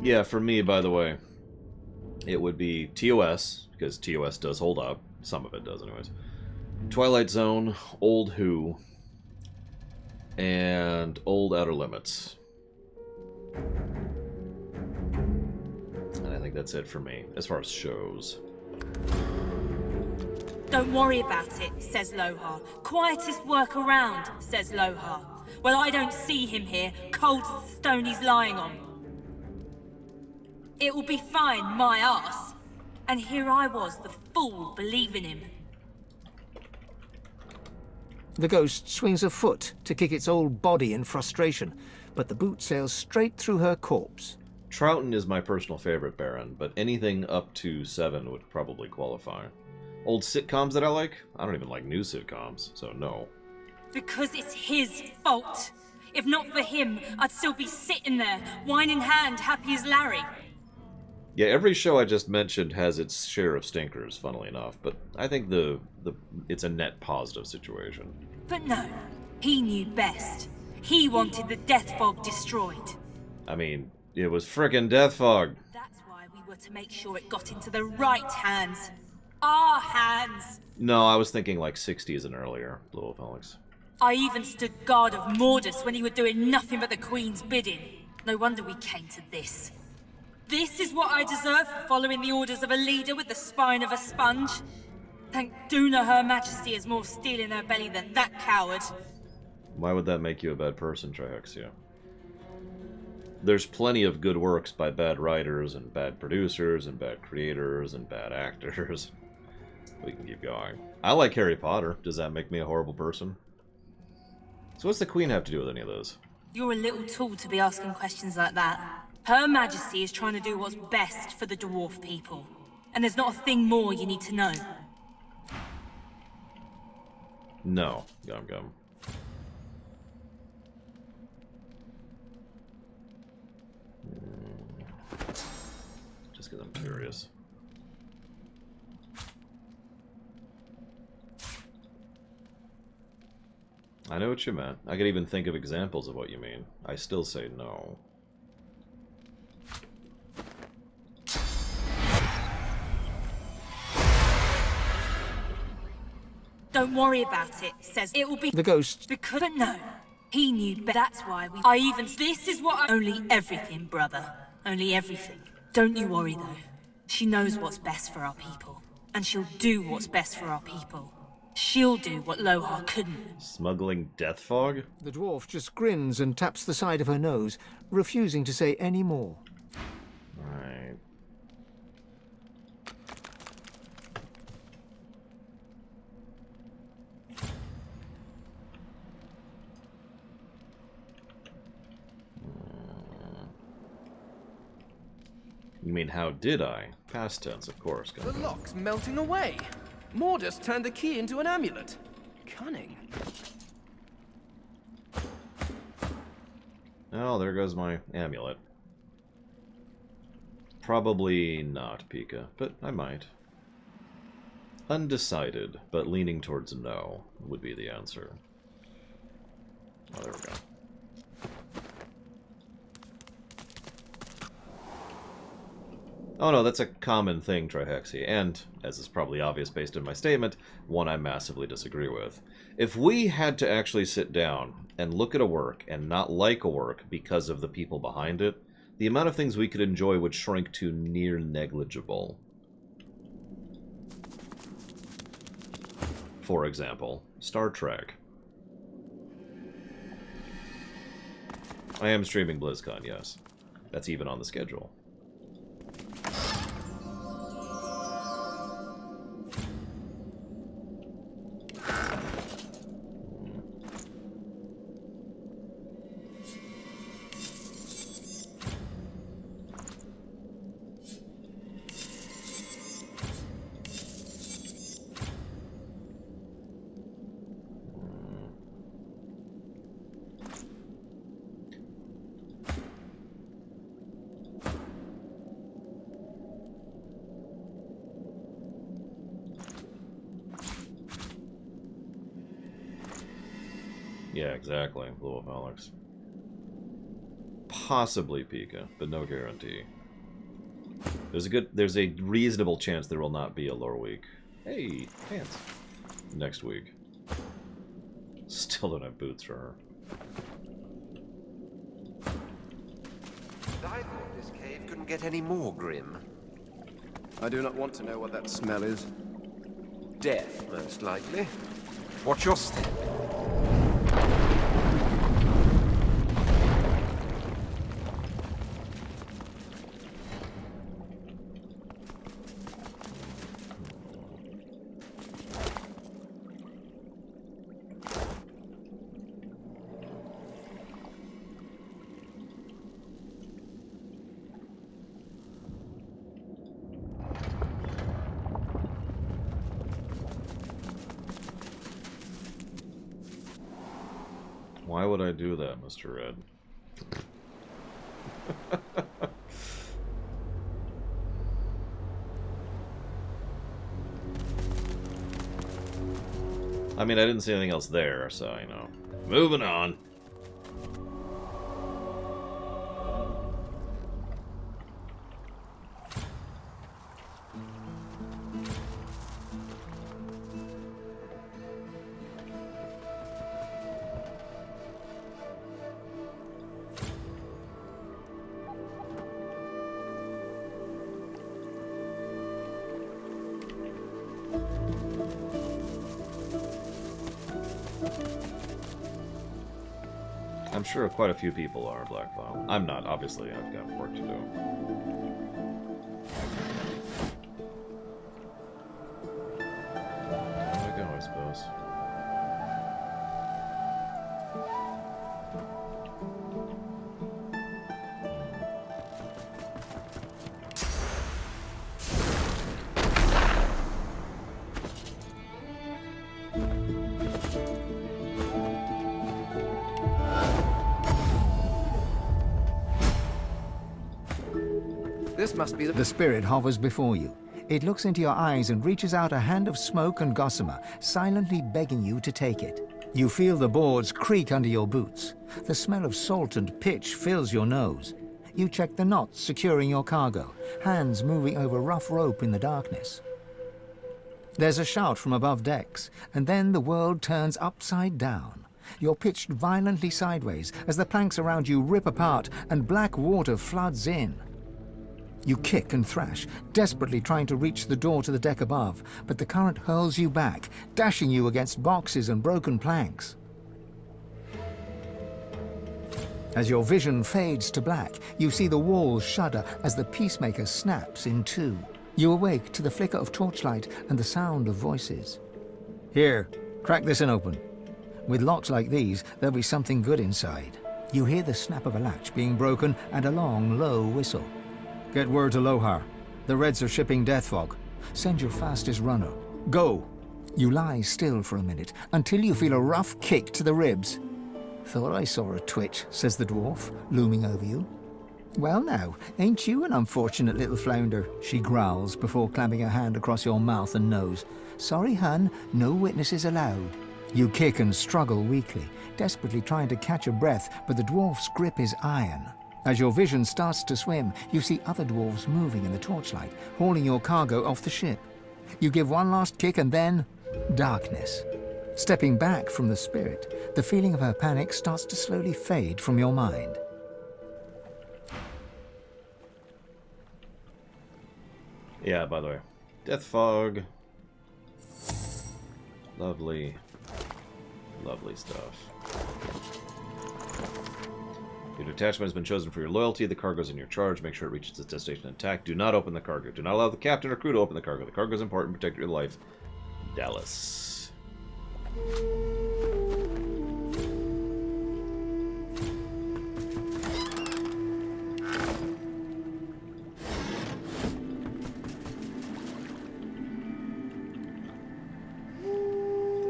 Yeah, for me, by the way, it would be TOS, because TOS does hold up. Some of it does, anyways. Twilight Zone, Old Who, and Old Outer Limits. And I think that's it for me, as far as shows. Don't worry about it, says Lohar. Quietest work around, says Lohar. Well, I don't see him here, cold as the stone he's lying on. It will be fine, my arse. And here I was, the fool, believing him. The ghost swings a foot to kick its old body in frustration, but the boot sails straight through her corpse. Troughton is my personal favorite Baron, but anything up to 7 would probably qualify. Old sitcoms that I like? I don't even like new sitcoms, so no. Because it's his fault. If not for him, I'd still be sitting there, wine in hand, happy as Larry. Yeah, every show I just mentioned has its share of stinkers, funnily enough, but I think it's a net positive situation. But no, he knew best. He wanted the death fog destroyed. I mean, it was frickin' Death Fog. That's why we were to make sure it got into the right hands. Our hands. No, I was thinking like 60s and earlier, Blue Wolf Alex. I even stood guard of Mordus when he were doing nothing but the Queen's bidding. No wonder we came to this. This is what I deserve for following the orders of a leader with the spine of a sponge. Thank Duna Her Majesty has more steel in her belly than that coward. Why would that make you a bad person, Trihexia? There's plenty of good works by bad writers and bad producers and bad creators and bad actors. We can keep going. I like Harry Potter. Does that make me a horrible person? So what's the Queen have to do with any of those? You're a little tool to be asking questions like that. Her Majesty is trying to do what's best for the dwarf people. And there's not a thing more you need to know. No. Gum gum. Just because I'm curious. I know what you meant. I could even think of examples of what you mean. I still say no. Don't worry about it. Says it will be The ghost. because but no. He knew that's why I even this is what I only everything, brother. Only everything. Don't you worry though. She knows what's best for our people. And she'll do what's best for our people. She'll do what Lohar couldn't. Smuggling death fog? The dwarf just grins and taps the side of her nose, refusing to say any more. Right. You mean, how did I? Past tense, of course. The lock's melting away. Mordus turned the key into an amulet. Cunning. Oh, there goes my amulet. Probably not, Pika, but I might. Undecided, but leaning towards no would be the answer. Oh, there we go. Oh no, that's a common thing, Trihexi, and, as is probably obvious based on my statement, one I massively disagree with. If we had to actually sit down and look at a work and not like a work because of the people behind it, the amount of things we could enjoy would shrink to near negligible. For example, Star Trek. I am streaming BlizzCon, yes. That's even on the schedule. Yeah, exactly. Blue of Alex. Possibly Pika, but no guarantee. There's a reasonable chance there will not be a lore week. Hey, pants. Next week. Still don't have boots for her. I thought this cave couldn't get any more grim. I do not want to know what that smell is. Death, most likely. Watch your step. Why would I do that, Mr. Red? I mean, I didn't see anything else there, so, you know. Moving on. I'm sure quite a few people are, Blackfile. I'm not, obviously. I've got work to do. There we go, I suppose. This must be The spirit hovers before you. It looks into your eyes and reaches out a hand of smoke and gossamer, silently begging you to take it. You feel the boards creak under your boots. The smell of salt and pitch fills your nose. You check the knots securing your cargo, hands moving over rough rope in the darkness. There's a shout from above decks, and then the world turns upside down. You're pitched violently sideways as the planks around you rip apart and black water floods in. You kick and thrash, desperately trying to reach the door to the deck above, but the current hurls you back, dashing you against boxes and broken planks. As your vision fades to black, you see the walls shudder as the peacemaker snaps in two. You awake to the flicker of torchlight and the sound of voices. Here, crack this and open. With locks like these, there'll be something good inside. You hear the snap of a latch being broken and a long, low whistle. Get word to Lohar. The Reds are shipping death fog. Send your fastest runner. Go! You lie still for a minute until you feel a rough kick to the ribs. Thought I saw a twitch, says the dwarf, looming over you. Well now, ain't you an unfortunate little flounder, she growls before clamping her hand across your mouth and nose. Sorry, hun, no witnesses allowed. You kick and struggle weakly, desperately trying to catch a breath, but the dwarf's grip is iron. As your vision starts to swim, you see other dwarves moving in the torchlight, hauling your cargo off the ship. You give one last kick and then darkness. Stepping back from the spirit, the feeling of her panic starts to slowly fade from your mind. Yeah, by the way. Death fog. Lovely. Lovely stuff. Your detachment has been chosen for your loyalty. The cargo is in your charge. Make sure it reaches its destination intact. Do not open the cargo. Do not allow the captain or crew to open the cargo. The cargo is important. Protect your life. Dallas.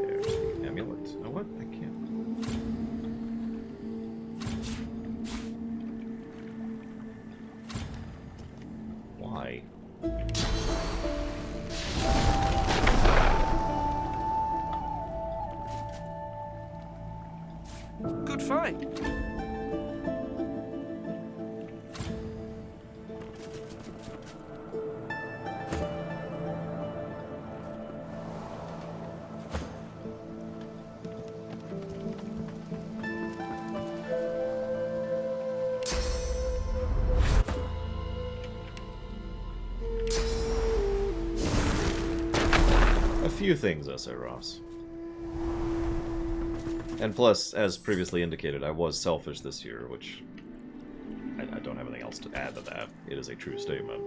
There's the amulet. Oh, what? I can't. Why? Good fight. A few things, S.A. Ross. And plus, as previously indicated, I was selfish this year, which I don't have anything else to add to that. It is a true statement.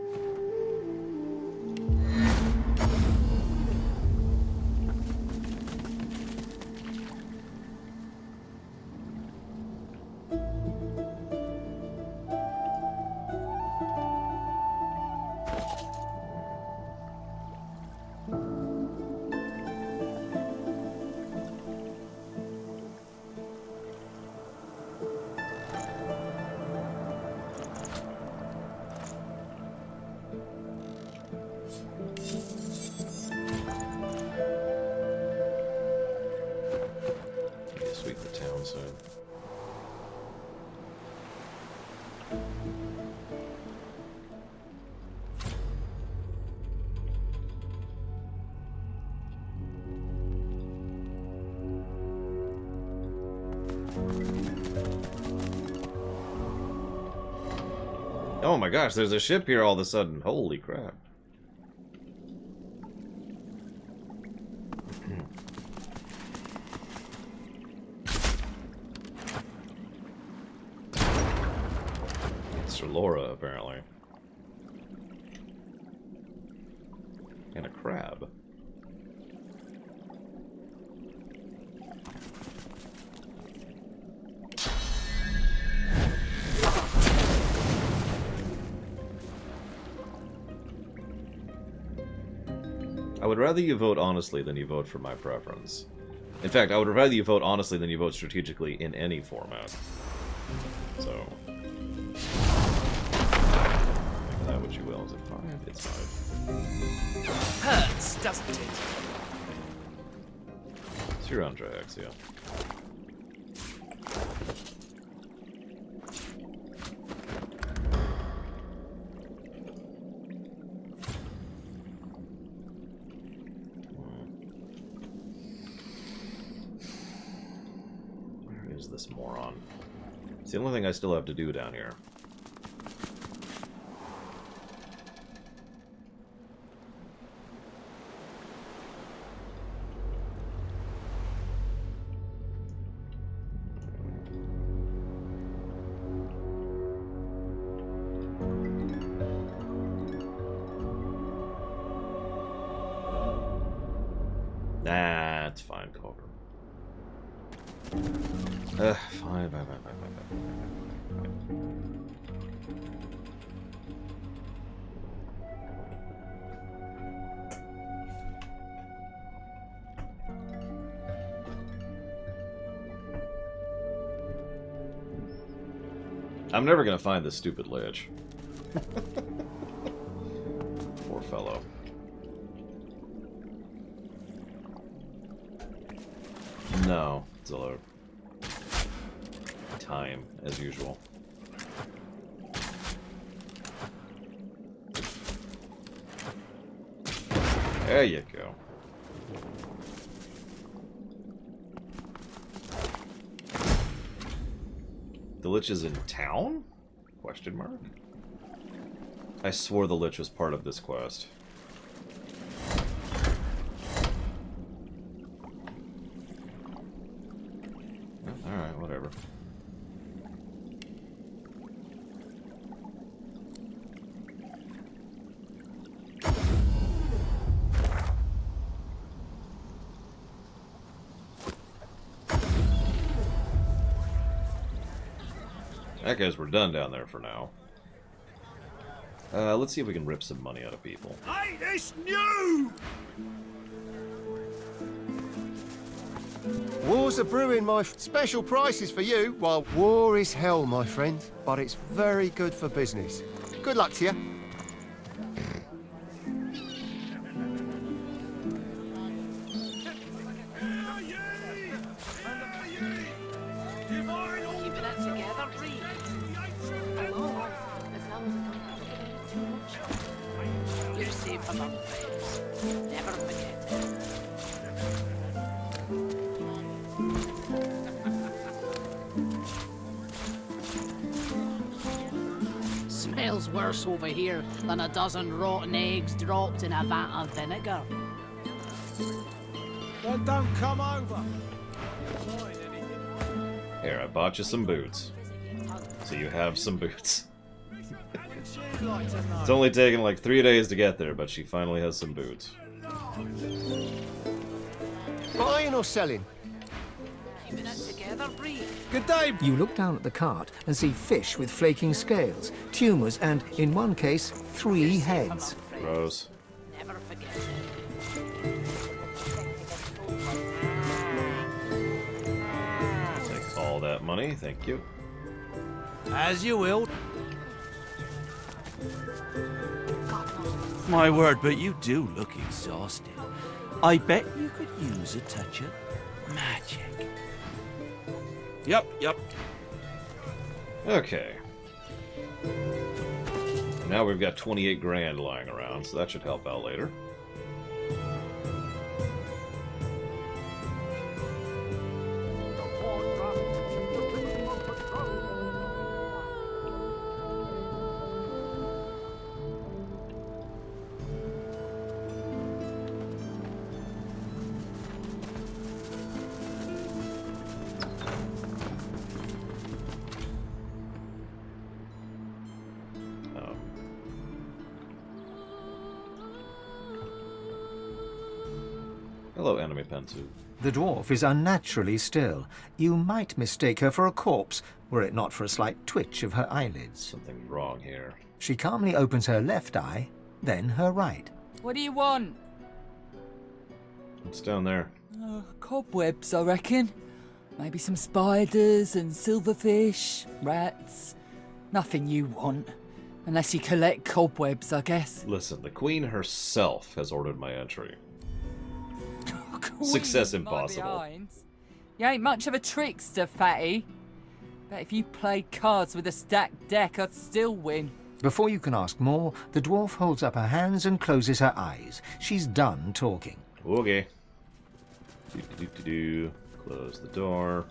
Sweep the town soon. Oh my gosh, there's a ship here all of a sudden. Holy crap. It's Laura, apparently. And a crab. I would rather you vote honestly than you vote for my preference. In fact, I would rather you vote honestly than you vote strategically in any format. So, make that what you will. Is it 5? It's 5. Hurts, doesn't it? So you're on Drax, yeah. Where is this moron? It's the only thing I still have to do down here. Nah, it's fine, Culver. Fine. I'm never gonna find this stupid lich. Poor fellow. No, it's a load. Time, as usual. There you go. The Lich is in town? Question mark? I swore the Lich was part of this quest. Alright, whatever. I guess we're done down there for now. Let's see if we can rip some money out of people. Hey, this new! War's a brewing, my special prices for you. Well, war is hell, my friend, but it's very good for business. Good luck to you. Smells worse over here than a dozen rotten eggs dropped in a vat of vinegar. Then don't come over. Here, I bought you some boots. So you have some boots. It's only taken like 3 days to get there, but she finally has some boots. Buying or selling? Keeping it together, Bree. Good day. You look down at the cart and see fish with flaking scales, tumours, and, in one case, 3 heads. Gross. Never forget Take all that money, thank you. As you will. My word, but you do look exhausted. I bet you could use a touch of magic. Yep. Okay. Now we've got 28 grand lying around, so that should help out later. Hello, enemy Pentu. The dwarf is unnaturally still. You might mistake her for a corpse, were it not for a slight twitch of her eyelids. Something's wrong here. She calmly opens her left eye, then her right. What do you want? What's down there? Cobwebs, I reckon. Maybe some spiders and silverfish, rats. Nothing you want. Unless you collect cobwebs, I guess. Listen, the Queen herself has ordered my entry. Oh, Success squeezing my impossible. behind. You ain't much of a trickster, fatty. Bet if you played cards with a stacked deck, I'd still win. Before you can ask more, the dwarf holds up her hands and closes her eyes. She's done talking. Okay. Do. Close the door.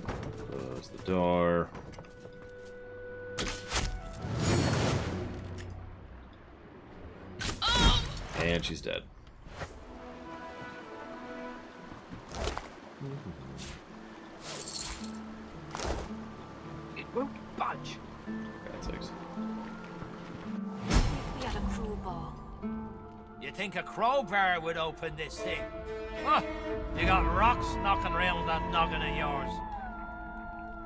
Close the door. And she's dead. It won't budge. God's sakes. We had a crowbar. You think a crowbar would open this thing? Huh? You got rocks knocking around that noggin of yours.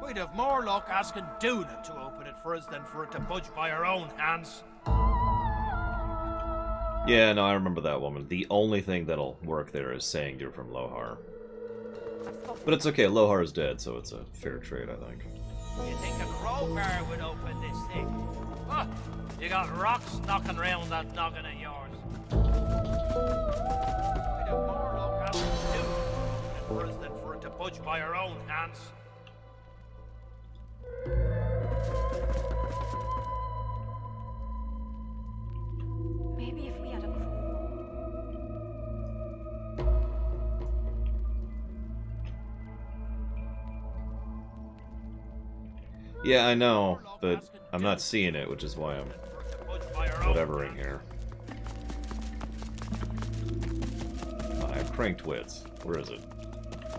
We'd have more luck asking Duna to open it for us than for it to budge by our own hands. Yeah, no, I remember that woman. The only thing that'll work there is saying you're from Lohar. But it's okay, Lohar is dead, so it's a fair trade, I think. You think a crowbar would open this thing? Huh? You got rocks knocking around that noggin of yours. We'd have more luck asking Duna to open it for us than for it to budge by our own hands. Maybe if we had a crowbar. Yeah, I know, but I'm not seeing it, which is why I'm whatevering here. I have cranked wits. Where is it?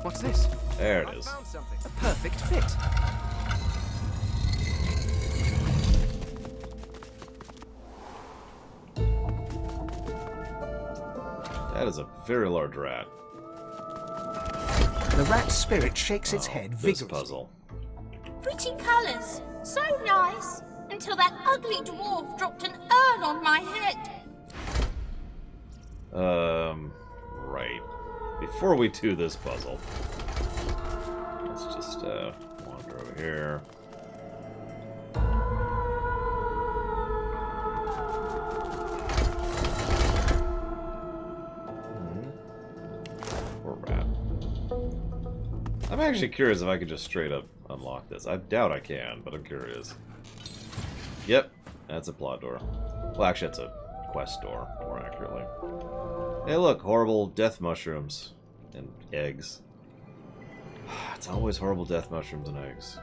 What's this? There it is. Found something. A perfect fit. That is a very large rat. The rat's spirit shakes its head This vigorously. puzzle. Pretty colours. So nice. Until that ugly dwarf dropped an urn on my head. Right. Before we do this puzzle, let's just, wander over here. Poor rat. I'm actually curious if I could just straight up unlock this. I doubt I can, but I'm curious. Yep, that's a plot door. Well, actually, it's a quest door, more accurately. Hey, look, horrible death mushrooms and eggs. It's always horrible death mushrooms and eggs.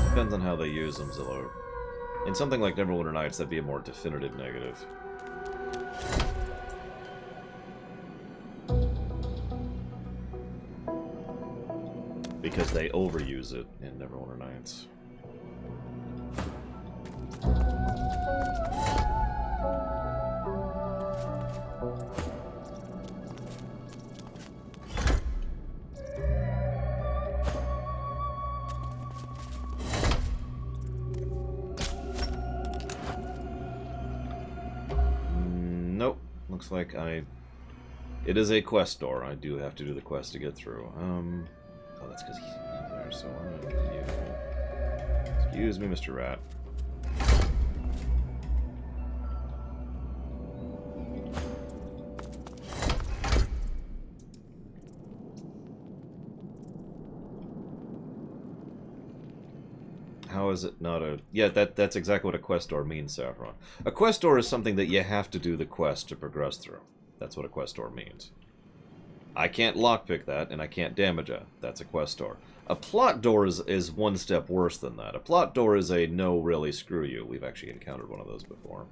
Depends on how they use them, Zillow. In something like Neverwinter Nights, that'd be a more definitive negative. Because they overuse it in Neverwinter Nights. Nope. Looks like it is a quest door. I do have to do the quest to get through. Oh, that's because he's there, so I'm gonna you. Excuse me, Mr. Rat. How is it not a... Yeah, that's exactly what a quest door means, Saffron. A quest door is something that you have to do the quest to progress through. That's what a quest door means. I can't lockpick that, and I can't damage it. That's a quest door. A plot door is one step worse than that. A plot door is a no, really, screw you. We've actually encountered one of those before.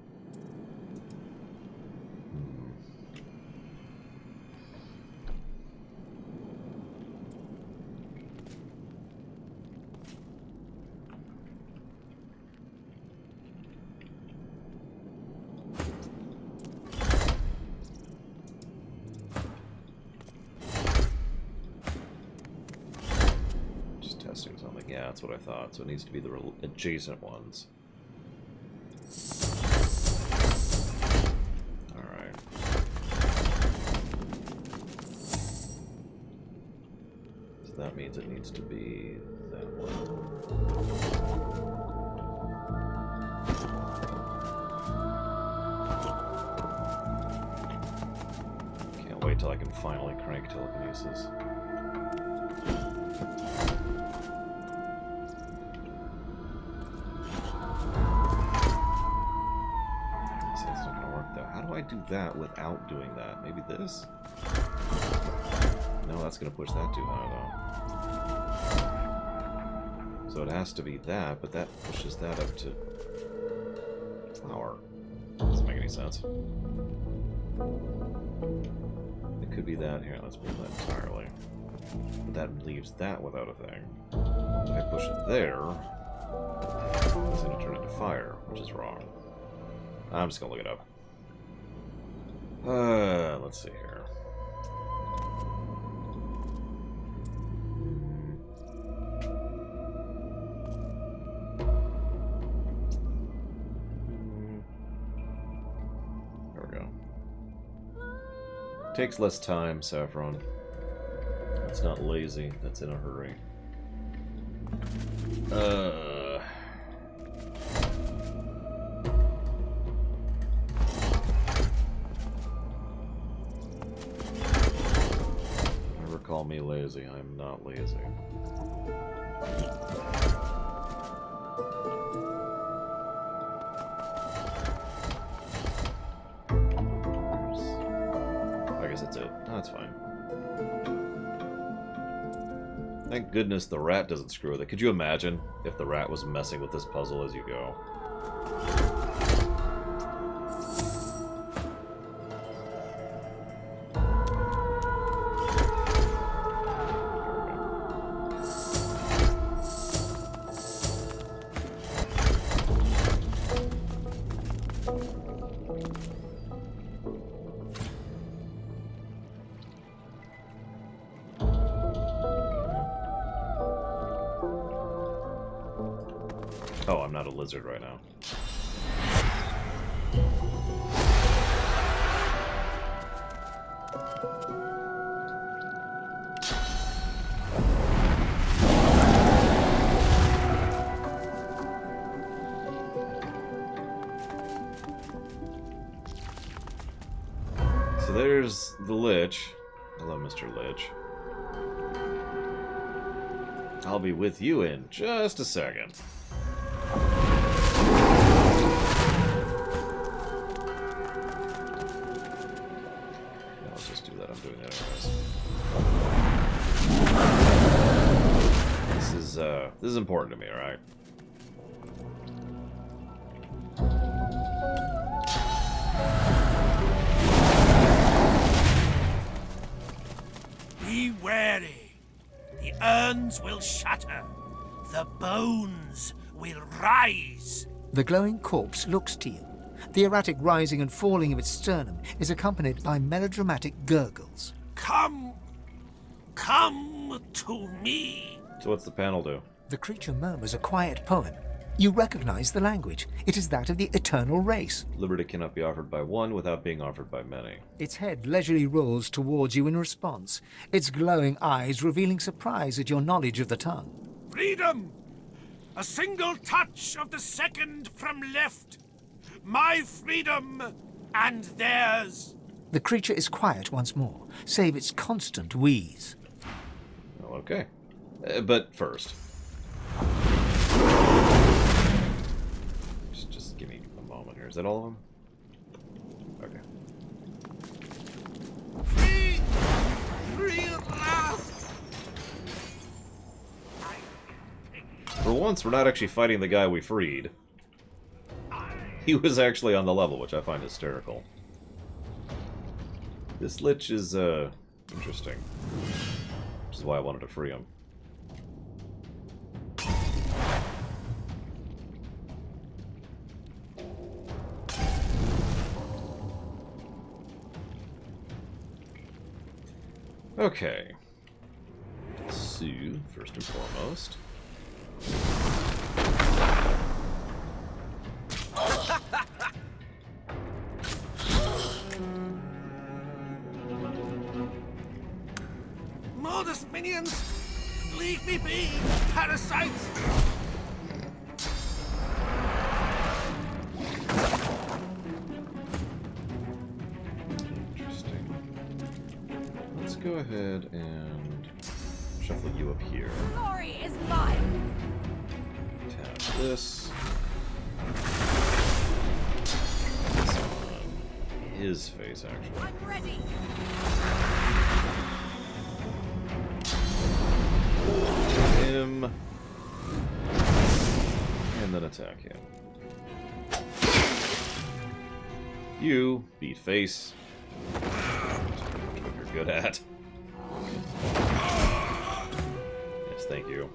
Yeah, that's what I thought. So it needs to be the adjacent ones. Alright. So that means it needs to be that one. Wait till I can finally crank telekinesis. So it's not gonna work though. How do I do that without doing that? Maybe this? No, that's gonna push that too high though. So it has to be that, but that pushes that up to power. Doesn't make any sense. It could be that. Here, let's move that entirely. But that leaves that without a thing. If I push it there, it's going to turn into fire, which is wrong. I'm just going to look it up. Let's see here. There we go. Takes less time, Saffron. It's not lazy, that's in a hurry. Never call me lazy, I'm not lazy. I guess that's it. That's fine. Thank goodness the rat doesn't screw with it. Could you imagine if the rat was messing with this puzzle as you go? Oh, I'm not a lizard right now. So there's the Lich. Hello, Mr. Lich. I'll be with you in just a second. Let's just do that. I'm doing that anyways. This is important to me, alright? Be wary. The urns will shatter. The bones will rise. The glowing corpse looks to you. The erratic rising and falling of its sternum is accompanied by melodramatic gurgles. Come to me. So what's the panel do? The creature murmurs a quiet poem. You recognize the language. It is that of the eternal race. Liberty cannot be offered by one without being offered by many. Its head leisurely rolls towards you in response, its glowing eyes revealing surprise at your knowledge of the tongue. Freedom! A single touch of the second from left. My freedom and theirs. The creature is quiet once more, save its constant wheeze. Well, okay. But first. Just give me a moment here. Is that all of them? Okay. Free! Free at last! For once, we're not actually fighting the guy we freed. He was actually on the level, which I find hysterical. This Lich is, interesting. Which is why I wanted to free him. Okay. So, first and foremost, Modest minions! Leave me be, parasites! Let's go ahead and shuffle you up here. Glory is mine. Tap this. This on his face, actually. I'm ready. Him. And then attack him. You beat face. That's what you're good at. Yes, thank you.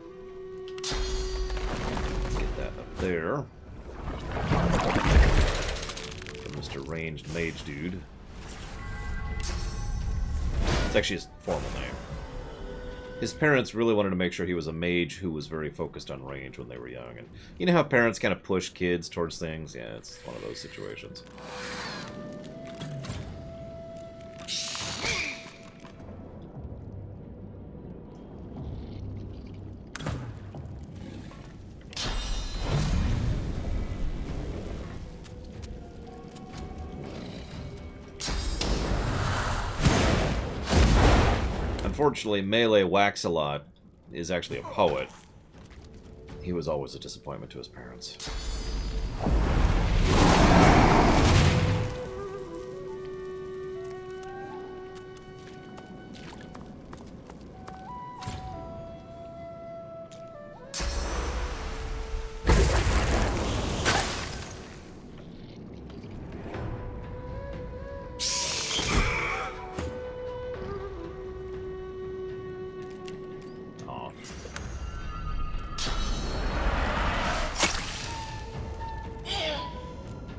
Get that up there. For Mr. Ranged Mage Dude. It's actually his formal name. His parents really wanted to make sure he was a mage who was very focused on range when they were young. And you know how parents kind of push kids towards things? Yeah, it's one of those situations. Unfortunately, Melee Wax-a-Lot is actually a poet. He was always a disappointment to his parents.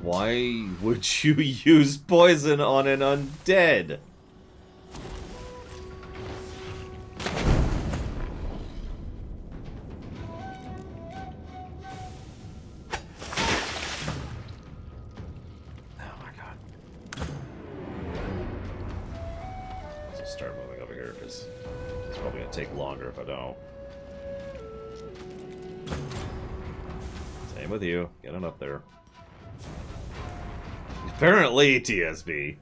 Why would you use poison on an undead? Oh my god. Let's just start moving over here because it's probably going to take longer if I don't. Same with you. Get on up there. Apparently, TSB.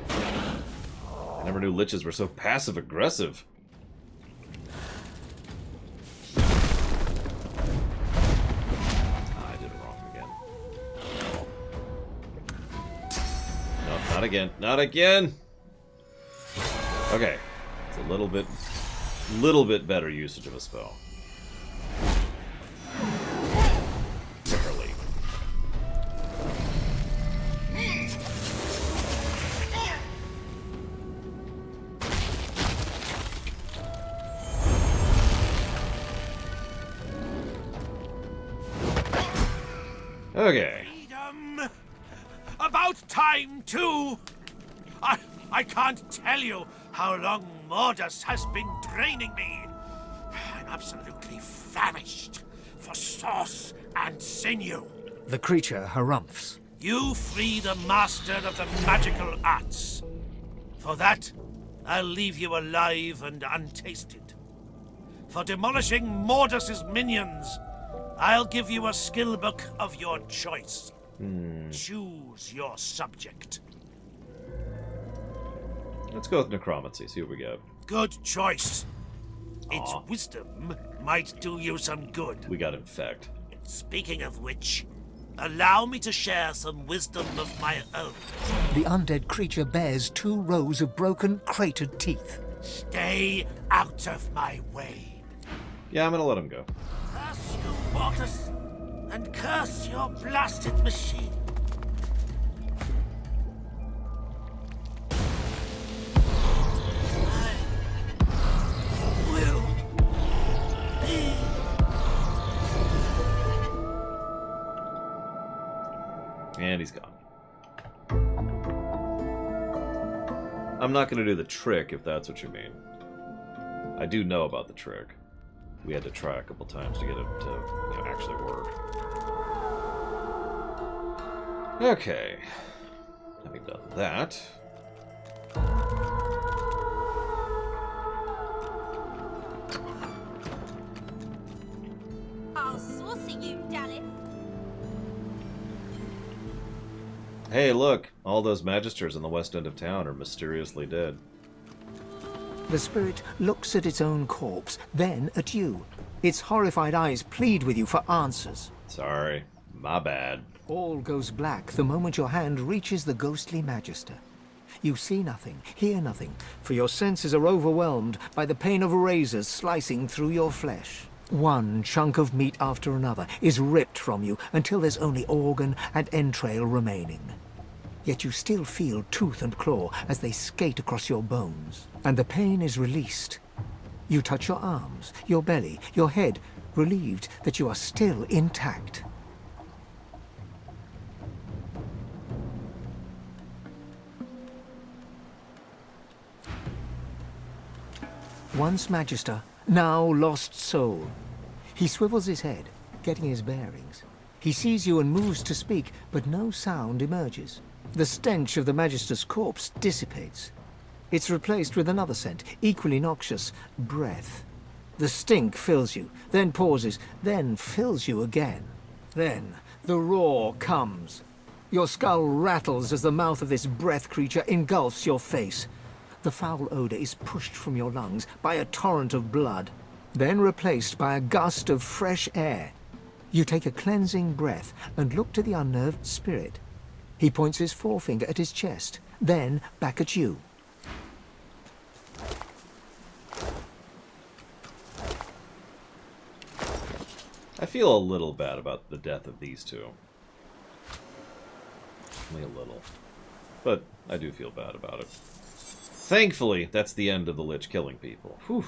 I never knew liches were so passive-aggressive. I did it wrong again. No, not again. Not again! Okay. It's a little bit better usage of a spell. Okay. Freedom! About time, too! I can't tell you how long Mordas has been draining me. I'm absolutely famished for sauce and sinew. The creature harumphs. You free the master of the magical arts. For that, I'll leave you alive and untasted. For demolishing Mordas's minions, I'll give you a skill book of your choice. Choose your subject. Let's go with necromancy, see what we get. Good choice. Its wisdom might do you some good. We got infect. Speaking of which, allow me to share some wisdom of my own. The undead creature bears 2 rows of broken, cratered teeth. Stay out of my way. Yeah, I'm gonna let him go. Curse you, Mortis, and curse your blasted machine. And he's gone. I'm not going to do the trick, if that's what you mean. I do know about the trick. We had to try a couple times to get it to, you know, actually work. Okay. Having done that... I'll saucy you, Dallas. Hey, look! All those magisters in the west end of town are mysteriously dead. The spirit looks at its own corpse, then at you. Its horrified eyes plead with you for answers. Sorry. My bad. All goes black the moment your hand reaches the ghostly magister. You see nothing, hear nothing, for your senses are overwhelmed by the pain of razors slicing through your flesh. One chunk of meat after another is ripped from you until there's only organ and entrail remaining. Yet you still feel tooth and claw as they skate across your bones, and the pain is released. You touch your arms, your belly, your head, relieved that you are still intact. Once Magister, now lost soul. He swivels his head, getting his bearings. He sees you and moves to speak, but no sound emerges. The stench of the Magister's corpse dissipates. It's replaced with another scent, equally noxious, breath. The stink fills you, then pauses, then fills you again. Then the roar comes. Your skull rattles as the mouth of this breath creature engulfs your face. The foul odor is pushed from your lungs by a torrent of blood, then replaced by a gust of fresh air. You take a cleansing breath and look to the unnerved spirit. He points his forefinger at his chest, then back at you. I feel a little bad about the death of these two. Only a little. But I do feel bad about it. Thankfully, that's the end of the Lich killing people. Whew.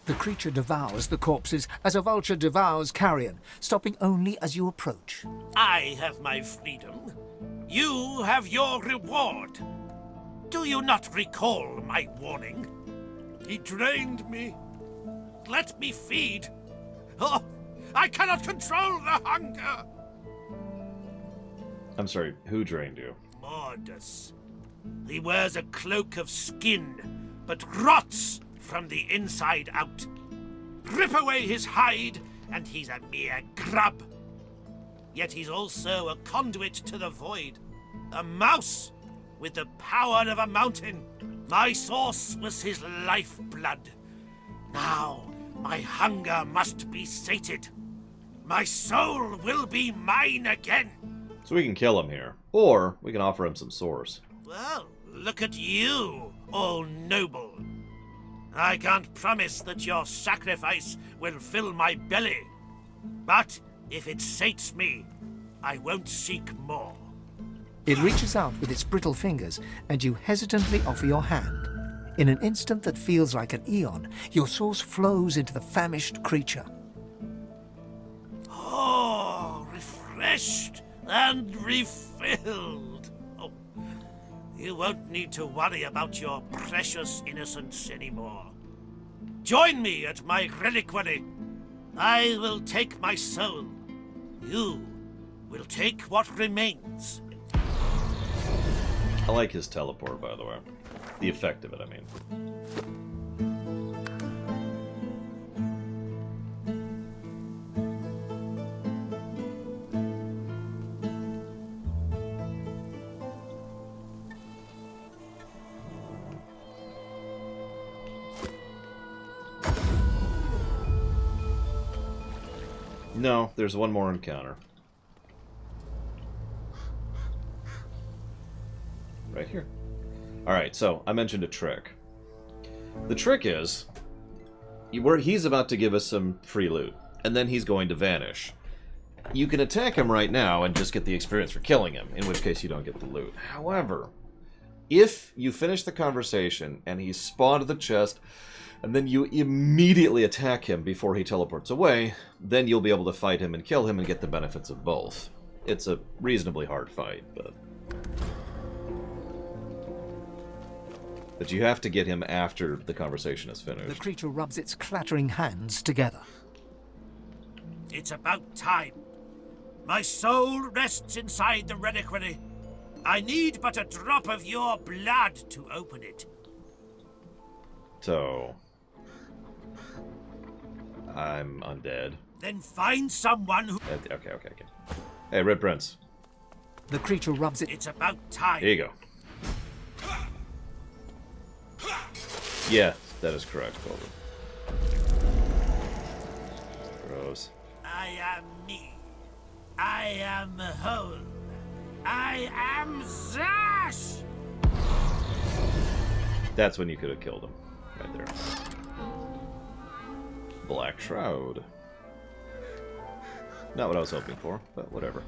The creature devours the corpses as a vulture devours carrion, stopping only as you approach. I have my freedom. You have your reward. Do you not recall my warning? He drained me. Let me feed. Oh, I cannot control the hunger. I'm sorry, who drained you? Mordus. He wears a cloak of skin, but rots from the inside out. Rip away his hide, and he's a mere grub. Yet he's also a conduit to the void. A mouse with the power of a mountain. My source was his lifeblood. Now my hunger must be sated. My soul will be mine again. So we can kill him here. Or we can offer him some source. Well, look at you, all noble. I can't promise that your sacrifice will fill my belly. But if it sates me, I won't seek more. It reaches out with its brittle fingers, and you hesitantly offer your hand. In an instant that feels like an eon, your source flows into the famished creature. Oh, refreshed and refilled. Oh, you won't need to worry about your precious innocence anymore. Join me at my reliquary. I will take my soul. You will take what remains. I like his teleport, by the way. The effect of it, I mean. No, there's one more encounter. Alright, so I mentioned a trick. The trick is, he's about to give us some free loot, and then he's going to vanish. You can attack him right now and just get the experience for killing him, in which case you don't get the loot. However, if you finish the conversation and he's spawned the chest, and then you immediately attack him before he teleports away, then you'll be able to fight him and kill him and get the benefits of both. It's a reasonably hard fight, but you have to get him after the conversation is finished. The creature rubs its clattering hands together. It's about time. My soul rests inside the reliquary. I need but a drop of your blood to open it. So, I'm undead. Then find someone who... Okay. Hey, Red Prince. The creature rubs it... It's about time. Here you go. Yeah, that is correct, Colton. Gross. I am me. I am whole. I am Zash! That's when you could have killed him. Right there. Black Shroud. Not what I was hoping for, but whatever.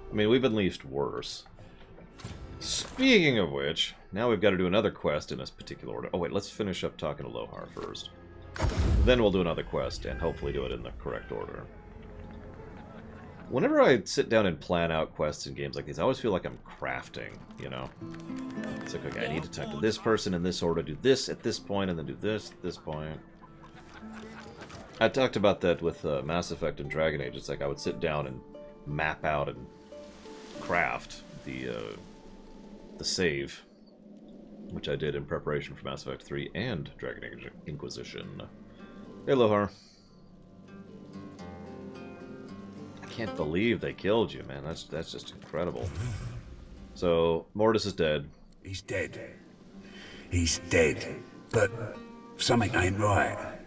I mean, we've unleashed worse. Speaking of which, now we've got to do another quest in this particular order. Oh wait, let's finish up talking to Lohar first. Then we'll do another quest, and hopefully do it in the correct order. Whenever I sit down and plan out quests in games like these, I always feel like I'm crafting, you know? It's like, okay, I need to talk to this person in this order, do this at this point, and then do this at this point. I talked about that with Mass Effect and Dragon Age. It's like I would sit down and map out and craft the save, which I did in preparation for Mass Effect 3 and Dragon Age Inquisition. Hey, Lohar. I can't believe they killed you, man. That's just incredible. So, Mortis is dead. He's dead. He's dead. But something ain't right.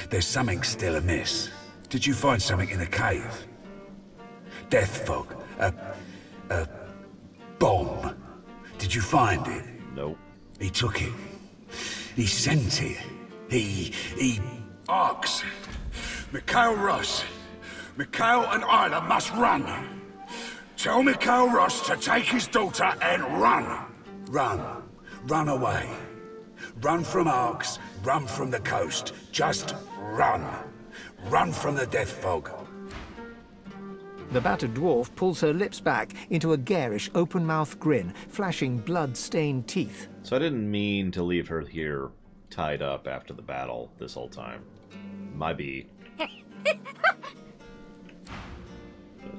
There's something still amiss. Did you find something in the cave? Death fog. A bomb. Did you find it? Nope. He took it. He sent it. He... Ox. Mikhail Ross. Mikhail and Isla must run. Tell Mikhail Ross to take his daughter and run. Run. Run away. Run from Arx. Run from the coast. Just run. Run from the death fog. The battered dwarf pulls her lips back into a garish, open-mouthed grin, flashing blood-stained teeth. So I didn't mean to leave her here tied up after the battle this whole time. My bee. But,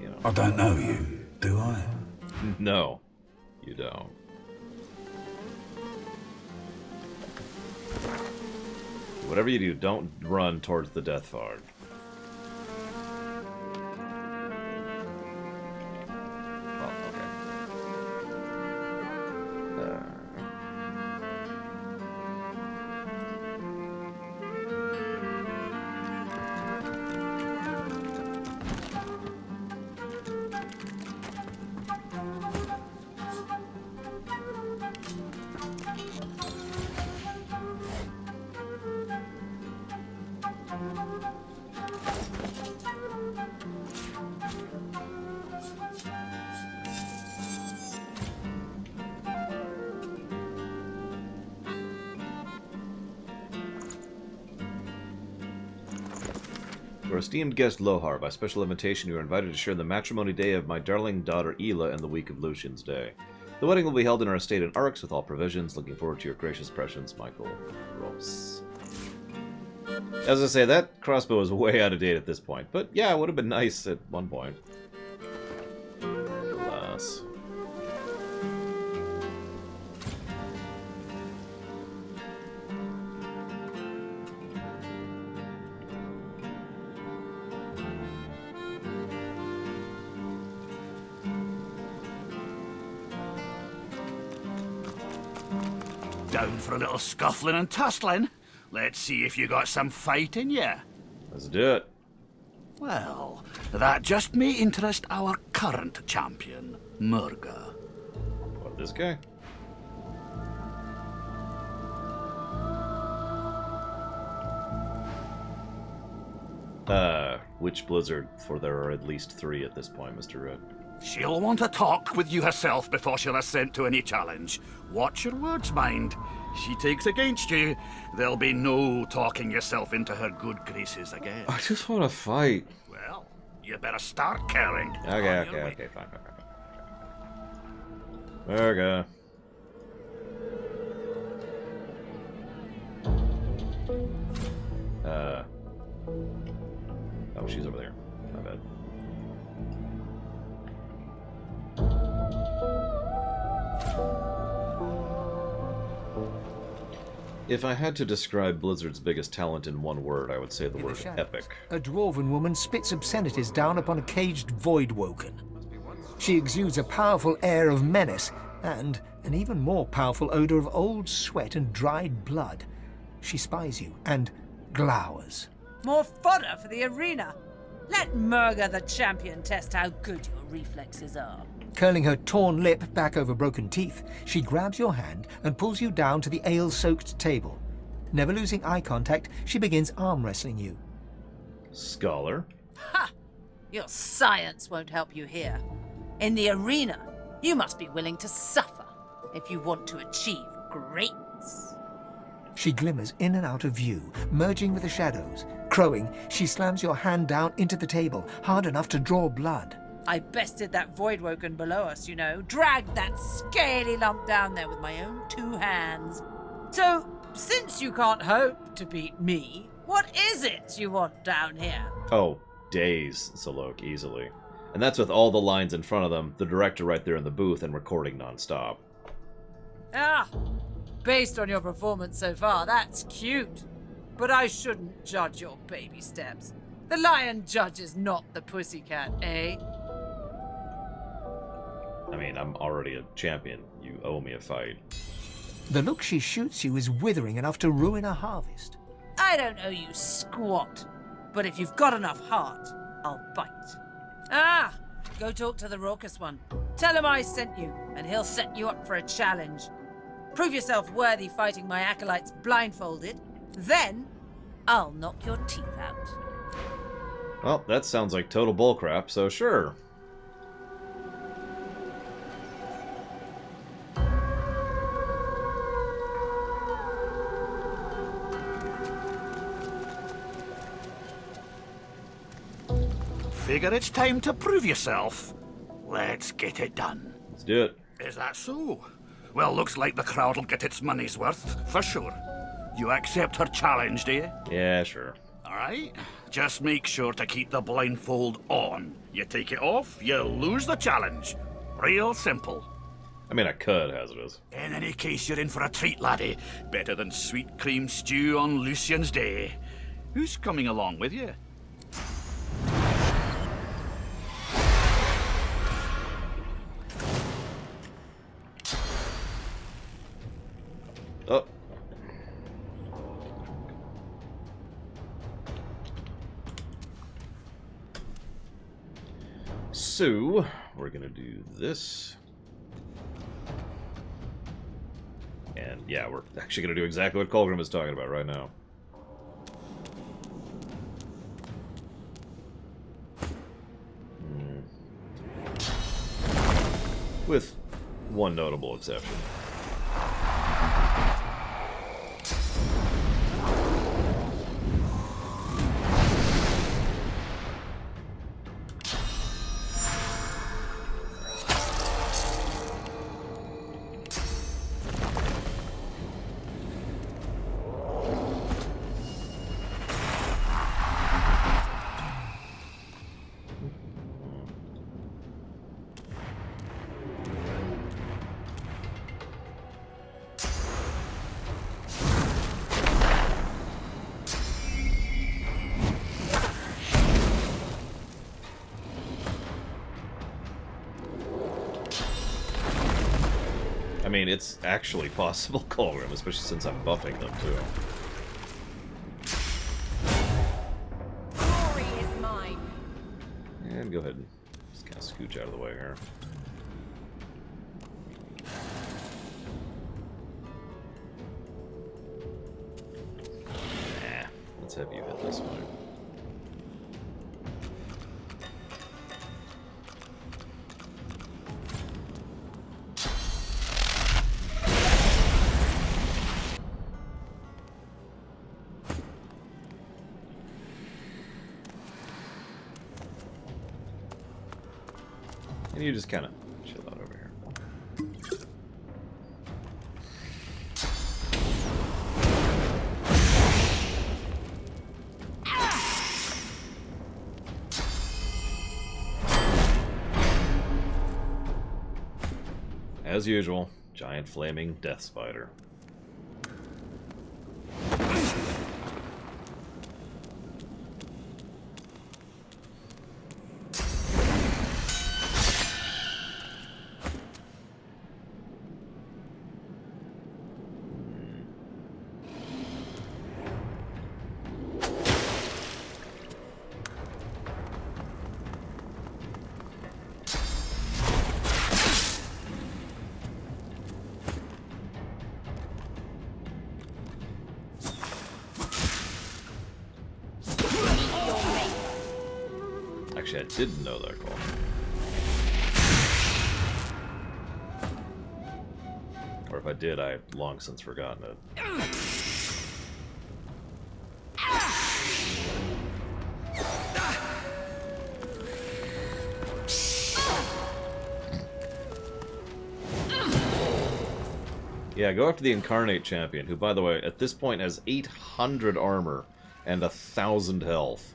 you know. I don't know you, do I? No, you don't. Whatever you do, don't run towards the death fog. Your esteemed guest Lohar, by special invitation you are invited to share the matrimony day of my darling daughter Ela and the week of Lucian's Day. The wedding will be held in our estate in Arx with all provisions. Looking forward to your gracious presence, Michael Ross. As I say, that crossbow is way out of date at this point, but yeah, it would have been nice at one point. Alas. Down for a little scuffling and tussling? Let's see if you got some fight in you. Let's do it. Well, that just may interest our current champion, Murga. What, this guy? Which Blizzard? For there are at least 3 at this point, Mr. Red. She'll want to talk with you herself before she'll assent to any challenge. Watch your words, mind. She takes against you, there'll be no talking yourself into her good graces again. I just want to fight. Well, you better start caring. Okay, fine. Murga. Oh, she's over there. My bad. If I had to describe Blizzard's biggest talent in one word, I would say the word epic. A dwarven woman spits obscenities down upon a caged void-woken. She exudes a powerful air of menace and an even more powerful odor of old sweat and dried blood. She spies you and glowers. More fodder for the arena. Let Murga the champion test how good your reflexes are. Curling her torn lip back over broken teeth, she grabs your hand and pulls you down to the ale-soaked table. Never losing eye contact, she begins arm wrestling you. Scholar? Ha! Your science won't help you here. In the arena, you must be willing to suffer if you want to achieve greatness. She glimmers in and out of view, merging with the shadows. Crowing, she slams your hand down into the table, hard enough to draw blood. I bested that void-woken below us, you know. Dragged that scaly lump down there with my own 2 hands. So, since you can't hope to beat me, what is it you want down here? Oh, days, Salok, easily. And that's with all the lines in front of them, the director right there in the booth, and recording nonstop. Ah, based on your performance so far, that's cute. But I shouldn't judge your baby steps. The lion judges not the pussycat, eh? I mean, I'm already a champion. You owe me a fight. The look she shoots you is withering enough to ruin a harvest. I don't owe you squat, but if you've got enough heart, I'll bite. Ah, go talk to the raucous one. Tell him I sent you, and he'll set you up for a challenge. Prove yourself worthy fighting my acolytes blindfolded, then I'll knock your teeth out. Well, that sounds like total bullcrap, so sure. Figure it's time to prove yourself. Let's get it done. Let's do it. Is that so? Well, looks like the crowd'll get its money's worth, for sure. You accept her challenge, do you? Yeah, sure. Alright. Just make sure to keep the blindfold on. You take it off, you lose the challenge. Real simple. I mean, I could, as it is. In any case, you're in for a treat, laddie. Better than sweet cream stew on Lucian's Day. Who's coming along with you? Oh. So, we're gonna do this. And yeah, we're actually gonna do exactly what Colgrim is talking about right now. With one notable exception. mean, it's actually possible, Colgrim, especially since I'm buffing them, too. Glory is mine. And go ahead and just kind of scooch out of the way here. Nah, let's have you hit this one. And you just kind of chill out over here. As usual, giant flaming death spider. Actually, I didn't know that call. Or if I did, I've long since forgotten it. Yeah, go after the Incarnate Champion, who, by the way, at this point has 800 armor and 1,000 health.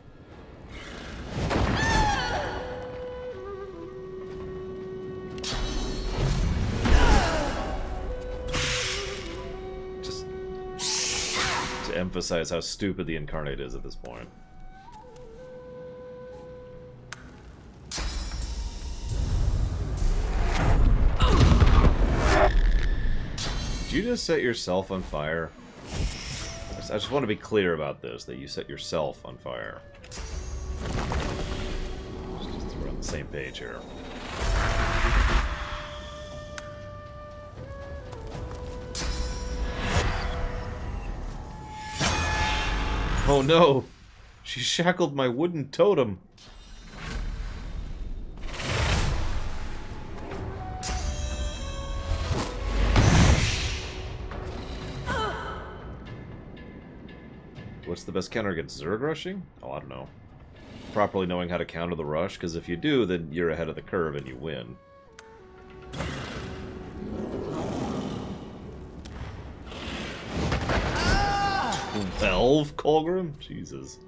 Just to emphasize how stupid the Incarnate is at this point. Did you just set yourself on fire? I just want to be clear about this, that you set yourself on fire. Just so we're on the same page here. Oh no! She shackled my wooden totem! What's the best counter against Zerg rushing? Oh, I don't know. Properly knowing how to counter the rush, because if you do, then you're ahead of the curve and you win. 12, Colgrim? Jesus.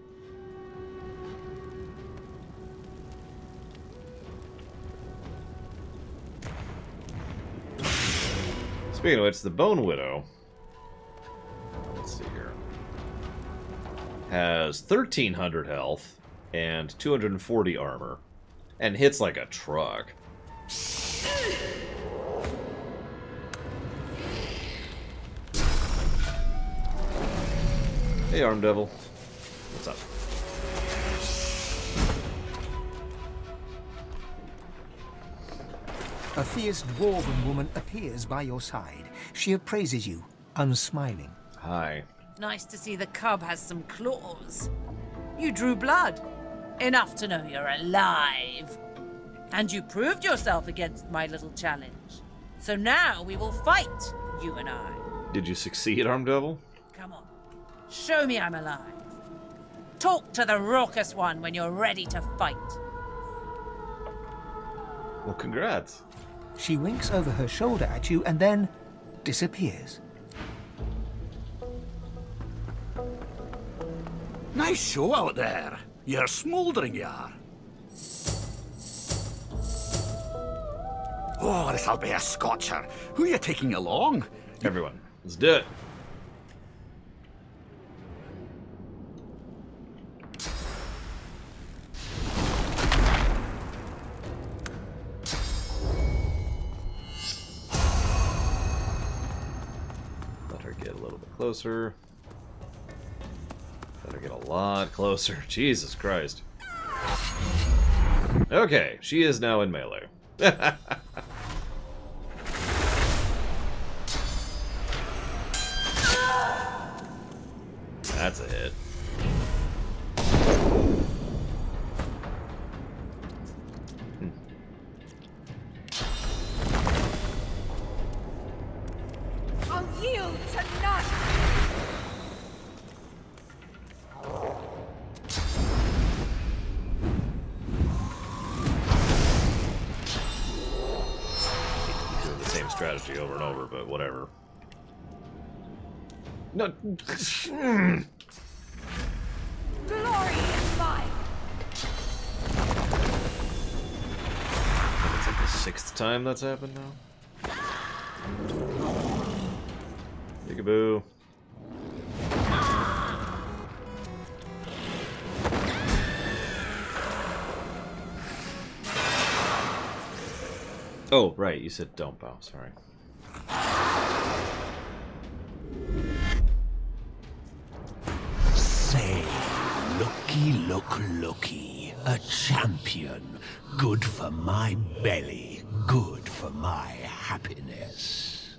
Speaking of which, the Bone Widow... Let's see here. Has 1,300 health and 240 armor. And hits like a truck. Hey, Arm Devil. What's up? A fierce dwarven woman appears by your side. She appraises you, unsmiling. Hi. Nice to see the cub has some claws. You drew blood. Enough to know you're alive. And you proved yourself against my little challenge. So now we will fight, you and I. Did you succeed, Arm Devil? Come on. Show me I'm alive. Talk to the raucous one when you're ready to fight. Well, congrats. She winks over her shoulder at you and then disappears. Nice show out there. You're smouldering, you are. Oh, this'll be a scotcher. Who are you taking along? Everyone, let's do it. closer. Better get a lot closer. Jesus Christ. Okay, she is now in melee. That's a hit. I'll yield to none! Doing the same strategy over and over, but whatever. No. Glory is mine! It's like the 6th time that's happened now. Peekaboo. Oh, right, you said don't bow, sorry. Say, looky, a champion. Good for my belly, good for my happiness.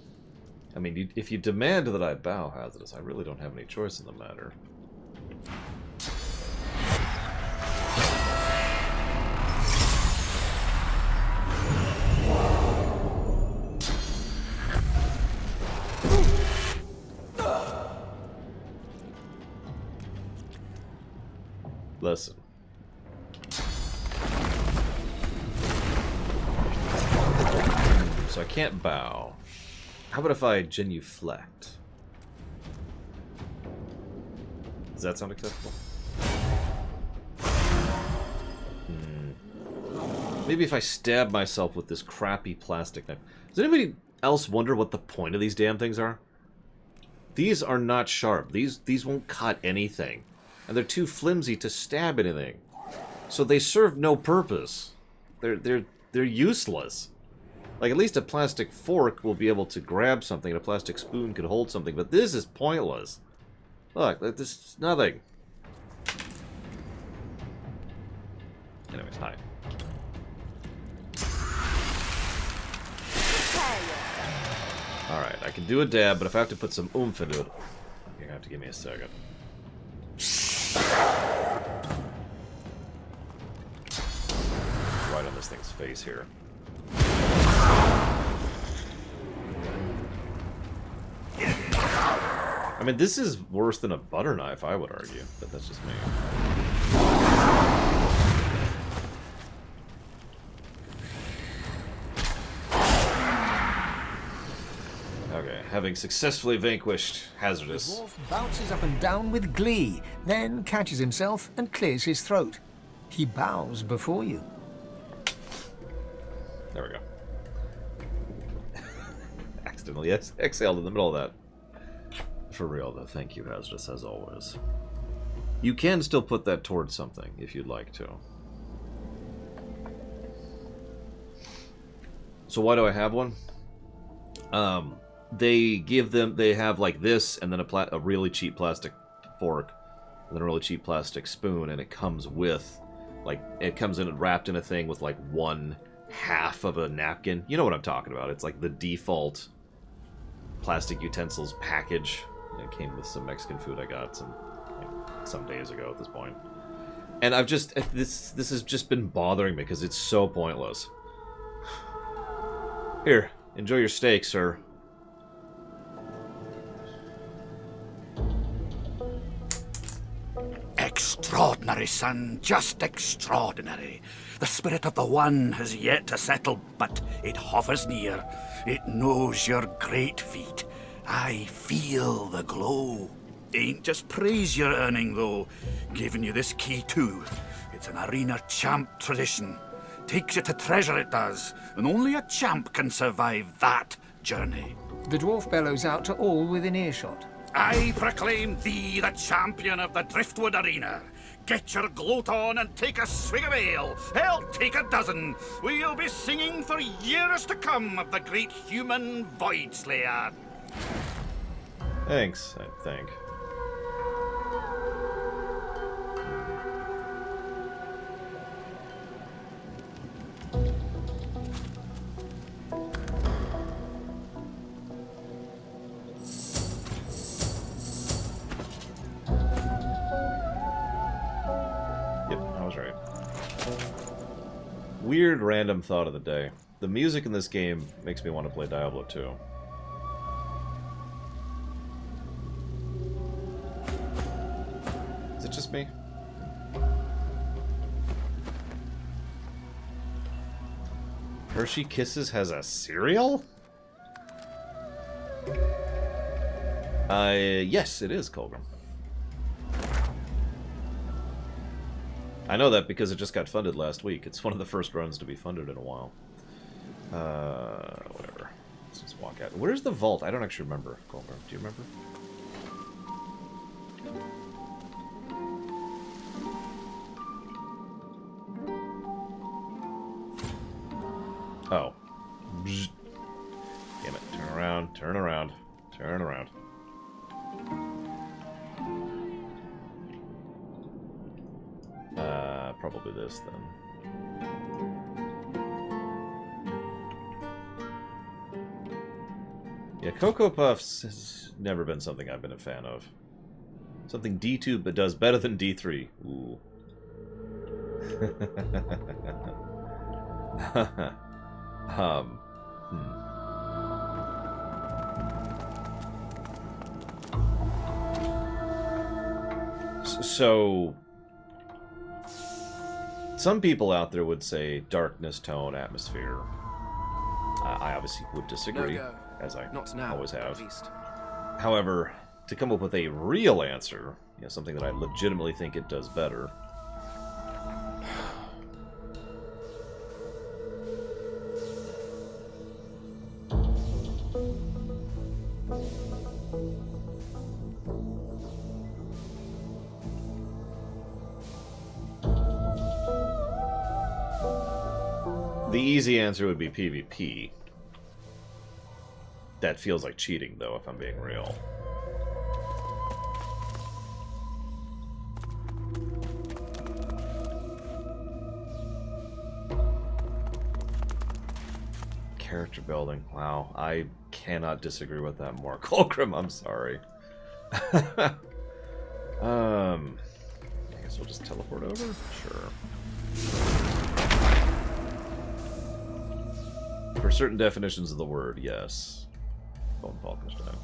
I mean, if you demand that I bow, Hazardous, I really don't have any choice in the matter. Listen. So I can't bow. How about if I genuflect? Does that sound acceptable? Maybe if I stab myself with this crappy plastic knife. Does anybody else wonder what the point of these damn things are? These are not sharp. These won't cut anything. And they're too flimsy to stab anything. So they serve no purpose. They're useless. Like, at least a plastic fork will be able to grab something, and a plastic spoon could hold something, but this is pointless. Look, this is nothing. Anyways, hi. Alright, I can do a dab, but if I have to put some oomph into it, you're gonna have to give me a second. Right on this thing's face here. I mean, this is worse than a butter knife, I would argue, but that's just me. Okay, having successfully vanquished Hazardous. The dwarf bounces up and down with glee, then catches himself and clears his throat. He bows before you. There we go. Accidentally exhaled in the middle of that. For real, though, thank you, Hazardous, as always. You can still put that towards something, if you'd like to. So why do I have one? They have like this, and then a really cheap plastic fork, and then a really cheap plastic spoon, and it comes with, like, it comes in wrapped in a thing with, like, 1/2 of a napkin. You know what I'm talking about. It's like the default plastic utensils package. It came with some Mexican food I got some days ago at this point. And I've just, this has just been bothering me because it's so pointless. Here, enjoy your steak, sir. Extraordinary, son, just extraordinary. The spirit of the One has yet to settle, but it hovers near. It knows your great feat. I feel the glow. Ain't just praise you're earning, though. Giving you this key, too. It's an arena champ tradition. Takes you to treasure, it does. And only a champ can survive that journey. The dwarf bellows out to all within earshot. I proclaim thee the champion of the Driftwood Arena. Get your gloat on and take a swig of ale. Hell, take a dozen. We'll be singing for years to come of the great human Void Slayer. Thanks, I think. Yep, I was right. Weird random thought of the day. The music in this game makes me want to play Diablo 2. Is it just me? Hershey Kisses has a cereal? Yes, it is, Colgrim. I know that because it just got funded last week. It's one of the first runs to be funded in a while. Whatever. Let's just walk out. Where's the vault? I don't actually remember, Colgrim. Do you remember? Oh. Bzz. Damn it. Turn around, turn around, turn around. Probably this, then. Yeah, Cocoa Puffs has never been something I've been a fan of. Something D2 but does better than D3. Ooh. So, some people out there would say darkness, tone, atmosphere. I obviously would disagree, No go. as I Not now, always have. at least. However, to come up with a real answer, you know, something that I legitimately think it does better, the easy answer would be PvP. That feels like cheating, though, if I'm being real. Character building. Wow, I cannot disagree with that more. Colgrim, I'm sorry. I guess we'll just teleport over? Sure. For certain definitions of the word, yes. Von Falkenstein.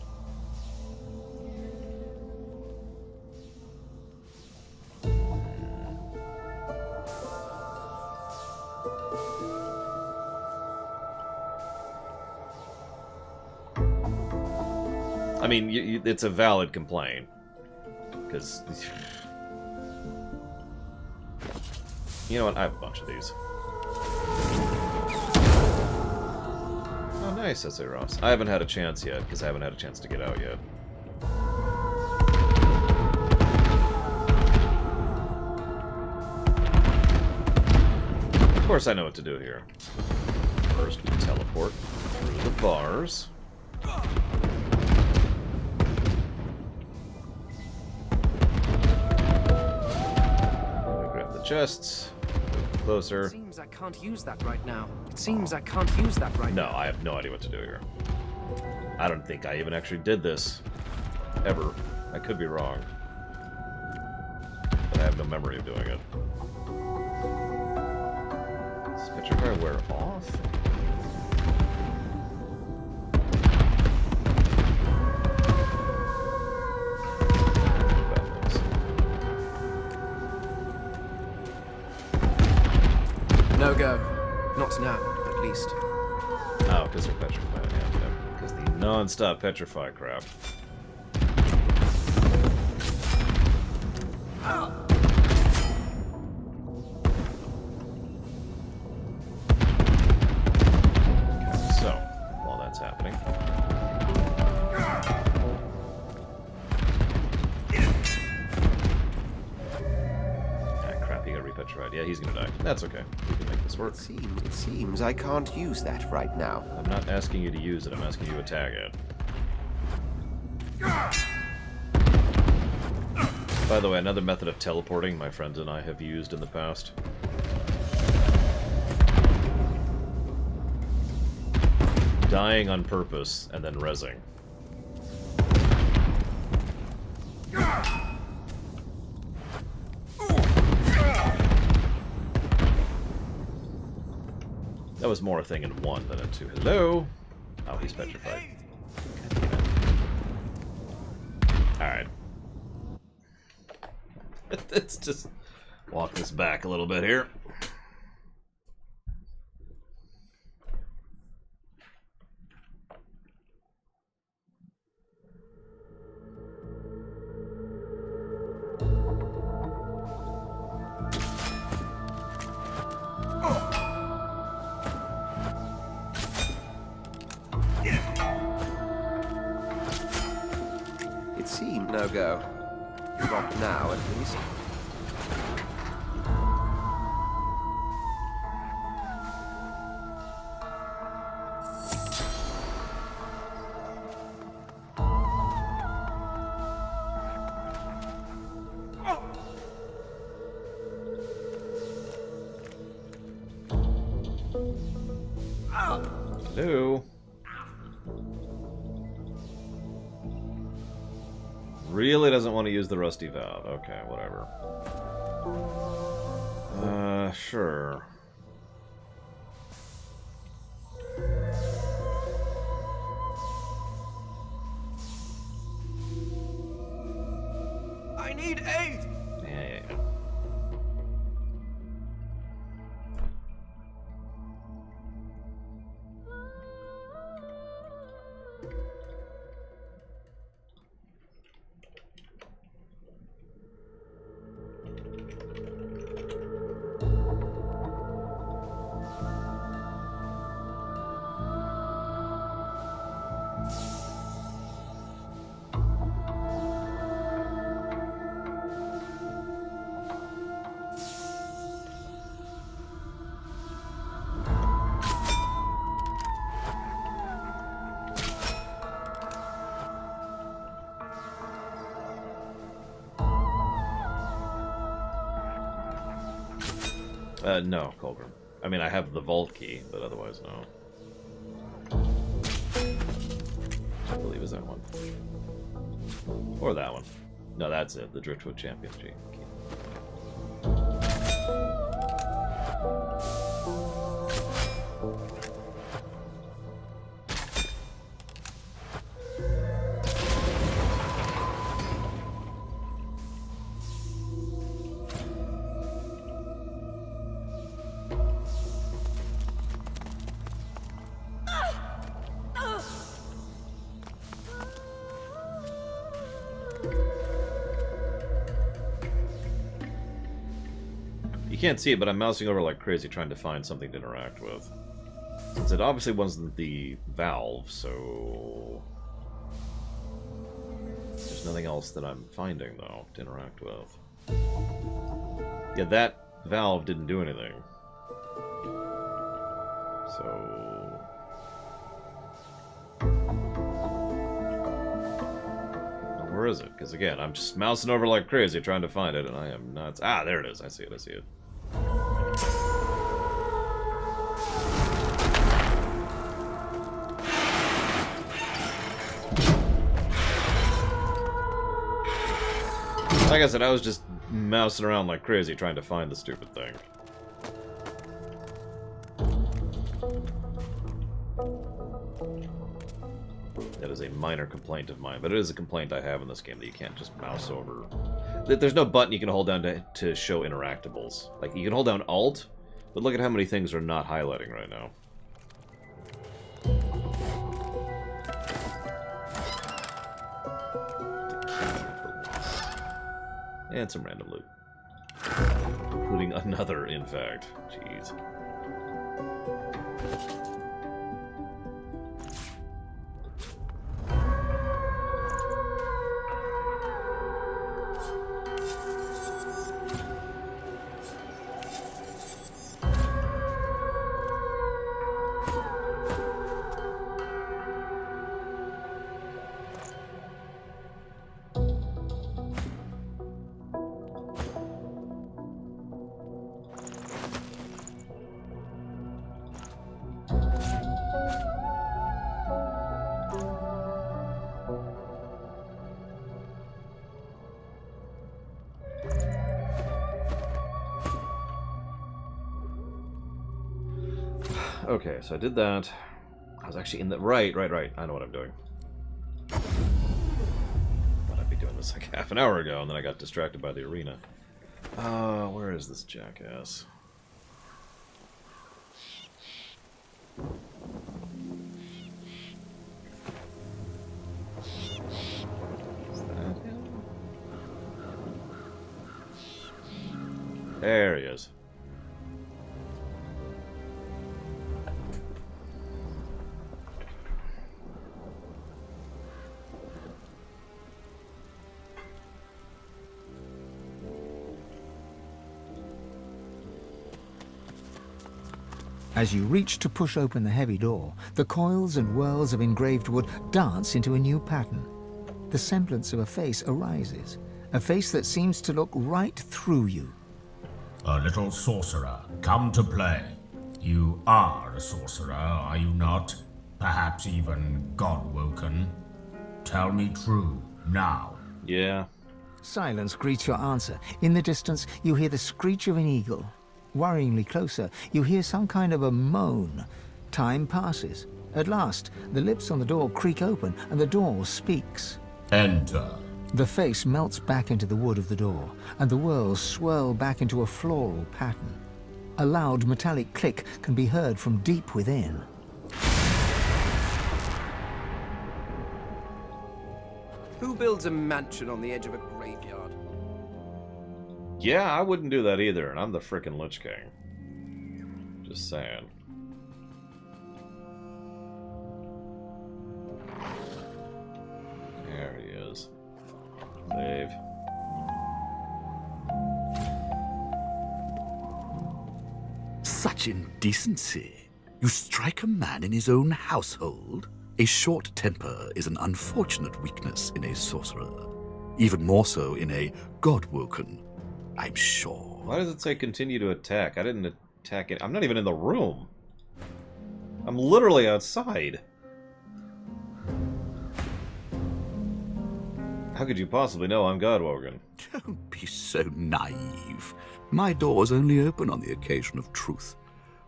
I mean, it's a valid complaint. Because... You know what? I have a bunch of these. Oh, nice, S.A. Ross. I haven't had a chance yet, because I haven't had a chance to get out yet. Of course I know what to do here. First, we teleport through the bars. Grab the chests. Closer. It seems I can't use that right now. It seems I can't use that right now. No, I have no idea what to do here. I don't think I even actually did this. Ever. I could be wrong. But I have no memory of doing it. Does Petrify wear off? No go. Not now, at least. Oh, because they're petrified. Yeah, because the non-stop petrify crap. Okay, so, while that's happening... Petrified. Yeah, he's gonna die. That's okay. We can make this work. It seems I can't use that right now. I'm not asking you to use it, I'm asking you to attack it. By the way, another method of teleporting my friends and I have used in the past. Dying on purpose and then rezzing. That was more a thing in 1 than in 2. Hello? Oh, he's petrified. Alright. Let's just walk this back a little bit here. It seemed no go. Not now, at least. Hello? Really doesn't want to use the rusty valve. Okay, whatever. Sure. I need aid! Yeah. No, Colburn. I mean, I have the vault key, but otherwise, no. I believe is that one. Or that one. No, that's it. The Driftwood Champion key. You can't see it, but I'm mousing over like crazy trying to find something to interact with. Since it obviously wasn't the valve, so... There's nothing else that I'm finding, though, to interact with. Yeah, that valve didn't do anything. So... Where is it? Because again, I'm just mousing over like crazy trying to find it, and I am nuts. Ah, there it is. I see it. I see it. Like I said, I was just mousing around like crazy trying to find the stupid thing. That is a minor complaint of mine, but it is a complaint I have in this game that you can't just mouse over. There's no button you can hold down to show interactables. Like, you can hold down Alt, but look at how many things are not highlighting right now. And some random loot. Including another, in fact. Jeez. Okay, so I did that. I was actually in the... Right. I know what I'm doing. Thought I'd be doing this like half an hour ago, and then I got distracted by the arena. Where is this jackass? Is that him? There he is. As you reach to push open the heavy door, the coils and whirls of engraved wood dance into a new pattern. The semblance of a face arises, a face that seems to look right through you. A little sorcerer, come to play. You are a sorcerer, are you not? Perhaps even God-woken? Tell me true, now. Yeah. Silence greets your answer. In the distance, you hear the screech of an eagle. Worryingly closer, you hear some kind of a moan. Time passes. At last, the lips on the door creak open, and the door speaks. Enter. The face melts back into the wood of the door, and the whirls swirl back into a floral pattern. A loud metallic click can be heard from deep within. Who builds a mansion on the edge of a graveyard? Yeah, I wouldn't do that either, and I'm the frickin' Lich King. Just saying. There he is. Save. Such indecency. You strike a man in his own household? A short temper is an unfortunate weakness in a sorcerer. Even more so in a God-woken, I'm sure. Why does it say continue to attack? I didn't attack it. I'm not even in the room. I'm literally outside. How could you possibly know I'm Godwoken? Don't be so naive. My doors only open on the occasion of truth.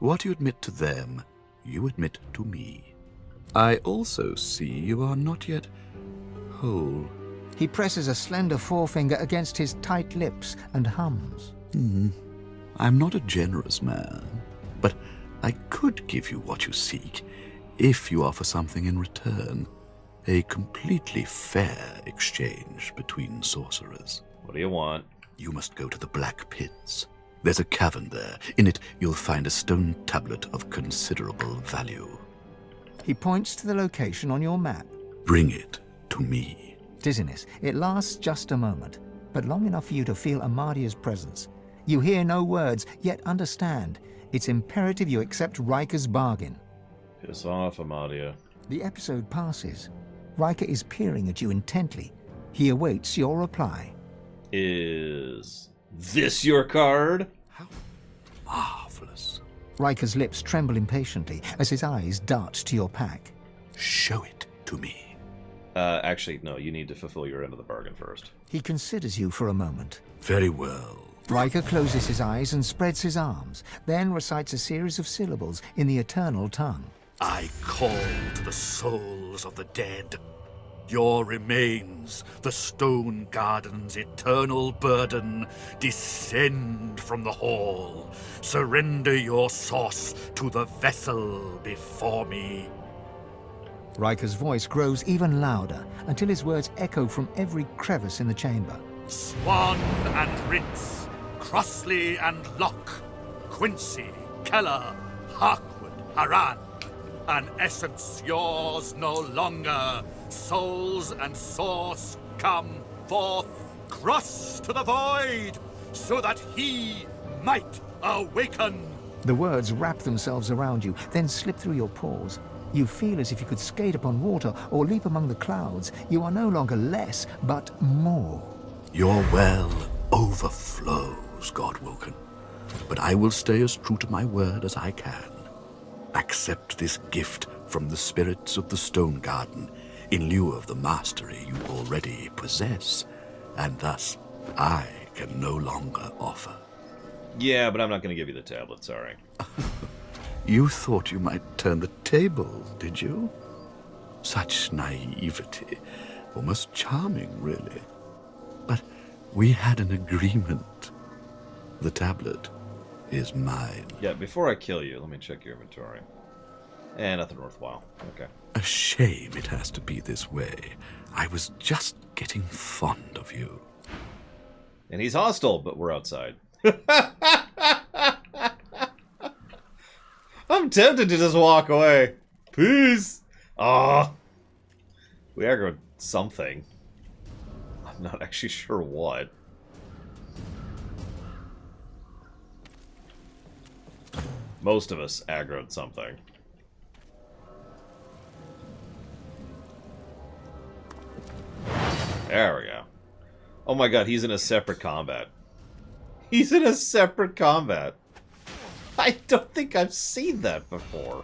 What you admit to them, you admit to me. I also see you are not yet whole. He presses a slender forefinger against his tight lips and hums. I'm not a generous man, but I could give you what you seek if you offer something in return. A completely fair exchange between sorcerers. What do you want? You must go to the Black Pits. There's a cavern there. In it, you'll find a stone tablet of considerable value. He points to the location on your map. Bring it to me. Dizziness. It lasts just a moment, but long enough for you to feel Amadia's presence. You hear no words, yet understand. It's imperative you accept Riker's bargain. Piss off, Amadia. The episode passes. Riker is peering at you intently. He awaits your reply. Is this your card? How marvelous. Riker's lips tremble impatiently as his eyes dart to your pack. Show it to me. Actually, no, you need to fulfill your end of the bargain first. He considers you for a moment. Very well. Riker closes his eyes and spreads his arms, then recites a series of syllables in the eternal tongue. I call to the souls of the dead. Your remains, the stone garden's eternal burden, descend from the hall. Surrender your source to the vessel before me. Riker's voice grows even louder until his words echo from every crevice in the chamber. Swan and Rince, Crossley and Locke, Quincy, Keller, Harkwood, Haran. An essence yours no longer. Souls and source come forth. Cross to the void, so that he might awaken. The words wrap themselves around you, then slip through your pores. You feel as if you could skate upon water or leap among the clouds. You are no longer less, but more. Your well overflows, Godwoken. But I will stay as true to my word as I can. Accept this gift from the spirits of the Stone Garden in lieu of the mastery you already possess, and thus I can no longer offer. Yeah, but I'm not going to give you the tablet, sorry. You thought you might turn the tables, did you? Such naivety. Almost charming, really. But we had an agreement. The tablet is mine. Yeah, before I kill you, let me check your inventory. Nothing worthwhile. Okay. A shame it has to be this way. I was just getting fond of you. And he's hostile, but we're outside. I'm tempted to just walk away. Peace. Ah. We aggroed something. I'm not actually sure what. Most of us aggroed something. There we go. Oh my god, he's in a separate combat. He's in a separate combat. I don't think I've seen that before.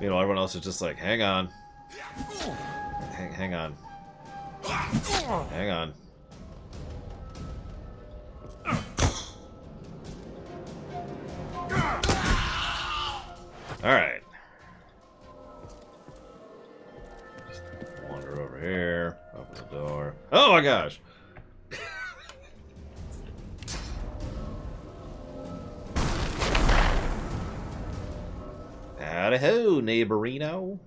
You know, everyone else is just like, hang on. Hang on. Hang on. Alright. Just wander over here. Open the door. Oh my gosh! Howdy-ho, neighborino.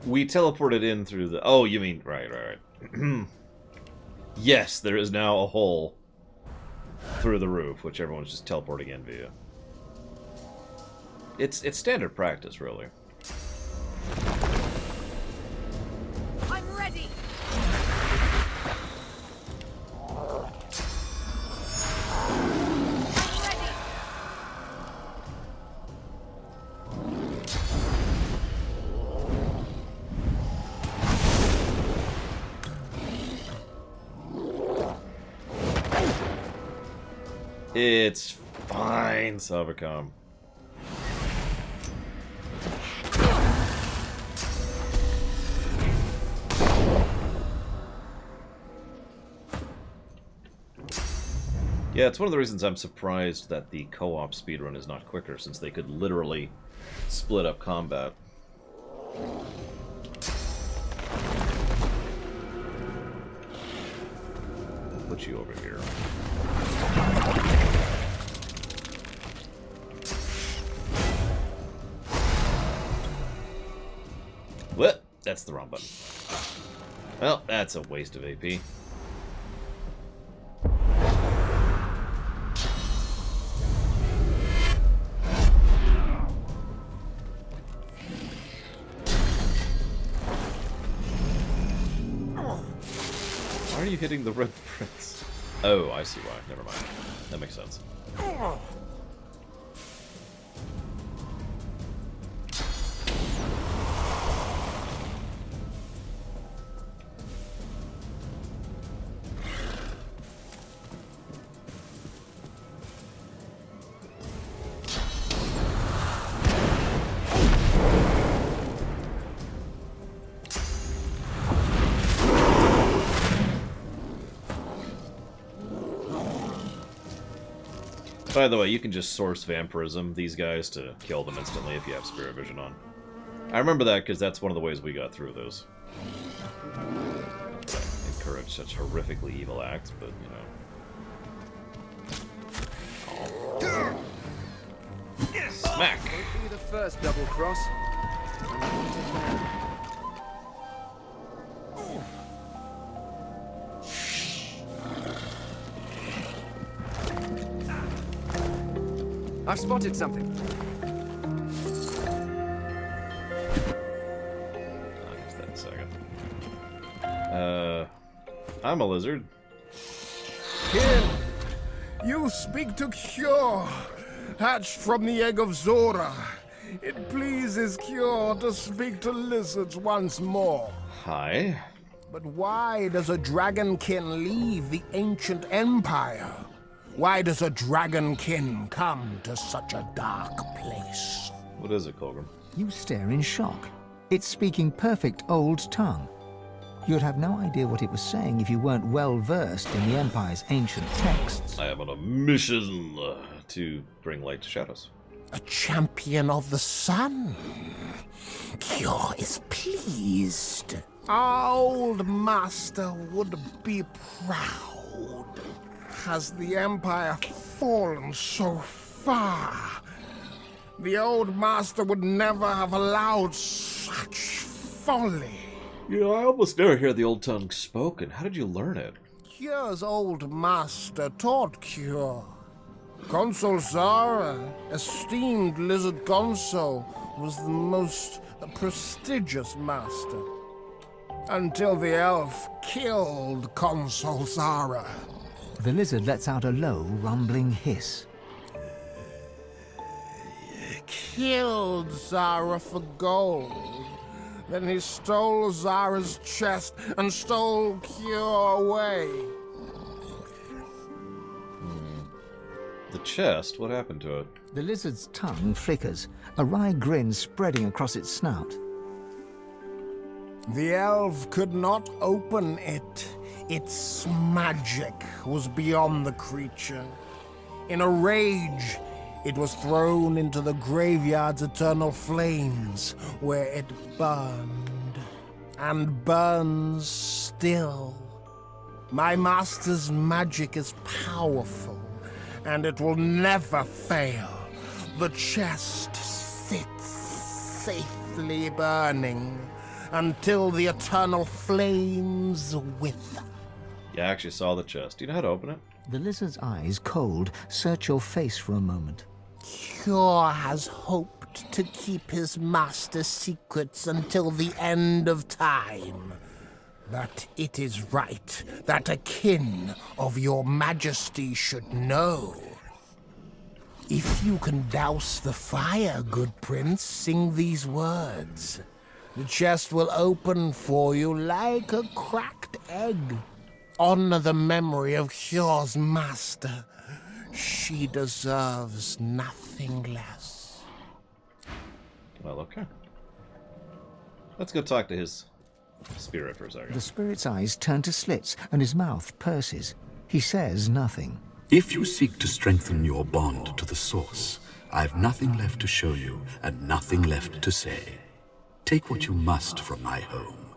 We teleported in through the... Oh, you mean... Right. Yes, there is now a hole through the roof, which everyone's just teleporting in via. It's standard practice, really. I'm ready. It's fine, Savacom. Yeah, it's one of the reasons I'm surprised that the co-op speedrun is not quicker, since they could literally split up combat. I'll put you over here. What? That's the wrong button. Well, that's a waste of AP. Why are you hitting the red prince? Oh, I see why. Never mind. That makes sense. By the way, you can just source vampirism these guys to kill them instantly if you have Spirit Vision on. I remember that because that's one of the ways we got through those. Not that I encourage such horrifically evil acts, but, you know. Smack! Won't be the first double cross. I've spotted something. I'll use that in a second. I'm a lizard. kin. You speak to Cure, hatched from the egg of Zora. It pleases Cure to speak to lizards once more. Hi. But why does a dragonkin leave the ancient empire? Why does a dragonkin come to such a dark place? What is it, Colgrim? You stare in shock. It's speaking perfect old tongue. You'd have no idea what it was saying if you weren't well versed in the Empire's ancient texts. I am on a mission to bring light to shadows. A champion of the sun. Cure is pleased. Our old master would be proud. Has the Empire fallen so far? The old master would never have allowed such folly. You know, I almost never hear the old tongue spoken. How did you learn it? Cure's old master taught Cure. Consul Zara, esteemed lizard consul, was the most prestigious master. Until the elf killed Consul Zara. The lizard lets out a low, rumbling hiss. Killed Zara for gold. Then he stole Zara's chest and stole Cure away. The chest? What happened to it? The lizard's tongue flickers, a wry grin spreading across its snout. The elf could not open it. Its magic was beyond the creature. In a rage, it was thrown into the graveyard's eternal flames, where it burned, and burns still. My master's magic is powerful, and it will never fail. The chest sits safely burning until the eternal flames wither. Yeah, I actually saw the chest. Do you know how to open it? The lizard's eyes, cold, search your face for a moment. Cure has hoped to keep his master's secrets until the end of time. But it is right that a kin of your majesty should know. If you can douse the fire, good prince, sing these words. The chest will open for you like a cracked egg. Honor the memory of Cure's master. She deserves nothing less. Well, okay. Let's go talk to his spirit for a second. The spirit's eyes turn to slits and his mouth purses. He says nothing. If you seek to strengthen your bond to the source, I've nothing left to show you and nothing left to say. Take what you must from my home,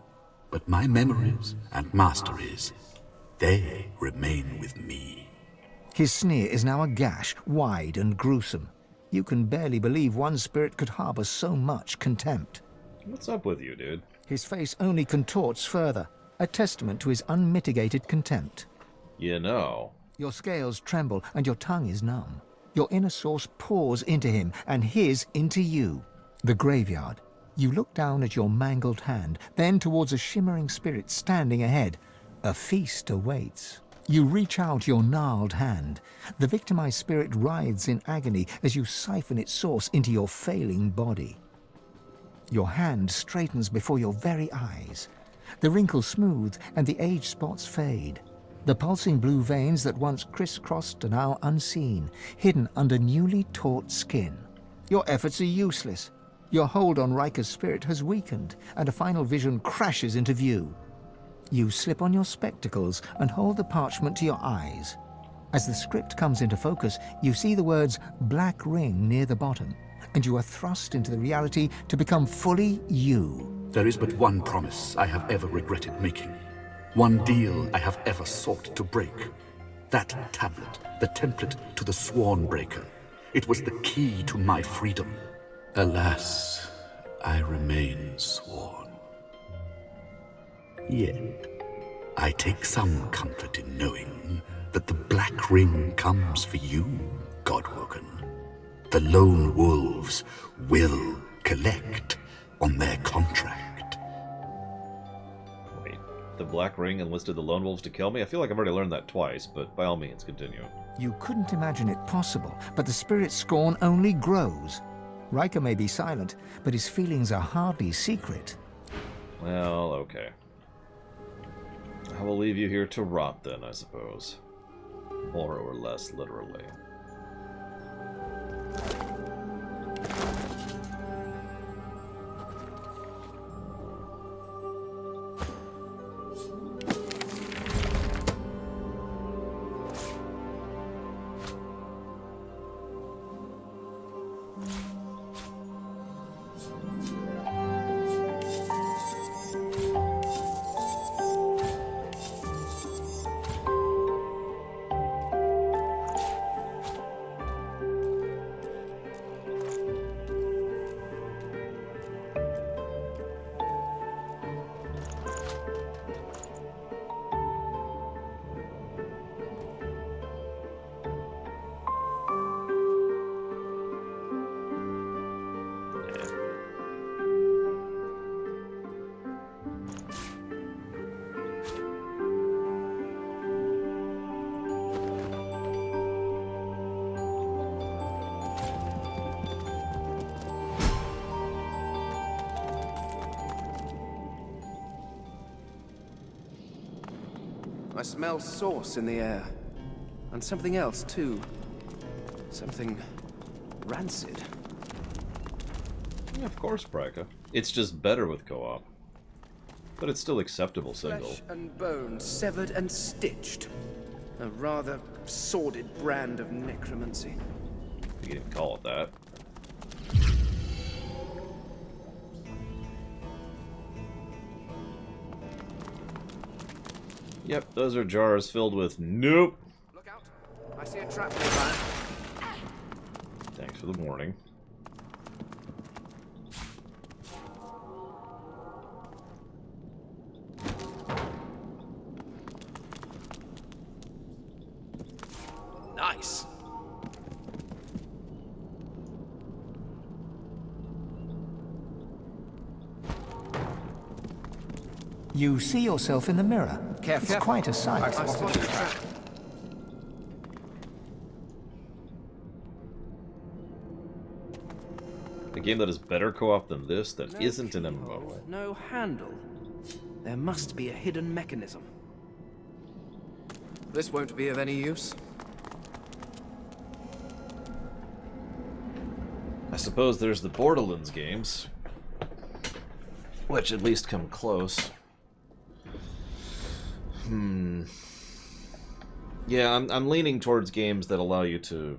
but my memories and masteries, they remain with me. His sneer is now a gash, wide and gruesome. You can barely believe one spirit could harbor so much contempt. What's up with you, dude? His face only contorts further, a testament to his unmitigated contempt. You know. Your scales tremble and your tongue is numb. Your inner source pours into him and his into you. The graveyard. You look down at your mangled hand, then towards a shimmering spirit standing ahead. A feast awaits. You reach out your gnarled hand. The victimized spirit writhes in agony as you siphon its source into your failing body. Your hand straightens before your very eyes. The wrinkles smooth and the age spots fade. The pulsing blue veins that once crisscrossed are now unseen, hidden under newly taut skin. Your efforts are useless. Your hold on Riker's spirit has weakened, and a final vision crashes into view. You slip on your spectacles and hold the parchment to your eyes. As the script comes into focus, you see the words Black Ring near the bottom, and you are thrust into the reality to become fully you. There is but one promise I have ever regretted making. One deal I have ever sought to break. That tablet, the template to the Sworn Breaker. It was the key to my freedom. Alas, I remain sworn. Yet, I take some comfort in knowing that the Black Ring comes for you, Godwoken. The lone wolves will collect on their contract. Wait, The Black Ring enlisted the Lone Wolves to kill me? I feel like I've already learned that twice, but by all means, continue. You couldn't imagine it possible, but the spirit's scorn only grows. Riker may be silent, but his feelings are hardly secret. Well, okay. I will leave you here to rot then, I suppose. More or less literally. I smell sauce in the air. And something else, too. Something rancid. Yeah, of course, Brika. It's just better with co-op. But it's still acceptable single. Flesh and bone severed and stitched. A rather sordid brand of necromancy. You can even call it that. Yep, those are jars filled with nope. Look out. I see a trap nearby. Thanks for the warning. Nice. You see yourself in the mirror. Careful. It's quite a sight. I spotted a trap. A game that is better co-op than this, that isn't an MMO. No handle. There must be a hidden mechanism. This won't be of any use. I suppose there's the Borderlands games, which at least come close. Yeah, I'm leaning towards games that allow you to...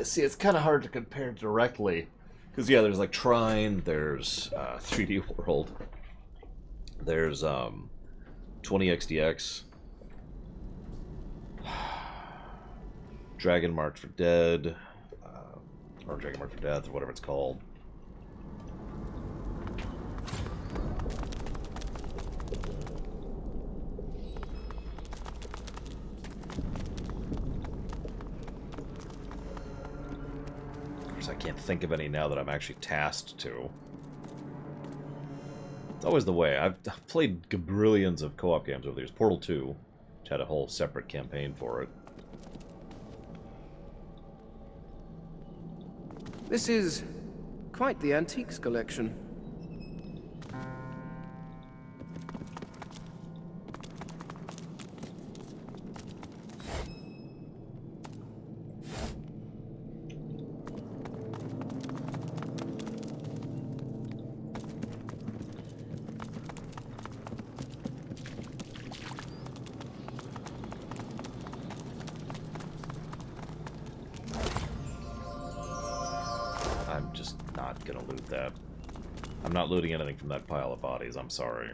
see, it's kind of hard to compare directly. Because, yeah, there's like Trine, there's 3D World, there's 20XDX, Dragon Marked for Dead, or Dragon Marked for Death, or whatever it's called. I can't think of any now that I'm actually tasked to. It's always the way. I've played gabrillions of co-op games over the years. Portal 2, which had a whole separate campaign for it. This is quite the antiques collection. I'm just not gonna loot that. I'm not looting anything from that pile of bodies, I'm sorry.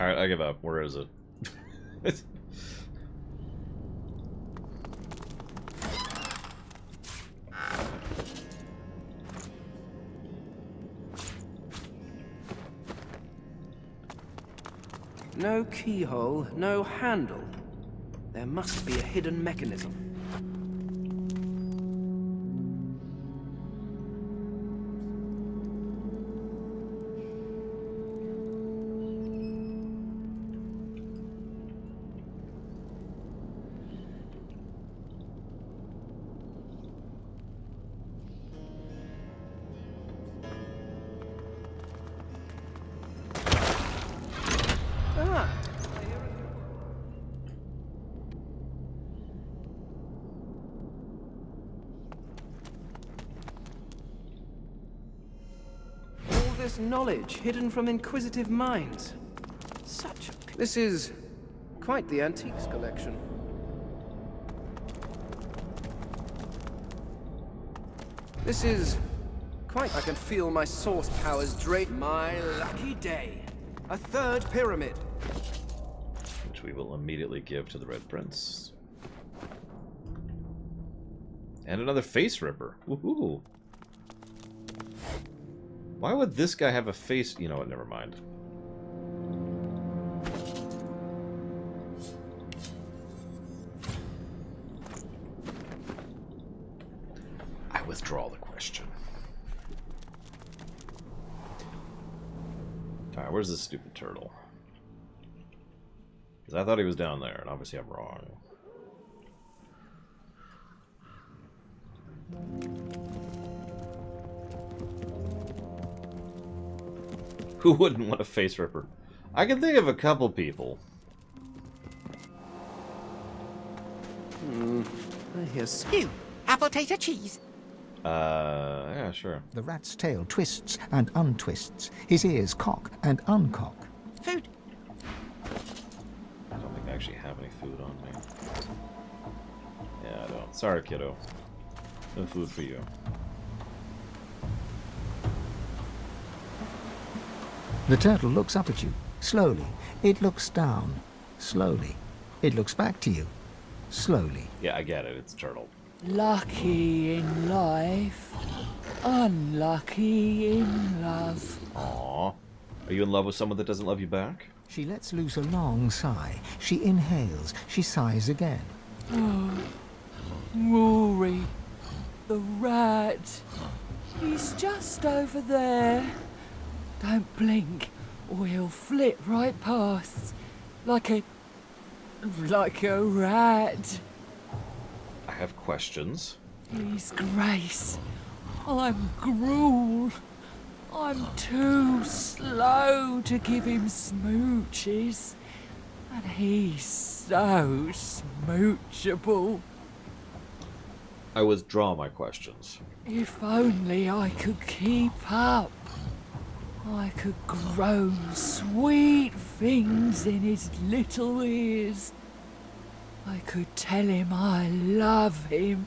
Alright, I give up. Where is it? No keyhole, no handle. There must be a hidden mechanism. This knowledge hidden from inquisitive minds. Such a... This is quite the antiques collection. This is quite... I can feel my source powers drape. My lucky day. A third pyramid. Which we will immediately give to the Red Prince. And another face ripper. Woohoo! Why would this guy have a face? You know what, never mind. I withdraw the question. Alright, where's this stupid turtle? Because I thought he was down there, and obviously I'm wrong. Who wouldn't want a face ripper? I can think of a couple people. I hear You, apple tater cheese. Yeah, sure. The rat's tail twists and untwists. His ears cock and uncock. Food. I don't think I actually have any food on me. Yeah, I don't. Sorry, kiddo. No food for you. The turtle looks up at you, slowly. It looks down, slowly. It looks back to you, slowly. Yeah, I get it. It's a turtle. Lucky in life, unlucky in love. Aww. Are you in love with someone that doesn't love you back? She lets loose a long sigh. She inhales. She sighs again. Oh, Rory, the rat. He's just over there. Don't blink, or he'll flit right past, like a rat. I have questions. He's Grace. I'm Gruel. I'm too slow to give him smooches, and he's so smoochable. I withdraw my questions. If only I could keep up. I could groan sweet things in his little ears. I could tell him I love him.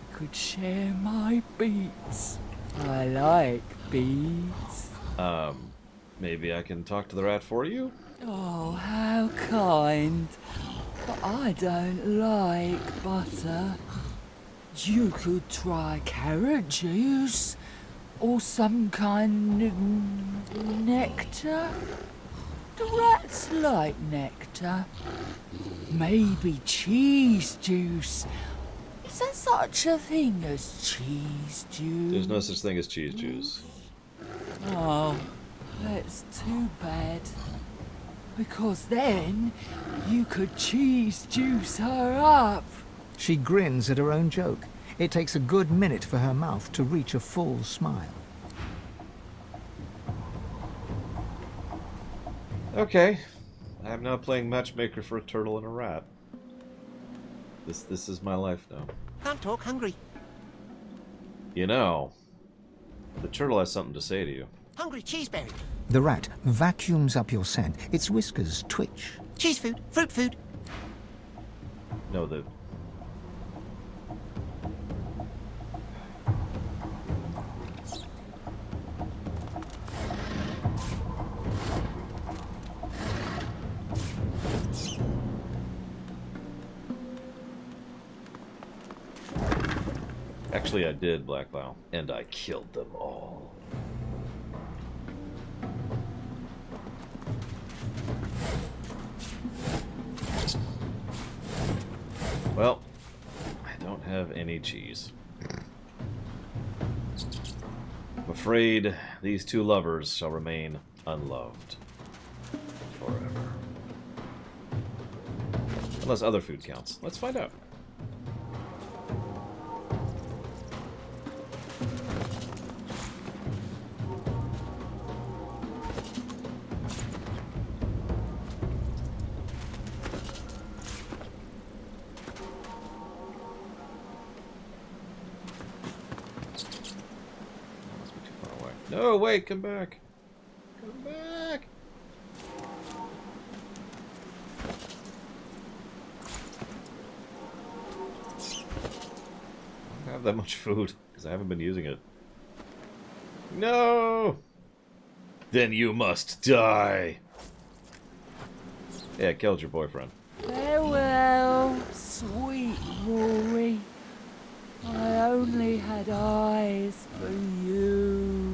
I could share my beats. I like beats. Maybe I can talk to the rat for you? Oh, how kind. But I don't like butter. You could try carrot juice. Or some kind of nectar? Do rats like nectar? Maybe cheese juice. Is there such a thing as cheese juice? There's no such thing as cheese juice. Oh, that's too bad. Because then you could cheese juice her up. She grins at her own joke. It takes a good minute for her mouth to reach a full smile. Okay. I'm now playing matchmaker for a turtle and a rat. This is my life now. Can't talk, hungry. You know, the turtle has something to say to you. Hungry cheeseberry. The rat vacuums up your scent. Its whiskers twitch. Cheese food, fruit food. No, the... Actually, I did, Black Bow, and I killed them all. Well, I don't have any cheese. I'm afraid these two lovers shall remain unloved forever. Unless other food counts. Let's find out. No, wait, come back. Come back. I don't have that much food because I haven't been using it. No! Then you must die. Yeah, I killed your boyfriend. Farewell, sweet Rory. I only had eyes for you.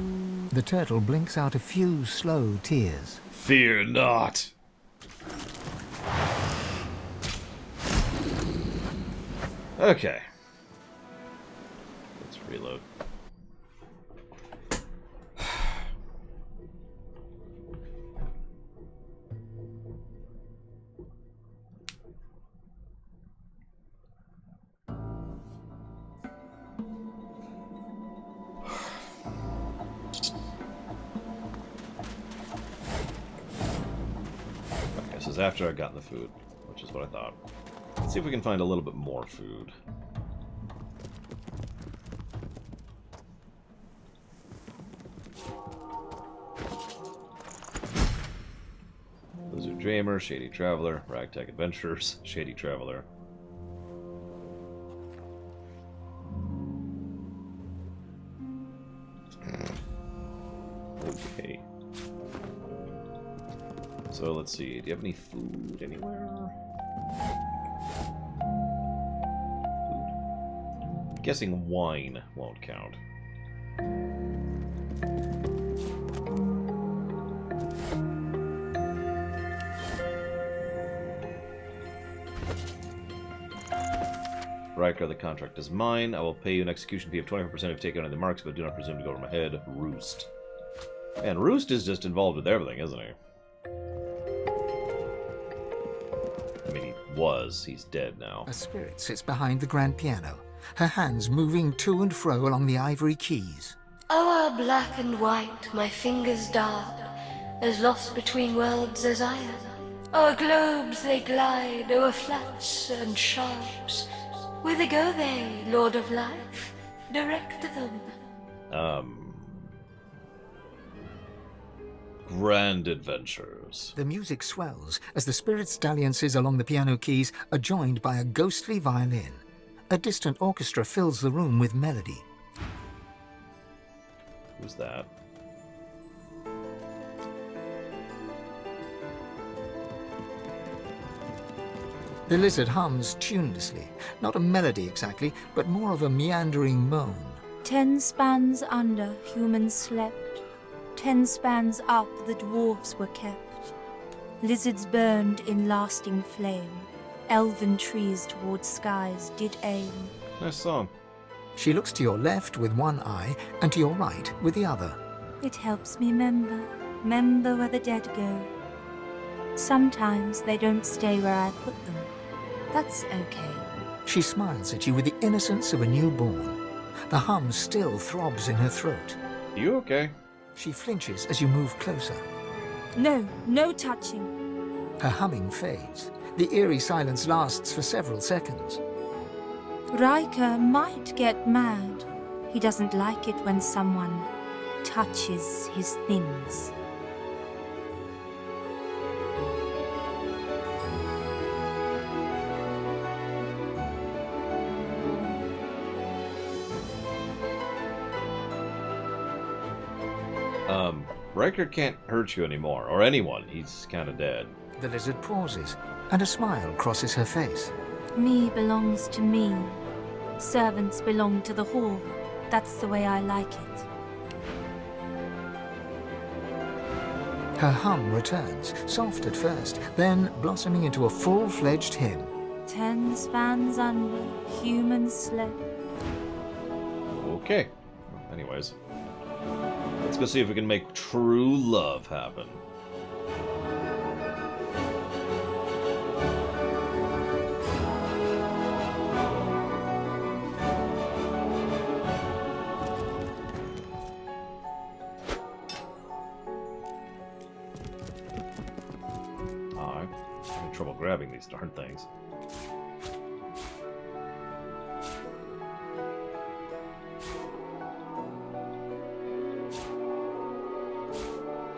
The turtle blinks out a few slow tears. Fear not. Okay. Let's reload. This is after I've gotten the food, which is what I thought. Let's see if we can find a little bit more food. Lizard Dreamer, Shady Traveler, Ragtag Adventurers, Shady Traveler. Okay. So let's see, do you have any food anywhere? Food. I'm guessing wine won't count. Riker, the contract is mine. I will pay you an execution fee of 24% if you take out any marks, but do not presume to go over my head. Roost. And Roost is just involved with everything, isn't he? I mean, he was. He's dead now. A spirit sits behind the grand piano, her hands moving to and fro along the ivory keys. O'er black and white, my fingers dart, as lost between worlds as I am. O'er globes they glide, o'er flats and sharps. Whither go they, Lord of Life? Direct them. Grand adventures. The music swells as the spirit's dalliances along the piano keys are joined by a ghostly violin. A distant orchestra fills the room with melody. Who's that? The lizard hums tunelessly, not a melody exactly, but more of a meandering moan. 10 spans under, humans slept. 10 spans up, the dwarves were kept. Lizards burned in lasting flame. Elven trees toward skies did aim. Nice song. She looks to your left with one eye and to your right with the other. It helps me remember where the dead go. Sometimes they don't stay where I put them. That's okay. She smiles at you with the innocence of a newborn. The hum still throbs in her throat. You okay? She flinches as you move closer. No touching. Her humming fades. The eerie silence lasts for several seconds. Riker might get mad. He doesn't like it when someone touches his things. Riker can't hurt you anymore, or anyone. He's kind of dead. The lizard pauses, and a smile crosses her face. Me belongs to me. Servants belong to the hall. That's the way I like it. Her hum returns, soft at first, then blossoming into a full-fledged hymn. 10 spans under, humans slept. Okay. Well, anyways. Let's go see if we can make true love happen. I'm having trouble grabbing these darn things.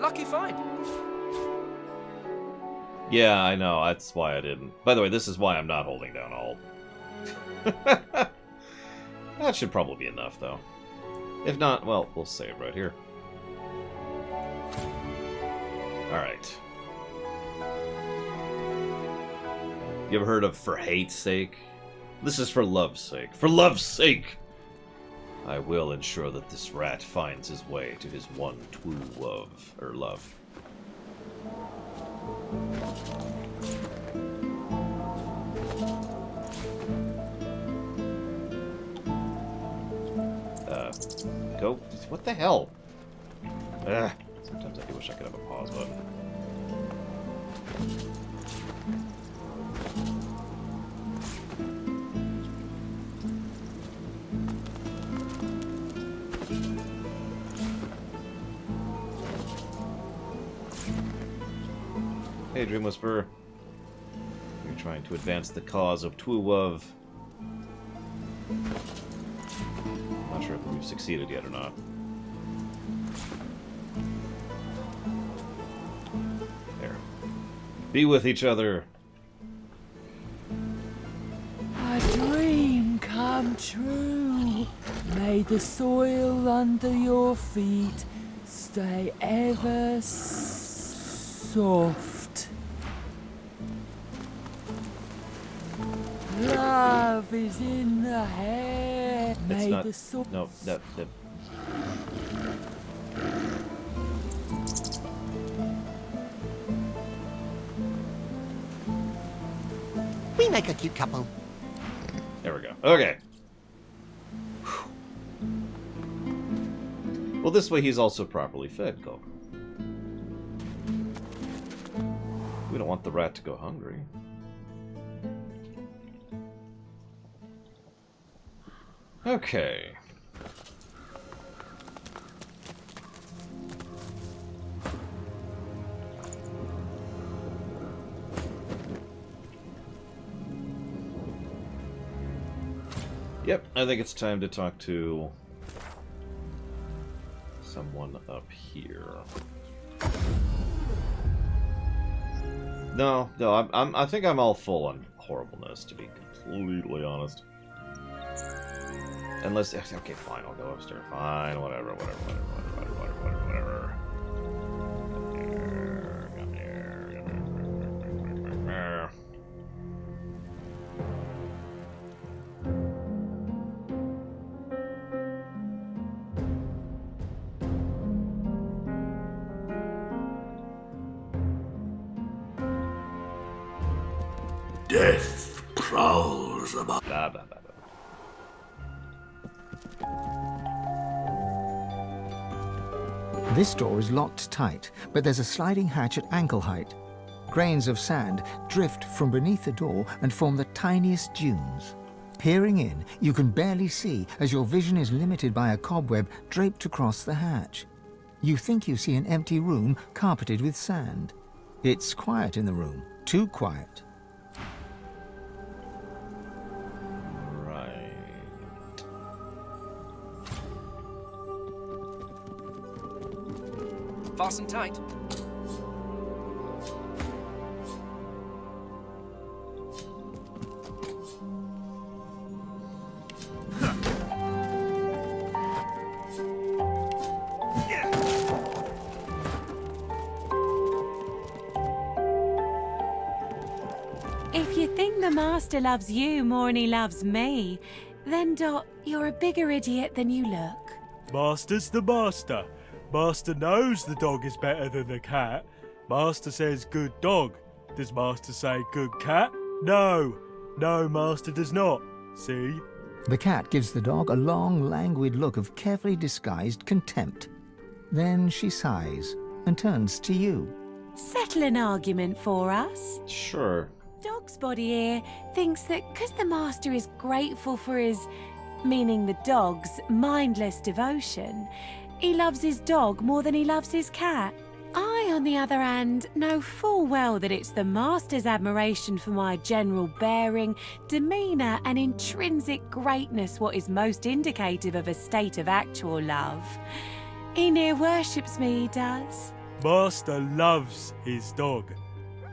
Lucky find. Yeah, I know. That's why I didn't. By the way, this is why I'm not holding down Alt. That should probably be enough, though. If not, well, we'll save right here. Alright. You ever heard of For Hate's Sake? This is For Love's Sake. For love's sake! I will ensure that this rat finds his way to his one true love. Go. What the hell? Sometimes I do wish I could have a pause button. Hey, Dream Whisperer. You're trying to advance the cause of Twuwov. Not sure if we've succeeded yet or not. There. Be with each other. A dream come true. May the soil under your feet stay ever soft. Love is in the hair. May It's the not. soil. No, that. We make a cute couple. There we go. Okay. Well, this way he's also properly fed, Coco. We don't want the rat to go hungry. Okay. Yep, I think it's time to talk to someone up here. No, I think I'm all full on horribleness, to be completely honest. Unless, okay, fine, I'll go upstairs. Fine, whatever. Come here. Death prowls about. Blah, blah, blah, blah. This door is locked tight, but there's a sliding hatch at ankle height. Grains of sand drift from beneath the door and form the tiniest dunes. Peering in, you can barely see as your vision is limited by a cobweb draped across the hatch. You think you see an empty room carpeted with sand. It's quiet in the room, too quiet. Fasten tight. If you think the master loves you more than he loves me, Then, Dot, you're a bigger idiot than you look. Master's the master. Master knows the dog is better than the cat. Master says good dog. Does Master say good cat? No. No, Master does not. See? The cat gives the dog a long, languid look of carefully disguised contempt. Then she sighs and turns to you. Settle an argument for us. Sure. Dog's body here thinks that because the master is grateful for his, meaning the dog's, mindless devotion, he loves his dog more than he loves his cat. I, on the other hand, know full well that it's the master's admiration for my general bearing, demeanour and intrinsic greatness what is most indicative of a state of actual love. He near worships me, he does. Master loves his dog.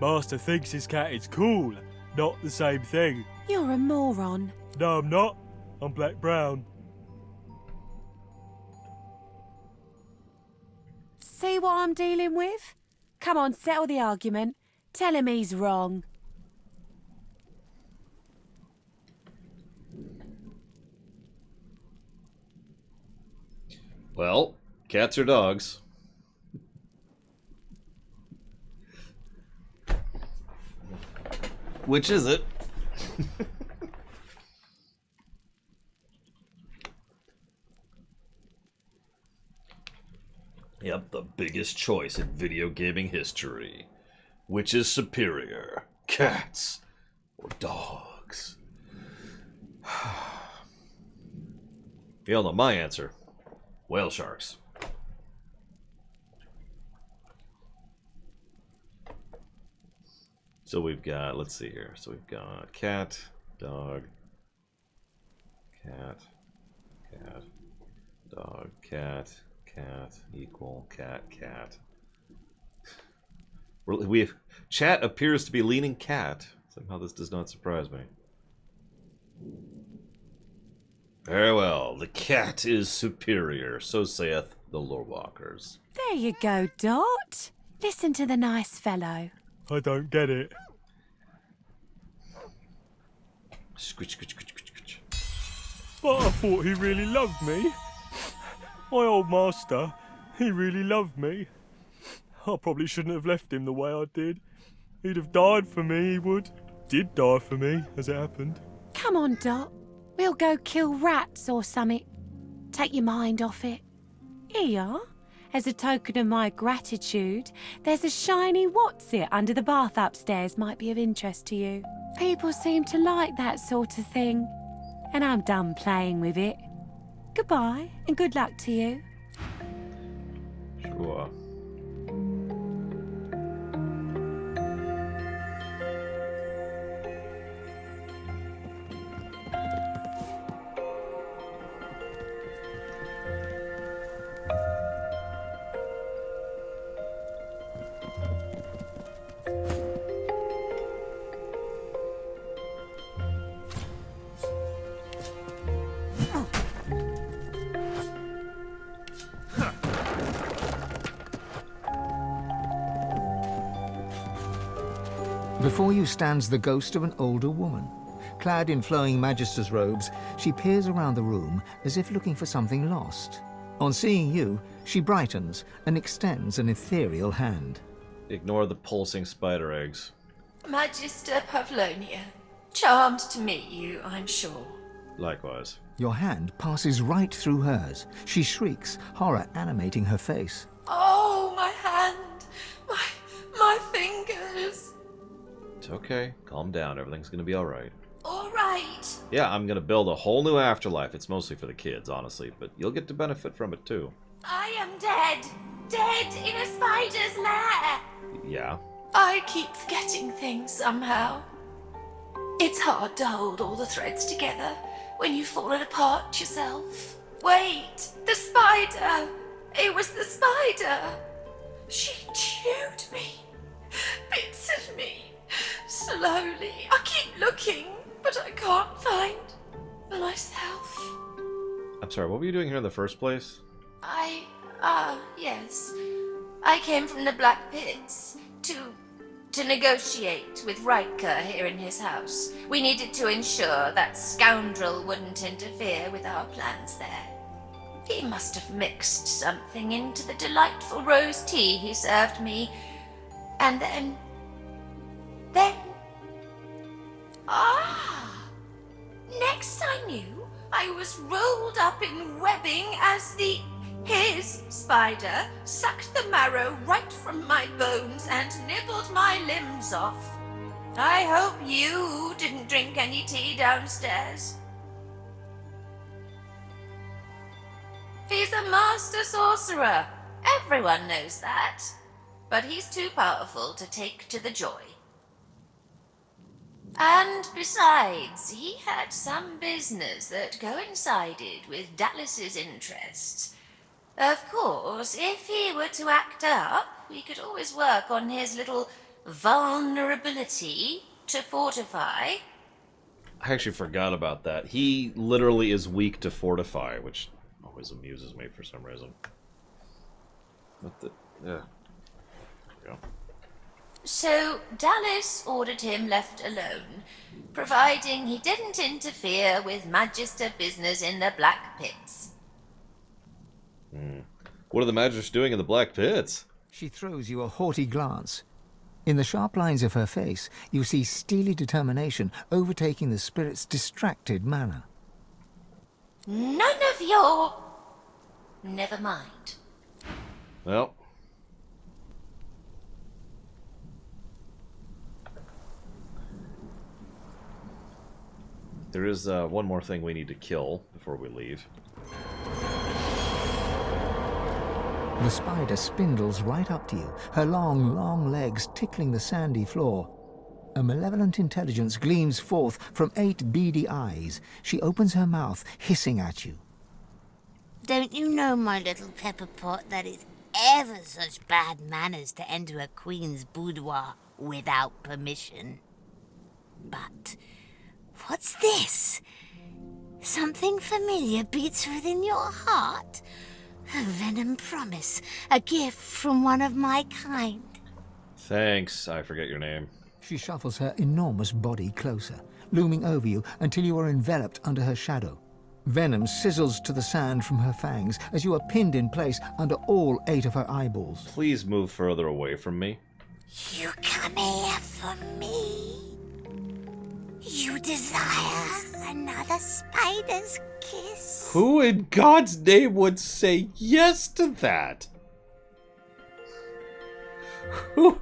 Master thinks his cat is cool, not the same thing. You're a moron. No, I'm not. I'm black-brown. See what I'm dealing with? Come on, settle the argument. Tell him he's wrong. Well, cats or dogs? Which is it? Yep, the biggest choice in video gaming history. Which is superior, cats or dogs? You all know my answer. Whale sharks. So we've got, let's see here. So we've got cat, dog, cat, cat, dog, cat, cat, equal, cat, cat. Chat appears to be leaning cat. Somehow this does not surprise me. Very well, the cat is superior, so saith the lore walkers. There you go, Dot. Listen to the nice fellow. I don't get it. Scritch, scritch, scritch, scritch, scritch. But I thought he really loved me. My old master, he really loved me. I probably shouldn't have left him the way I did. He'd have died for me, he would. Did die for me, as it happened. Come on, Dot. We'll go kill rats or something. Take your mind off it. Here you are. As a token of my gratitude, there's a shiny what's-it under the bath upstairs might be of interest to you. People seem to like that sort of thing. And I'm done playing with it. Goodbye, and good luck to you. Sure. Before you stands the ghost of an older woman. Clad in flowing magister's robes, she peers around the room as if looking for something lost. On seeing you, she brightens and extends an ethereal hand. Ignore the pulsing spider eggs. Magister Pavlonia, charmed to meet you, I'm sure. Likewise. Your hand passes right through hers. She shrieks, horror animating her face. Oh, my hand! My fingers! It's okay. Calm down. Everything's gonna be alright. Alright. Yeah, I'm gonna build a whole new afterlife. It's mostly for the kids, honestly, but you'll get to benefit from it too. I am dead. Dead in a spider's lair. Yeah. I keep forgetting things somehow. It's hard to hold all the threads together when you've fallen apart yourself. Wait, the spider! It was the spider! She chewed me. Bits of me. Slowly. I keep looking, but I can't find myself. I'm sorry, what were you doing here in the first place? Yes. I came from the Black Pits to To negotiate with Riker here in his house, we needed to ensure that scoundrel wouldn't interfere with our plans there. He must have mixed something into the delightful rose tea he served me, and then... Next I knew, I was rolled up in webbing as his spider sucked the marrow right from my bones and nibbled my limbs off. I hope you didn't drink any tea downstairs. He's a master sorcerer. Everyone knows that. But he's too powerful to take to the joy. And besides, he had some business that coincided with Dallas's interests. Of course, if he were to act up, we could always work on his little vulnerability to fortify. I actually forgot about that. He literally is weak to fortify, which always amuses me for some reason. What the... yeah. There we go. So Dallas ordered him left alone, providing he didn't interfere with Magister business in the Black Pits. What are the Magisters doing in the Black Pits? She throws you a haughty glance. In the sharp lines of her face, you see steely determination overtaking the spirit's distracted manner. None of your... Never mind. Well... there is one more thing we need to kill before we leave. The spider spindles right up to you, her long, long legs tickling the sandy floor. A malevolent intelligence gleams forth from 8 beady eyes. She opens her mouth, hissing at you. Don't you know, my little pepper pot, that it's ever such bad manners to enter a queen's boudoir without permission? But what's this? Something familiar beats within your heart? A venom promise, a gift from one of my kind. Thanks, I forget your name. She shuffles her enormous body closer, looming over you until you are enveloped under her shadow. Venom sizzles to the sand from her fangs as you are pinned in place under all 8 of her eyeballs. Please move further away from me. You come here for me? You desire another spider's kiss? Who in God's name would say yes to that? Who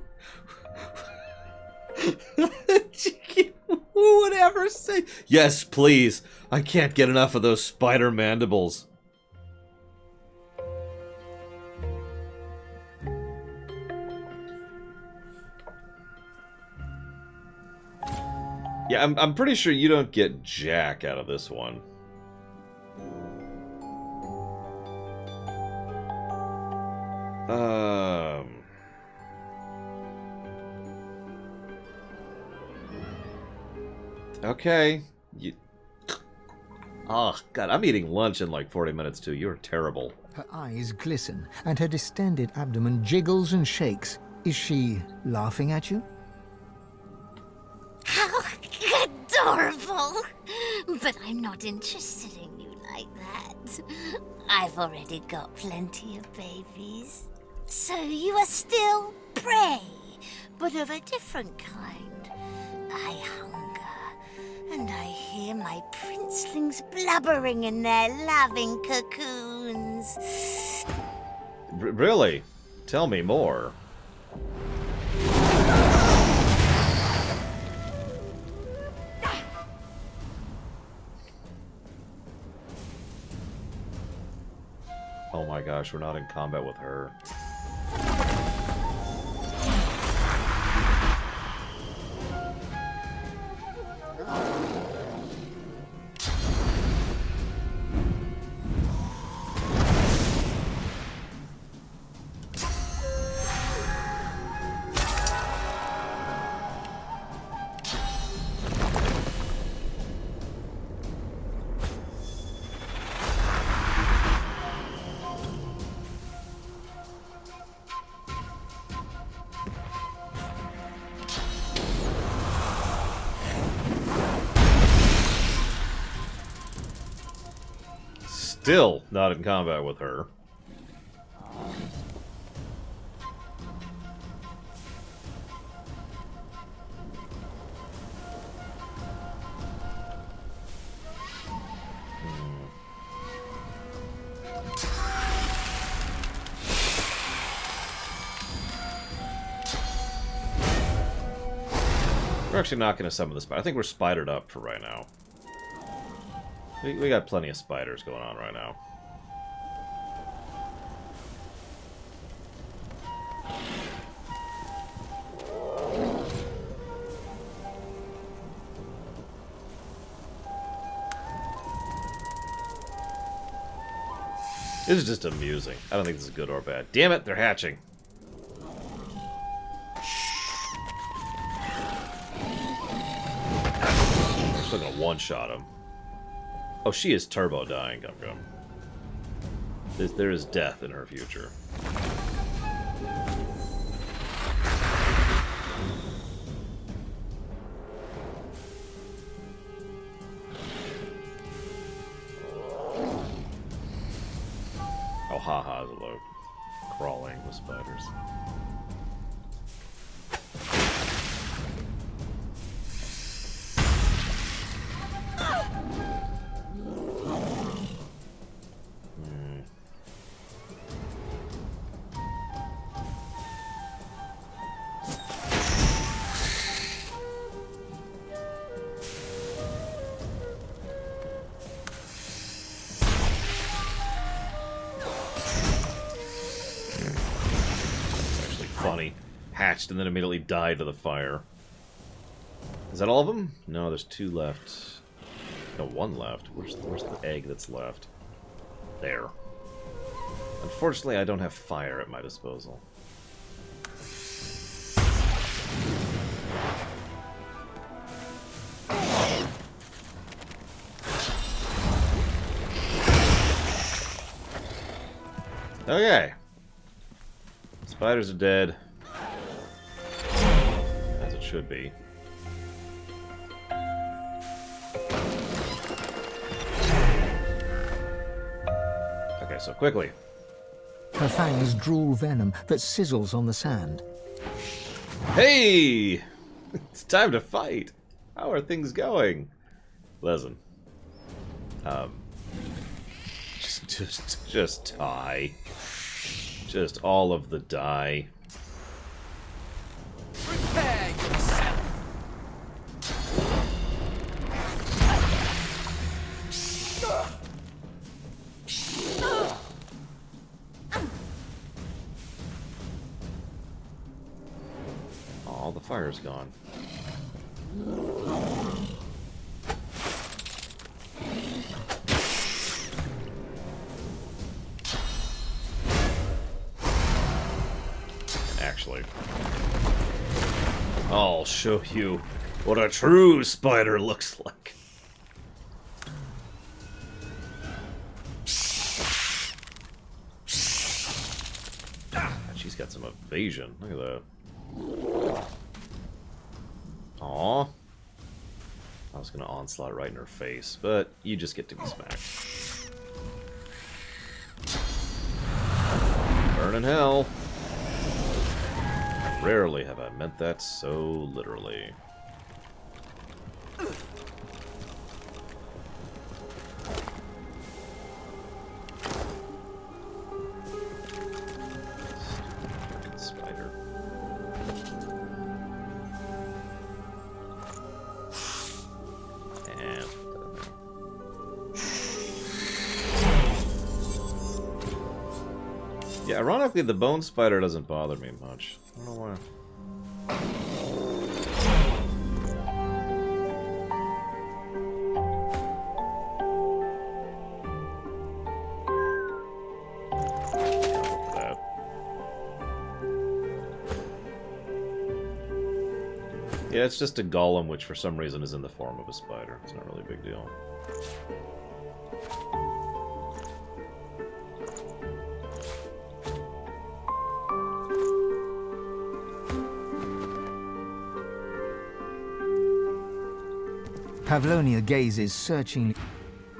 would ever say, yes, please, I can't get enough of those spider mandibles. Yeah, I'm pretty sure you don't get jack out of this one. Okay. Oh, God, I'm eating lunch in like 40 minutes, too. You're terrible. Her eyes glisten, and her distended abdomen jiggles and shakes. Is she laughing at you? How adorable! But I'm not interested in you like that. I've already got plenty of babies. So you are still prey, but of a different kind. I hunger, and I hear my princelings blubbering in their loving cocoons. Really? Tell me more. Oh my gosh, we're not in combat with her. still not in combat with her. We're actually not going to summon the spider. I think we're spidered up for right now. We got plenty of spiders going on right now. This is just amusing. I don't think this is good or bad. Damn it, they're hatching. I'm still gonna one-shot him. Oh, she is turbo dying, Gum Gum. There is death in her future. Oh, haha, is low. Crawling with spiders. Funny. Hatched and then immediately died to the fire. Is that all of them? No, there's 2 left. No, 1 left. Where's the egg that's left? There. Unfortunately, I don't have fire at my disposal. Okay. Spiders are dead. As it should be. Okay, so quickly. Her fangs drool venom that sizzles on the sand. Hey! It's time to fight! How are things going? Listen. Just die. Just all of the die. Prepare yourself. All the fire's gone. Actually, I'll show you what a true spider looks like. She's got some evasion. Look at that. Aw. I was gonna onslaught right in her face, but you just get to be smacked. Burn in hell. Rarely have I meant that so literally. Spider. And yeah, ironically, the bone spider doesn't bother me much. I don't know why. Yeah, it's just a golem, which for some reason is in the form of a spider. It's not really a big deal. Pavlonia gazes searchingly.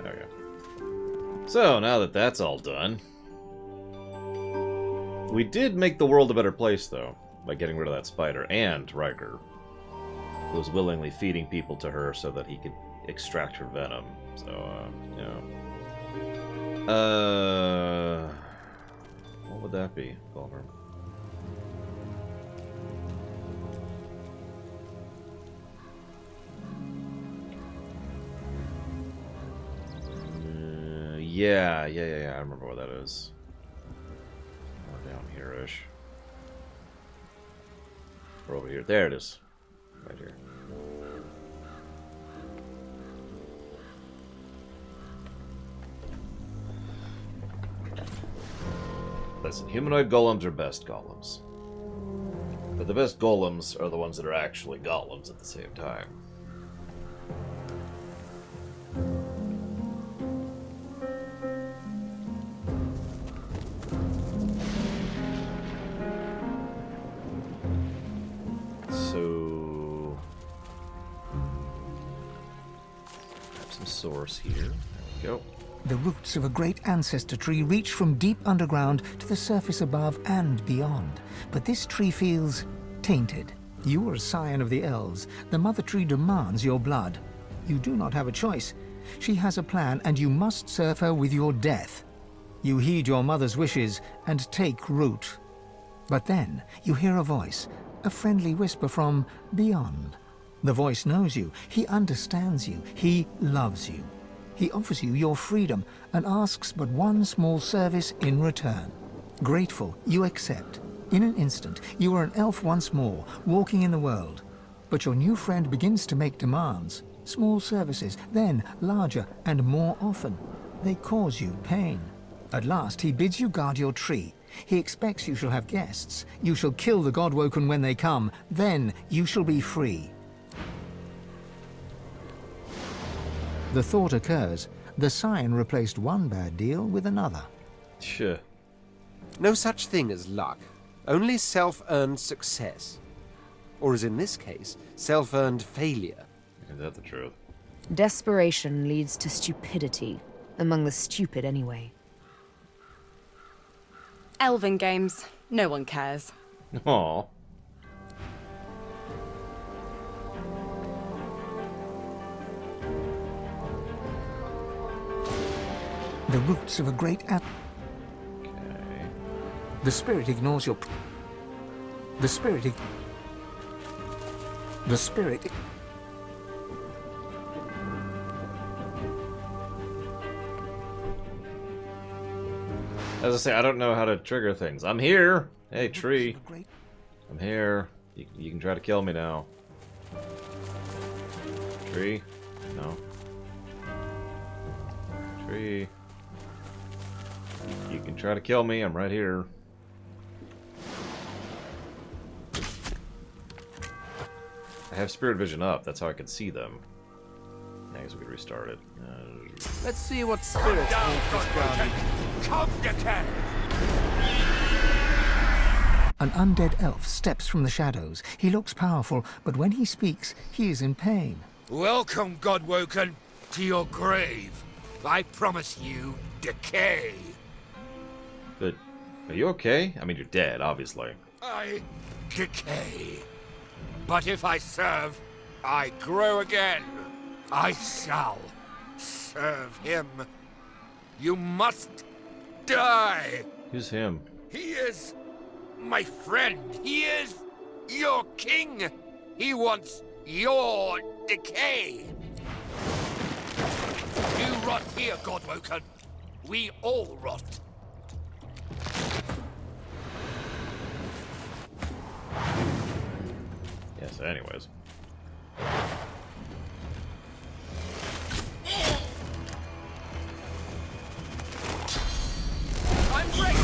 There we go. So, now that that's all done, we did make the world a better place, though, by getting rid of that spider, and Riker, who was willingly feeding people to her so that he could extract her venom. So, what would that be, Culver? Yeah, I remember what that is. More down here-ish. Or over here. There it is. Right here. Listen, humanoid golems are best golems. But the best golems are the ones that are actually golems at the same time. So... have some source here. There we go. The roots of a great ancestor tree reach from deep underground to the surface above and beyond. But this tree feels tainted. You are a scion of the elves. The mother tree demands your blood. You do not have a choice. She has a plan, and you must serve her with your death. You heed your mother's wishes and take root. But then you hear a voice, a friendly whisper from beyond. The voice knows you. He understands you. He loves you. He offers you your freedom and asks but one small service in return. Grateful, you accept. In an instant, you are an elf once more, walking in the world. But your new friend begins to make demands. Small services, then larger and more often. They cause you pain. At last, he bids you guard your tree. He expects you shall have guests. You shall kill the Godwoken when they come. Then you shall be free. The thought occurs. The scion replaced one bad deal with another. Sure. No such thing as luck. Only self-earned success. Or as in this case, self-earned failure. Is that the truth? Desperation leads to stupidity. Among the stupid, anyway. Elven games. No one cares. Aww. The roots of a great Okay. The spirit ignores your... The spirit... The spirit... As I say, I don't know how to trigger things. I'm here! Hey, tree. I'm here. You can try to kill me now. Tree? No. Tree. You can try to kill me, I'm right here. I have spirit vision up, that's how I can see them. I guess we could restart it. Let's see what spirits haunt this garden. Come, decay! An undead elf steps from the shadows. He looks powerful, but when he speaks, he is in pain. Welcome, Godwoken, to your grave. I promise you, decay. But, are you okay? I mean, you're dead, obviously. I decay. But if I serve, I grow again. I shall serve him. You must die. Who's him? He is my friend. He is your king. He wants your decay. You rot here, Godwoken. We all rot. Yeah, so anyways. I'm ready.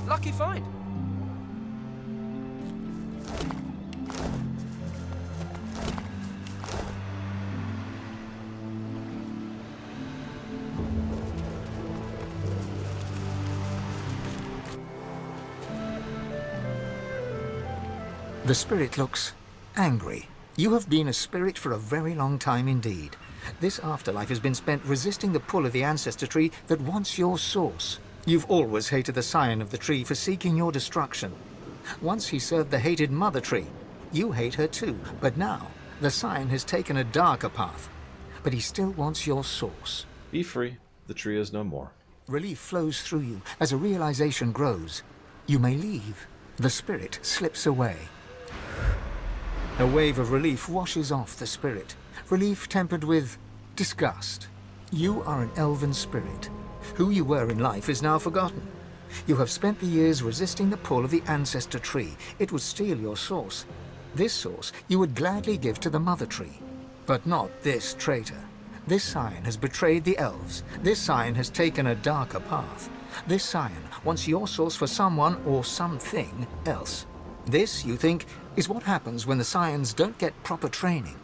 Lucky find. The spirit looks angry. You have been a spirit for a very long time indeed. This afterlife has been spent resisting the pull of the ancestor tree that wants your source. You've always hated the scion of the tree for seeking your destruction. Once he served the hated mother tree. You hate her too, but now the scion has taken a darker path. But he still wants your source. Be free. The tree is no more. Relief flows through you as a realization grows. You may leave. The spirit slips away. A wave of relief washes off the spirit. Relief tempered with disgust. You are an elven spirit. Who you were in life is now forgotten. You have spent the years resisting the pull of the ancestor tree. It would steal your source. This source you would gladly give to the mother tree. But not this traitor. This scion has betrayed the elves. This scion has taken a darker path. This scion wants your source for someone or something else. This, you think, is what happens when the scions don't get proper training.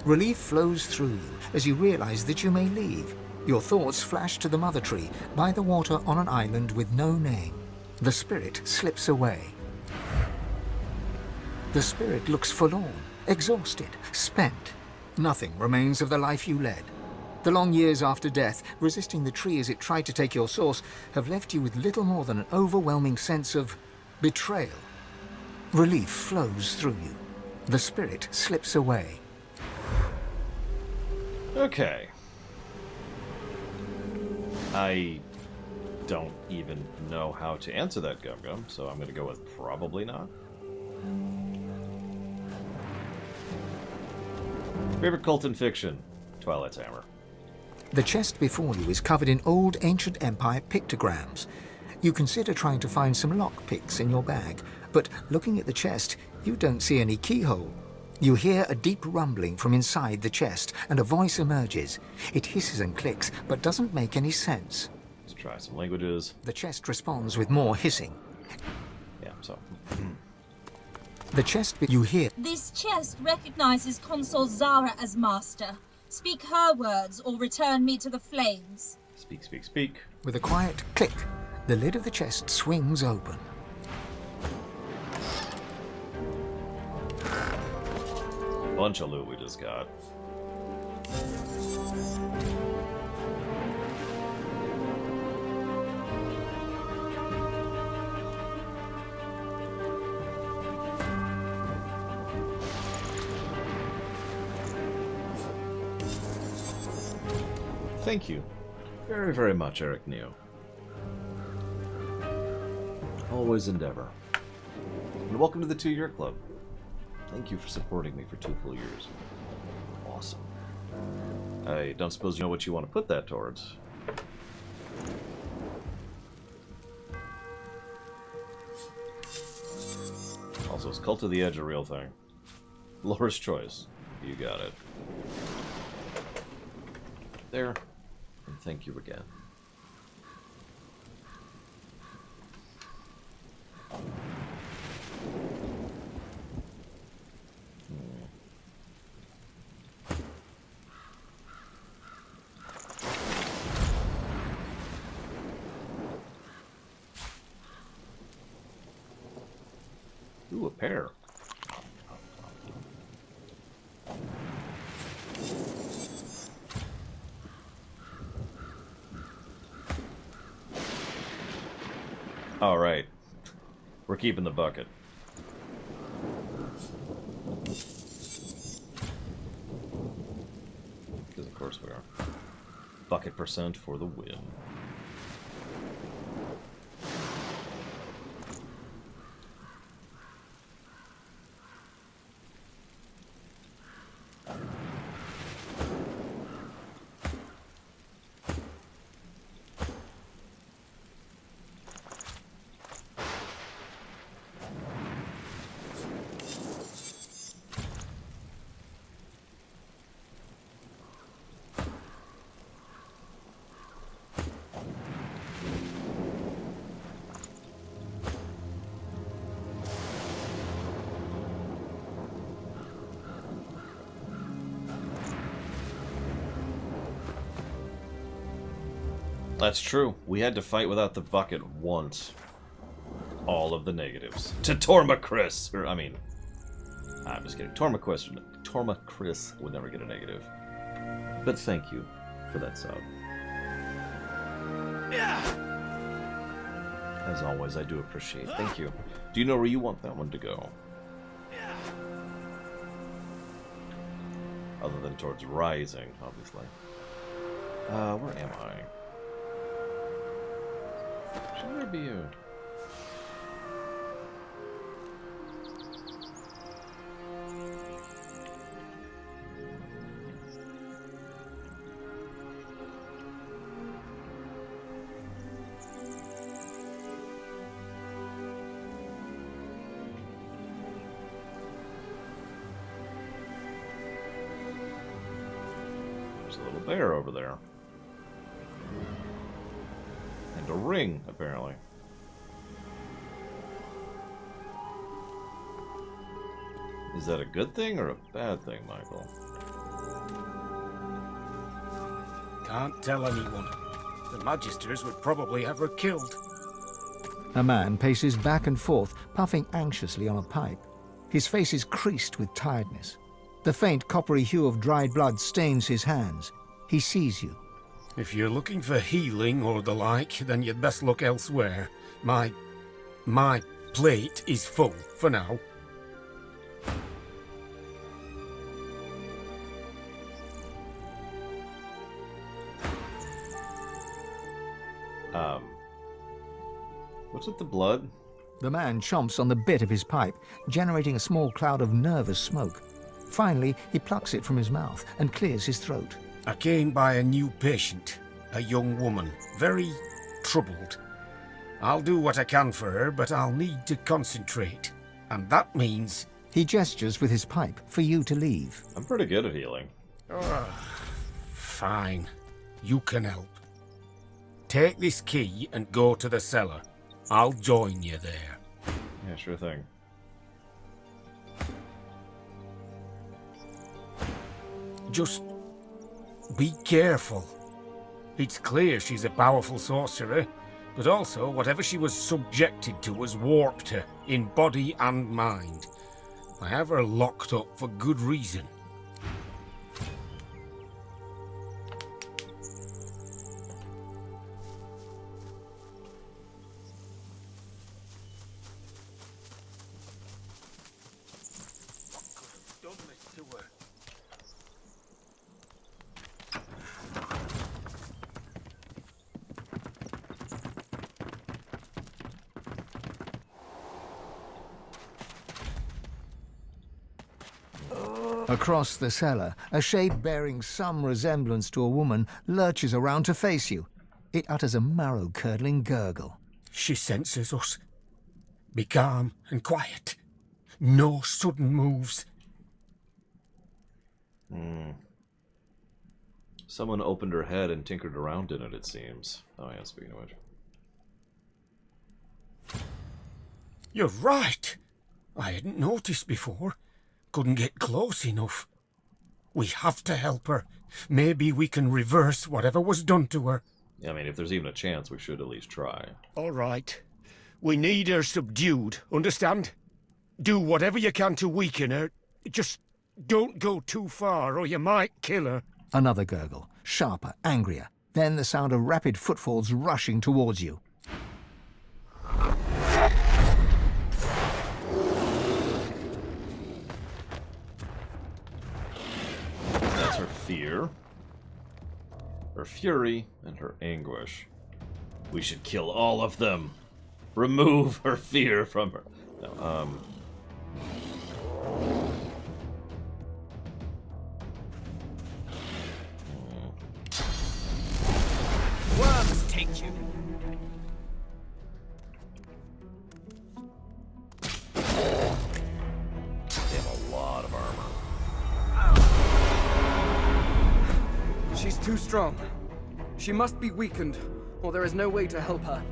Relief flows through you as you realize that you may leave. Your thoughts flash to the mother tree by the water on an island with no name. The spirit slips away. The spirit looks forlorn, exhausted, spent. Nothing remains of the life you led. The long years after death, resisting the tree as it tried to take your source, have left you with little more than an overwhelming sense of betrayal. Relief flows through you. The spirit slips away. Okay. I don't even know how to answer that, Gum Gum, so I'm going to go with probably not. Favorite cult in fiction? Twilight's Hammer. The chest before you is covered in old ancient empire pictograms. You consider trying to find some lockpicks in your bag, but looking at the chest, you don't see any keyhole. You hear a deep rumbling from inside the chest, and a voice emerges. It hisses and clicks, but doesn't make any sense. Let's try some languages. The chest responds with more hissing. Yeah, so... The chest you hear... This chest recognizes Consul Zara as master. Speak her words or return me to the flames. Speak, speak, speak. With a quiet click, the lid of the chest swings open. Bunch of loot we just got. Thank you very, very much, Eric Neo. Always endeavor. And welcome to the 2-Year Club. Thank you for supporting me for 2 full years. Awesome. I don't suppose you know what you want to put that towards. Also, is Cult of the Edge a real thing? Laura's choice. You got it. There. And thank you again. Ooh, a pear. All right. We're keeping the bucket. Because of course we are. Bucket percent for the win. That's true. We had to fight without the bucket once. all of the negatives. To Tormachris! Or, I mean, I'm just kidding. Tormachris would never get a negative. But thank you for that sub. As always, I do appreciate. Thank you. Do you know where you want that one to go? Other than towards rising, obviously. Where am I? Should there be a... There's a little bear over there. And a ring, apparently. Is that a good thing or a bad thing, Michael? Can't tell anyone. The Magisters would probably have her killed. A man paces back and forth, puffing anxiously on a pipe. His face is creased with tiredness. The faint coppery hue of dried blood stains his hands. He sees you. If you're looking for healing or the like, then you'd best look elsewhere. My plate is full for now. What's with the blood? The man chomps on the bit of his pipe, generating a small cloud of nervous smoke. Finally, he plucks it from his mouth and clears his throat. I came by a new patient, a young woman, very troubled. I'll do what I can for her, but I'll need to concentrate. And that means... He gestures with his pipe for you to leave. I'm pretty good at healing. Fine. You can help. Take this key and go to the cellar. I'll join you there. Yeah, sure thing. Just be careful. It's clear she's a powerful sorcerer, but also whatever she was subjected to has warped her in body and mind. I have her locked up for good reason. Across the cellar, a shape bearing some resemblance to a woman lurches around to face you. It utters a marrow-curdling gurgle. She senses us. Be calm and quiet. No sudden moves. Someone opened her head and tinkered around in it, it seems. Oh yeah, speaking of which. You're right. I hadn't noticed before. Couldn't get close enough. We have to help her. Maybe we can reverse whatever was done to her. I mean, if there's even a chance, we should at least try. All right. We need her subdued, understand? Do whatever you can to weaken her. Just don't go too far or you might kill her. Another gurgle, sharper, angrier. Then the sound of rapid footfalls rushing towards you. That's her fear, her fury, and her anguish. We should kill all of them. Remove her fear from her. No, Worms take you. They have a lot of armor. She's too strong. She must be weakened, or there is no way to help her.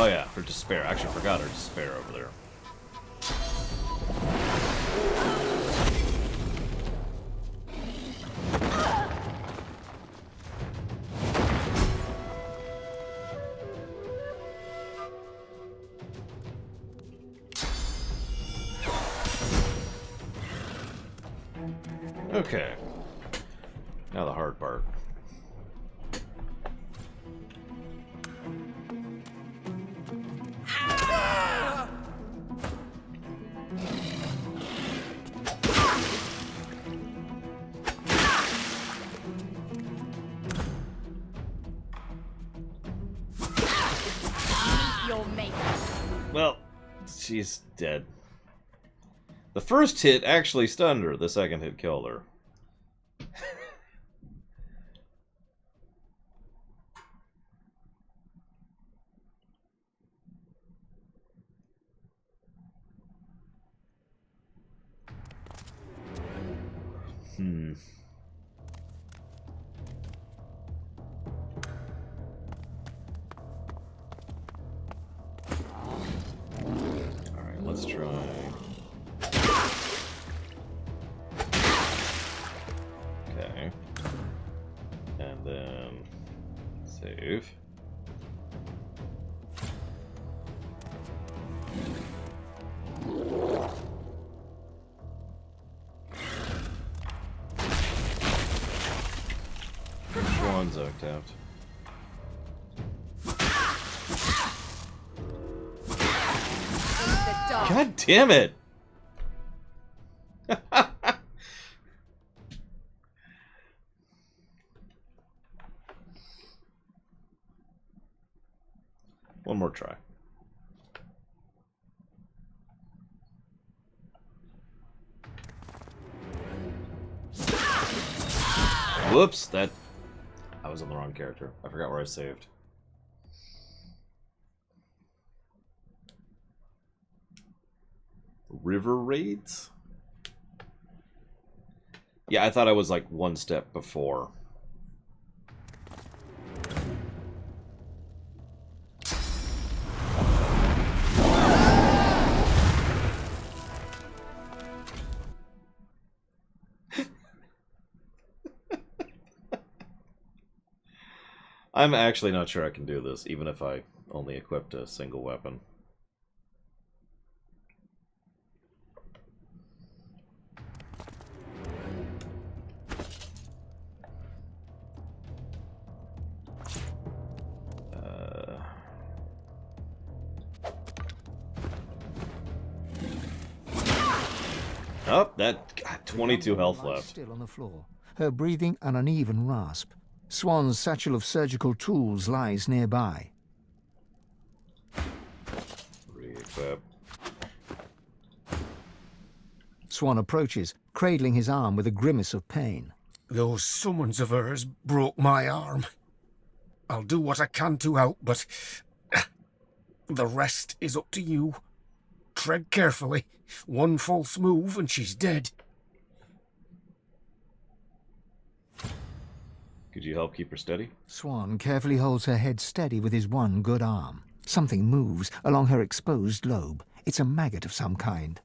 Oh yeah, her despair. I actually forgot her despair over there. Okay. Now the hard part. Well, she's dead. The first hit actually stunned her. The second hit killed her. Alright, let's try. Okay. And then save. Swan's octaved. God damn it! One more try. Whoops, I was on the wrong character. I forgot where I saved. River raids? Yeah, I thought I was like one step before. I'm actually not sure I can do this, even if I only equipped a single weapon. Oh, that got 22 health left. Still on the floor, her breathing an uneven rasp. Swan's satchel of surgical tools lies nearby. Re-equip. Swan approaches, cradling his arm with a grimace of pain. Those summons of hers broke my arm. I'll do what I can to help, but the rest is up to you. Tread carefully. One false move and she's dead. Could you help keep her steady? Swan carefully holds her head steady with his one good arm. Something moves along her exposed lobe. It's a maggot of some kind.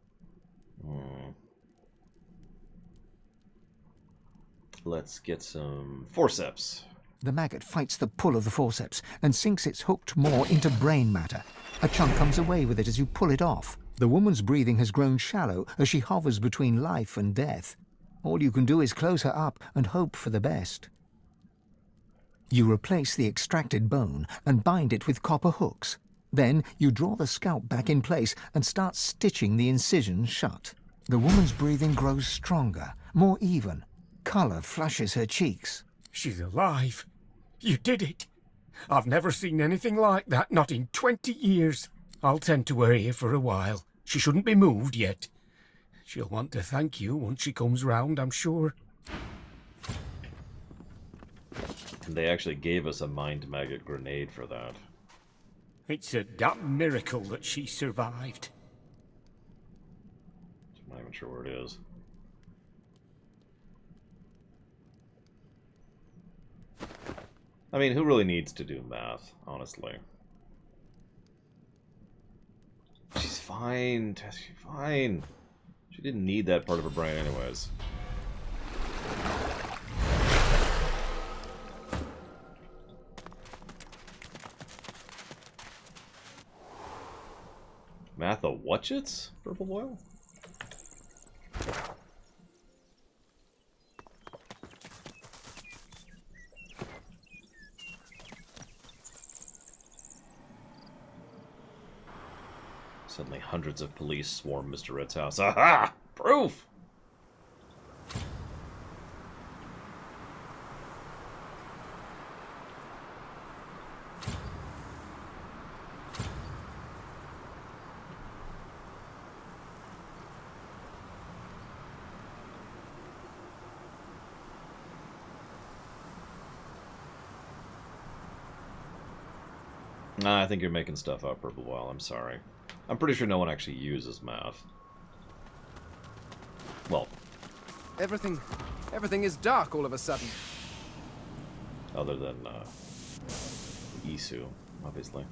Let's get some forceps. The maggot fights the pull of the forceps and sinks its hooked maw into brain matter. A chunk comes away with it as you pull it off. The woman's breathing has grown shallow as she hovers between life and death. All you can do is close her up and hope for the best. You replace the extracted bone and bind it with copper hooks. Then you draw the scalp back in place and start stitching the incision shut. The woman's breathing grows stronger, more even. Color flushes her cheeks. She's alive. You did it. I've never seen anything like that, not in 20 years. I'll tend to her here for a while. She shouldn't be moved yet. She'll want to thank you once she comes round, I'm sure. And they actually gave us a mind maggot grenade for that. It's a damn miracle that she survived. I'm not even sure where it is. I mean, who really needs to do math, honestly? fine, Tess, you're fine. She didn't need that part of her brain anyways. Matha Whatchits? Purple Boil? Suddenly hundreds of police swarm Mr. Red's house. Aha! Proof! Nah, I think you're making stuff up, Purple Boil. I'm sorry. I'm pretty sure no one actually uses math. Well, Everything is dark all of a sudden. other than Isu, obviously.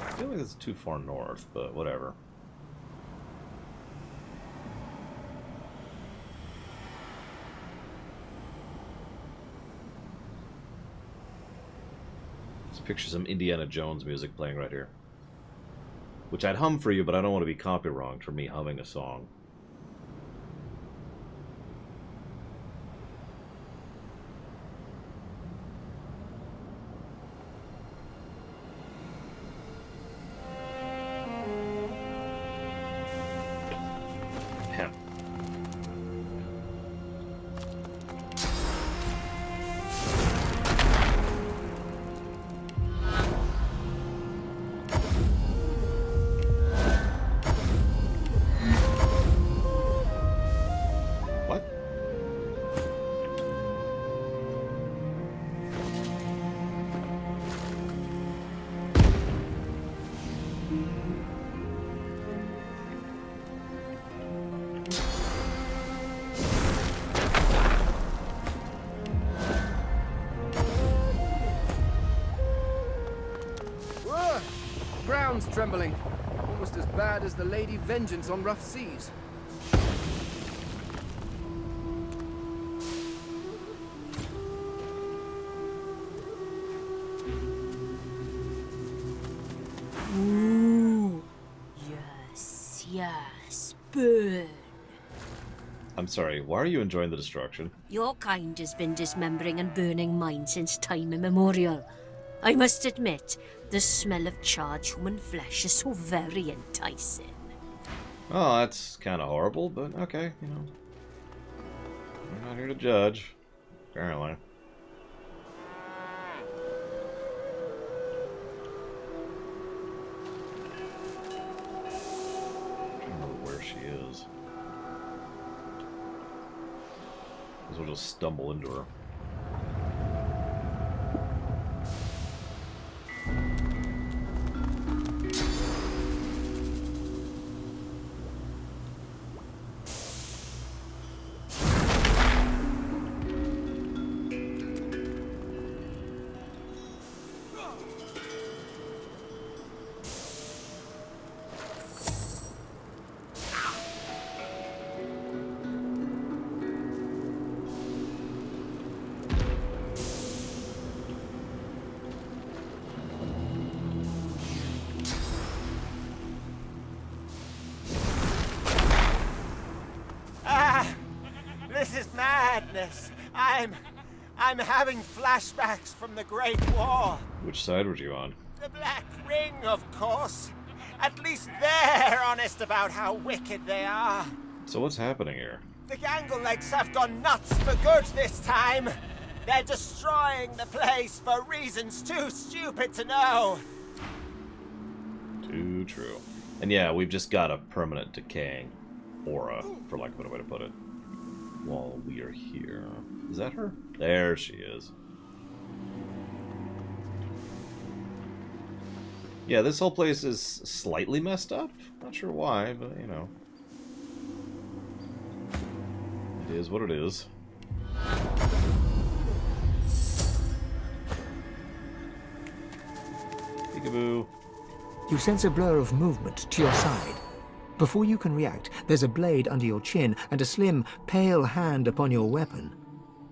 I feel like it's too far north, but whatever. Just picture some Indiana Jones music playing right here. Which I'd hum for you, but I don't want to be copywronged for me humming a song. Ground's trembling. Almost as bad as the Lady Vengeance on rough seas. Ooh. Yes, yes, burn. I'm sorry, why are you enjoying the destruction? Your kind has been dismembering and burning mine since time immemorial. I must admit, the smell of charred human flesh is so very enticing. Oh, that's kind of horrible, but okay, you know. I'm not here to judge, apparently. I don't know where she is. Because we'll just stumble into her. This is madness. I'm having flashbacks from the Great War. Which side were you on? The Black Ring, of course. At least they're honest about how wicked they are. So what's happening here? The Ganglelegs have gone nuts for good this time. They're destroying the place for reasons too stupid to know. Too true. And yeah, we've just got a permanent decaying aura, for lack of a better way to put it, while we are here. Is that her? There she is. Yeah, this whole place is slightly messed up. Not sure why, but you know. It is what it is. Peekaboo. You sense a blur of movement to your side. Before you can react, there's a blade under your chin and a slim, pale hand upon your weapon.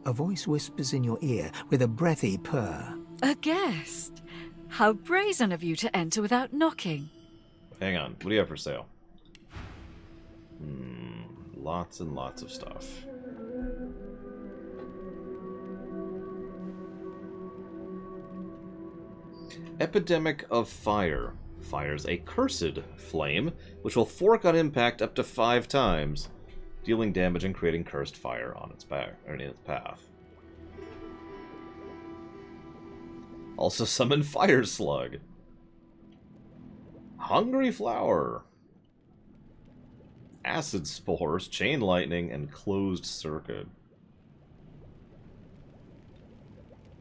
A voice whispers in your ear with a breathy purr. A guest? How brazen of you to enter without knocking. Hang on, what do you have for sale? Lots and lots of stuff. Epidemic of Fire. Fires a cursed flame, which will fork on impact up to 5 times, dealing damage and creating cursed fire on its back or in its path. Also summon Fire Slug. Hungry Flower. Acid Spores, Chain Lightning, and Closed Circuit.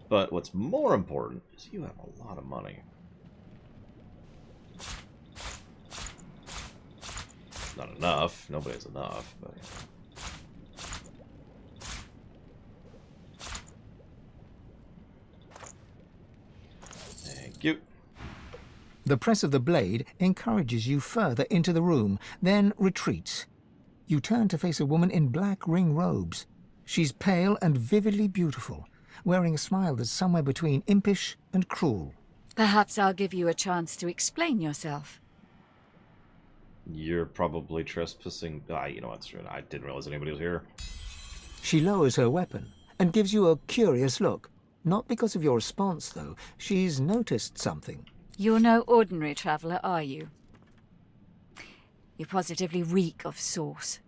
But what's more important is you have a lot of money. Not enough. Nobody has enough, but... Thank you. The press of the blade encourages you further into the room, then retreats. You turn to face a woman in black ring robes. She's pale and vividly beautiful, wearing a smile that's somewhere between impish and cruel. Perhaps I'll give you a chance to explain yourself. You're probably trespassing. You know what's true. I didn't realize anybody was here. She lowers her weapon and gives you a curious look. Not because of your response, though. She's noticed something. You're no ordinary traveller, are you? You positively reek of sauce.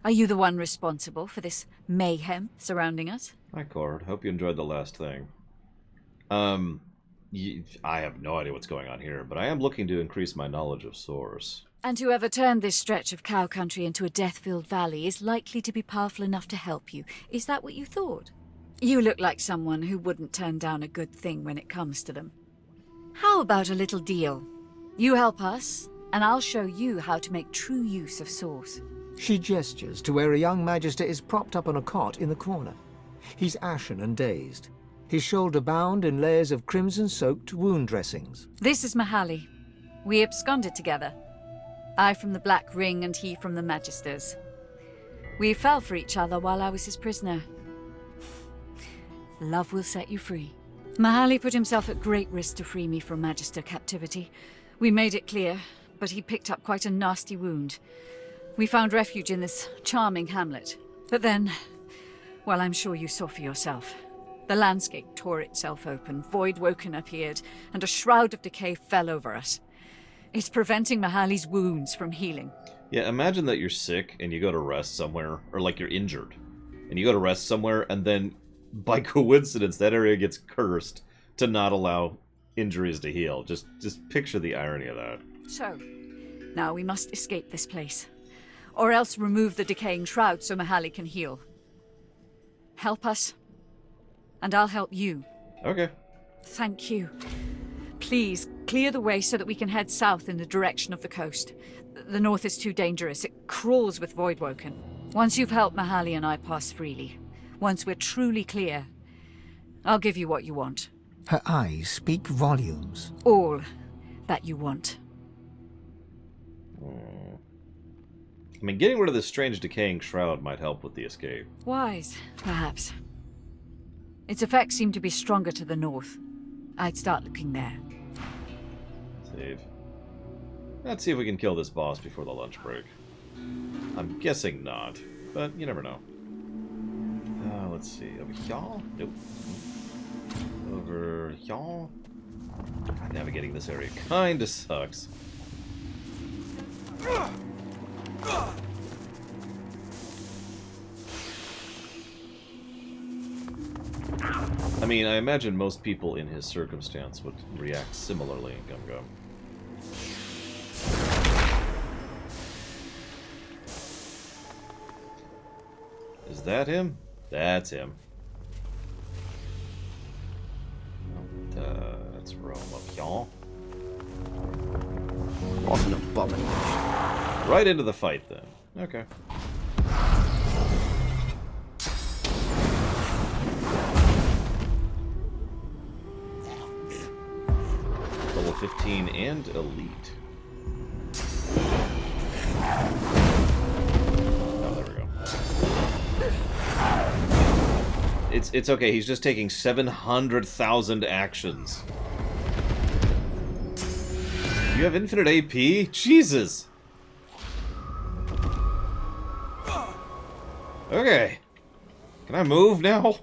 Are you the one responsible for this mayhem surrounding us? Hi, Cord. Hope you enjoyed the last thing. I have no idea what's going on here, but I am looking to increase my knowledge of Source. And whoever turned this stretch of cow country into a death-filled valley is likely to be powerful enough to help you. Is that what you thought? You look like someone who wouldn't turn down a good thing when it comes to them. How about a little deal? You help us, and I'll show you how to make true use of Source. She gestures to where a young magister is propped up on a cot in the corner. He's ashen and dazed, his shoulder bound in layers of crimson-soaked wound dressings. This is Mahaly. We absconded together. I from the Black Ring and he from the Magisters. We fell for each other while I was his prisoner. Love will set you free. Mahaly put himself at great risk to free me from Magister captivity. We made it clear, but he picked up quite a nasty wound. We found refuge in this charming hamlet. But then, well, I'm sure you saw for yourself. The landscape tore itself open, Voidwoken appeared, and a shroud of decay fell over us. It's preventing Mahaly's wounds from healing. Yeah, imagine that you're sick and you go to rest somewhere, or like you're injured, and you go to rest somewhere, and then by coincidence that area gets cursed to not allow injuries to heal. Just picture the irony of that. So, now we must escape this place. Or else remove the decaying shroud so Mahaly can heal. Help us, and I'll help you. Okay. Thank you. Please, clear the way so that we can head south in the direction of the coast. The north is too dangerous. It crawls with Voidwoken. Once you've helped Mahaly and I pass freely, once we're truly clear, I'll give you what you want. Her eyes speak volumes. All that you want. I mean, getting rid of this strange decaying shroud might help with the escape. Wise, perhaps. Its effects seem to be stronger to the north. I'd start looking there. Save. Let's see if we can kill this boss before the lunch break. I'm guessing not, but you never know. Let's see. Over here? Nope. Over here? Navigating this area kinda sucks. I mean, I imagine most people in his circumstance would react similarly in Gum Gum. Is that him? That's him. Let's roam up here. What an abomination. Right into the fight, then. Okay. Level 15 and elite. Oh, there we go. It's okay. He's just taking 700,000 actions. You have infinite AP? Jesus. Okay. Can I move now?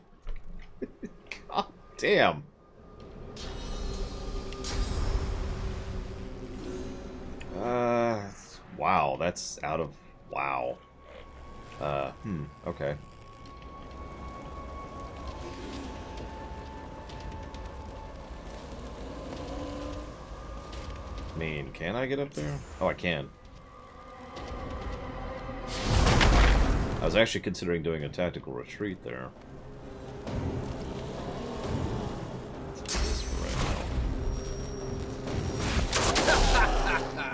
God damn. Wow, that's out of... Wow. Okay. I mean, can I get up there? Oh, I can. I was actually considering doing a tactical retreat there. Let's do this for right now.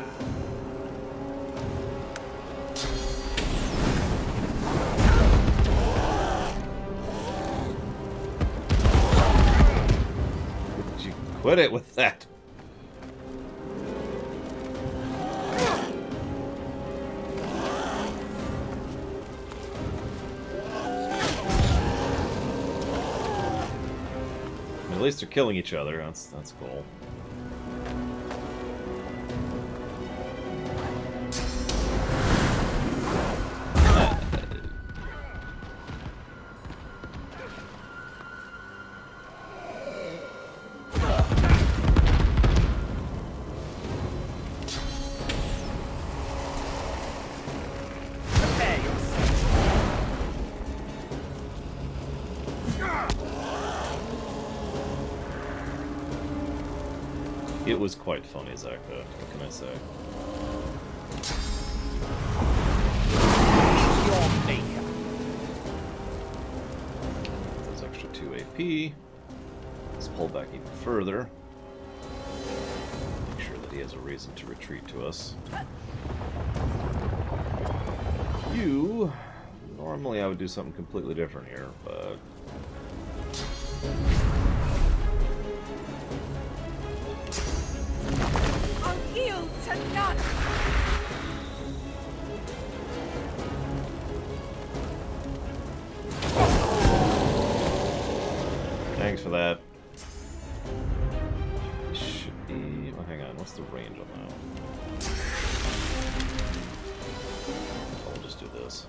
Would you quit it with that? At least they're killing each other. That's cool. It was quite funny, Zach, though. What can I say? That's extra 2 AP. Let's pull back even further. Make sure that he has a reason to retreat to us. You... Normally I would do something completely different here, but... Yield to none. Thanks for that. Should be... Oh, hang on. What's the range on that? I'll just do this.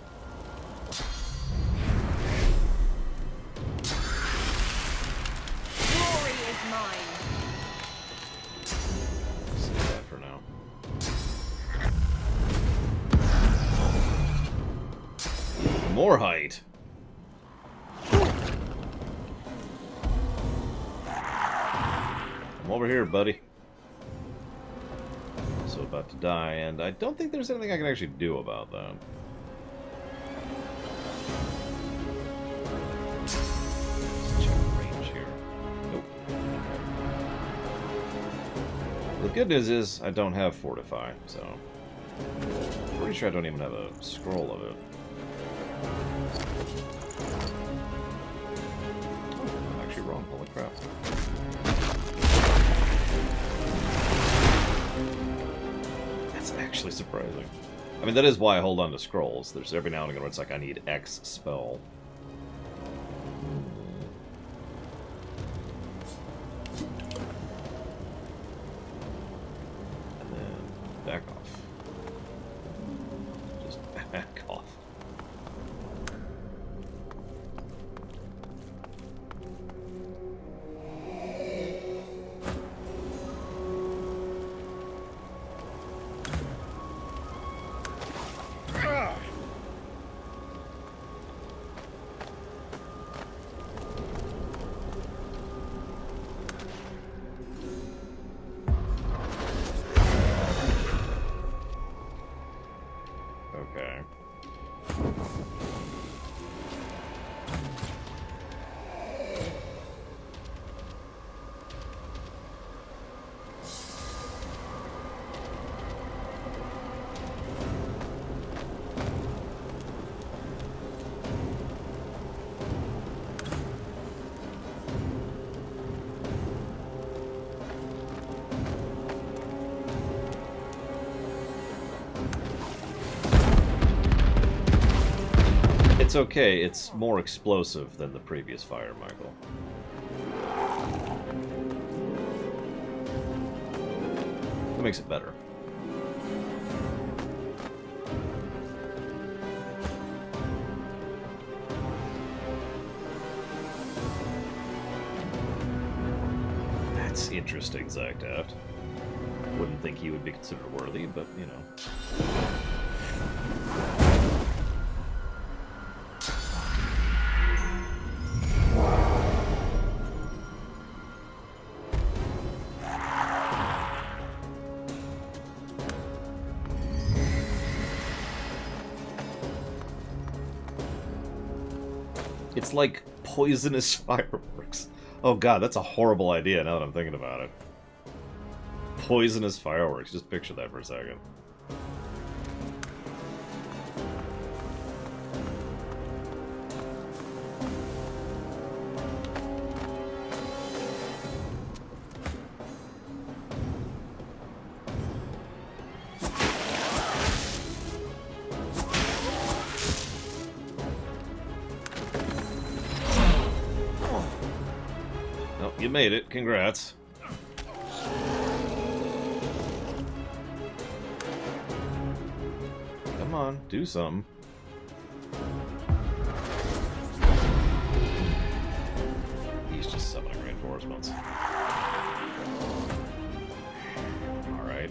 Glory is mine. Save that for now. More height. Come over here, buddy. Also about to die, and I don't think there's anything I can actually do about that. Let's check the range here. Nope. The good news is I don't have Fortify, so I'm pretty sure I don't even have a scroll of it. Oh, I'm actually wrong. Holy crap. That's actually surprising. I mean, that is why I hold on to scrolls. There's every now and again where it's like I need X spell. And then back off. Just back off. It's okay, it's more explosive than the previous fire, Michael. That makes it better. That's interesting, Zagdaft. Wouldn't think he would be considered worthy, but, you know. It's like poisonous fireworks. Oh god, that's a horrible idea now that I'm thinking about it. Poisonous fireworks. Just picture that for a second. Oh, you made it. Congrats. Come on, do something. He's just summoning reinforcements. Alright.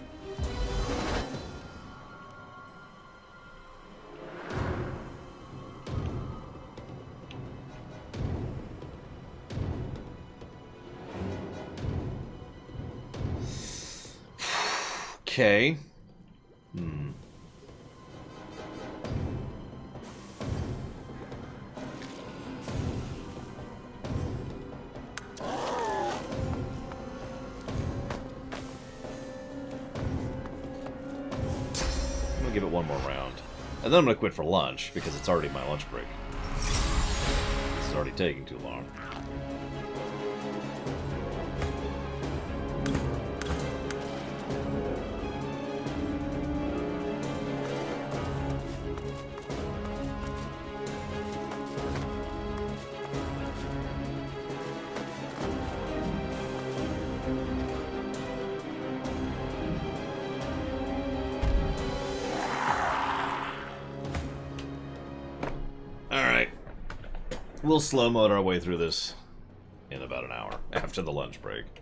Okay. I'm gonna give it one more round. And then I'm gonna quit for lunch, because it's already my lunch break. This is already taking too long. We'll slow-mo our way through this in about an hour, after the lunch break.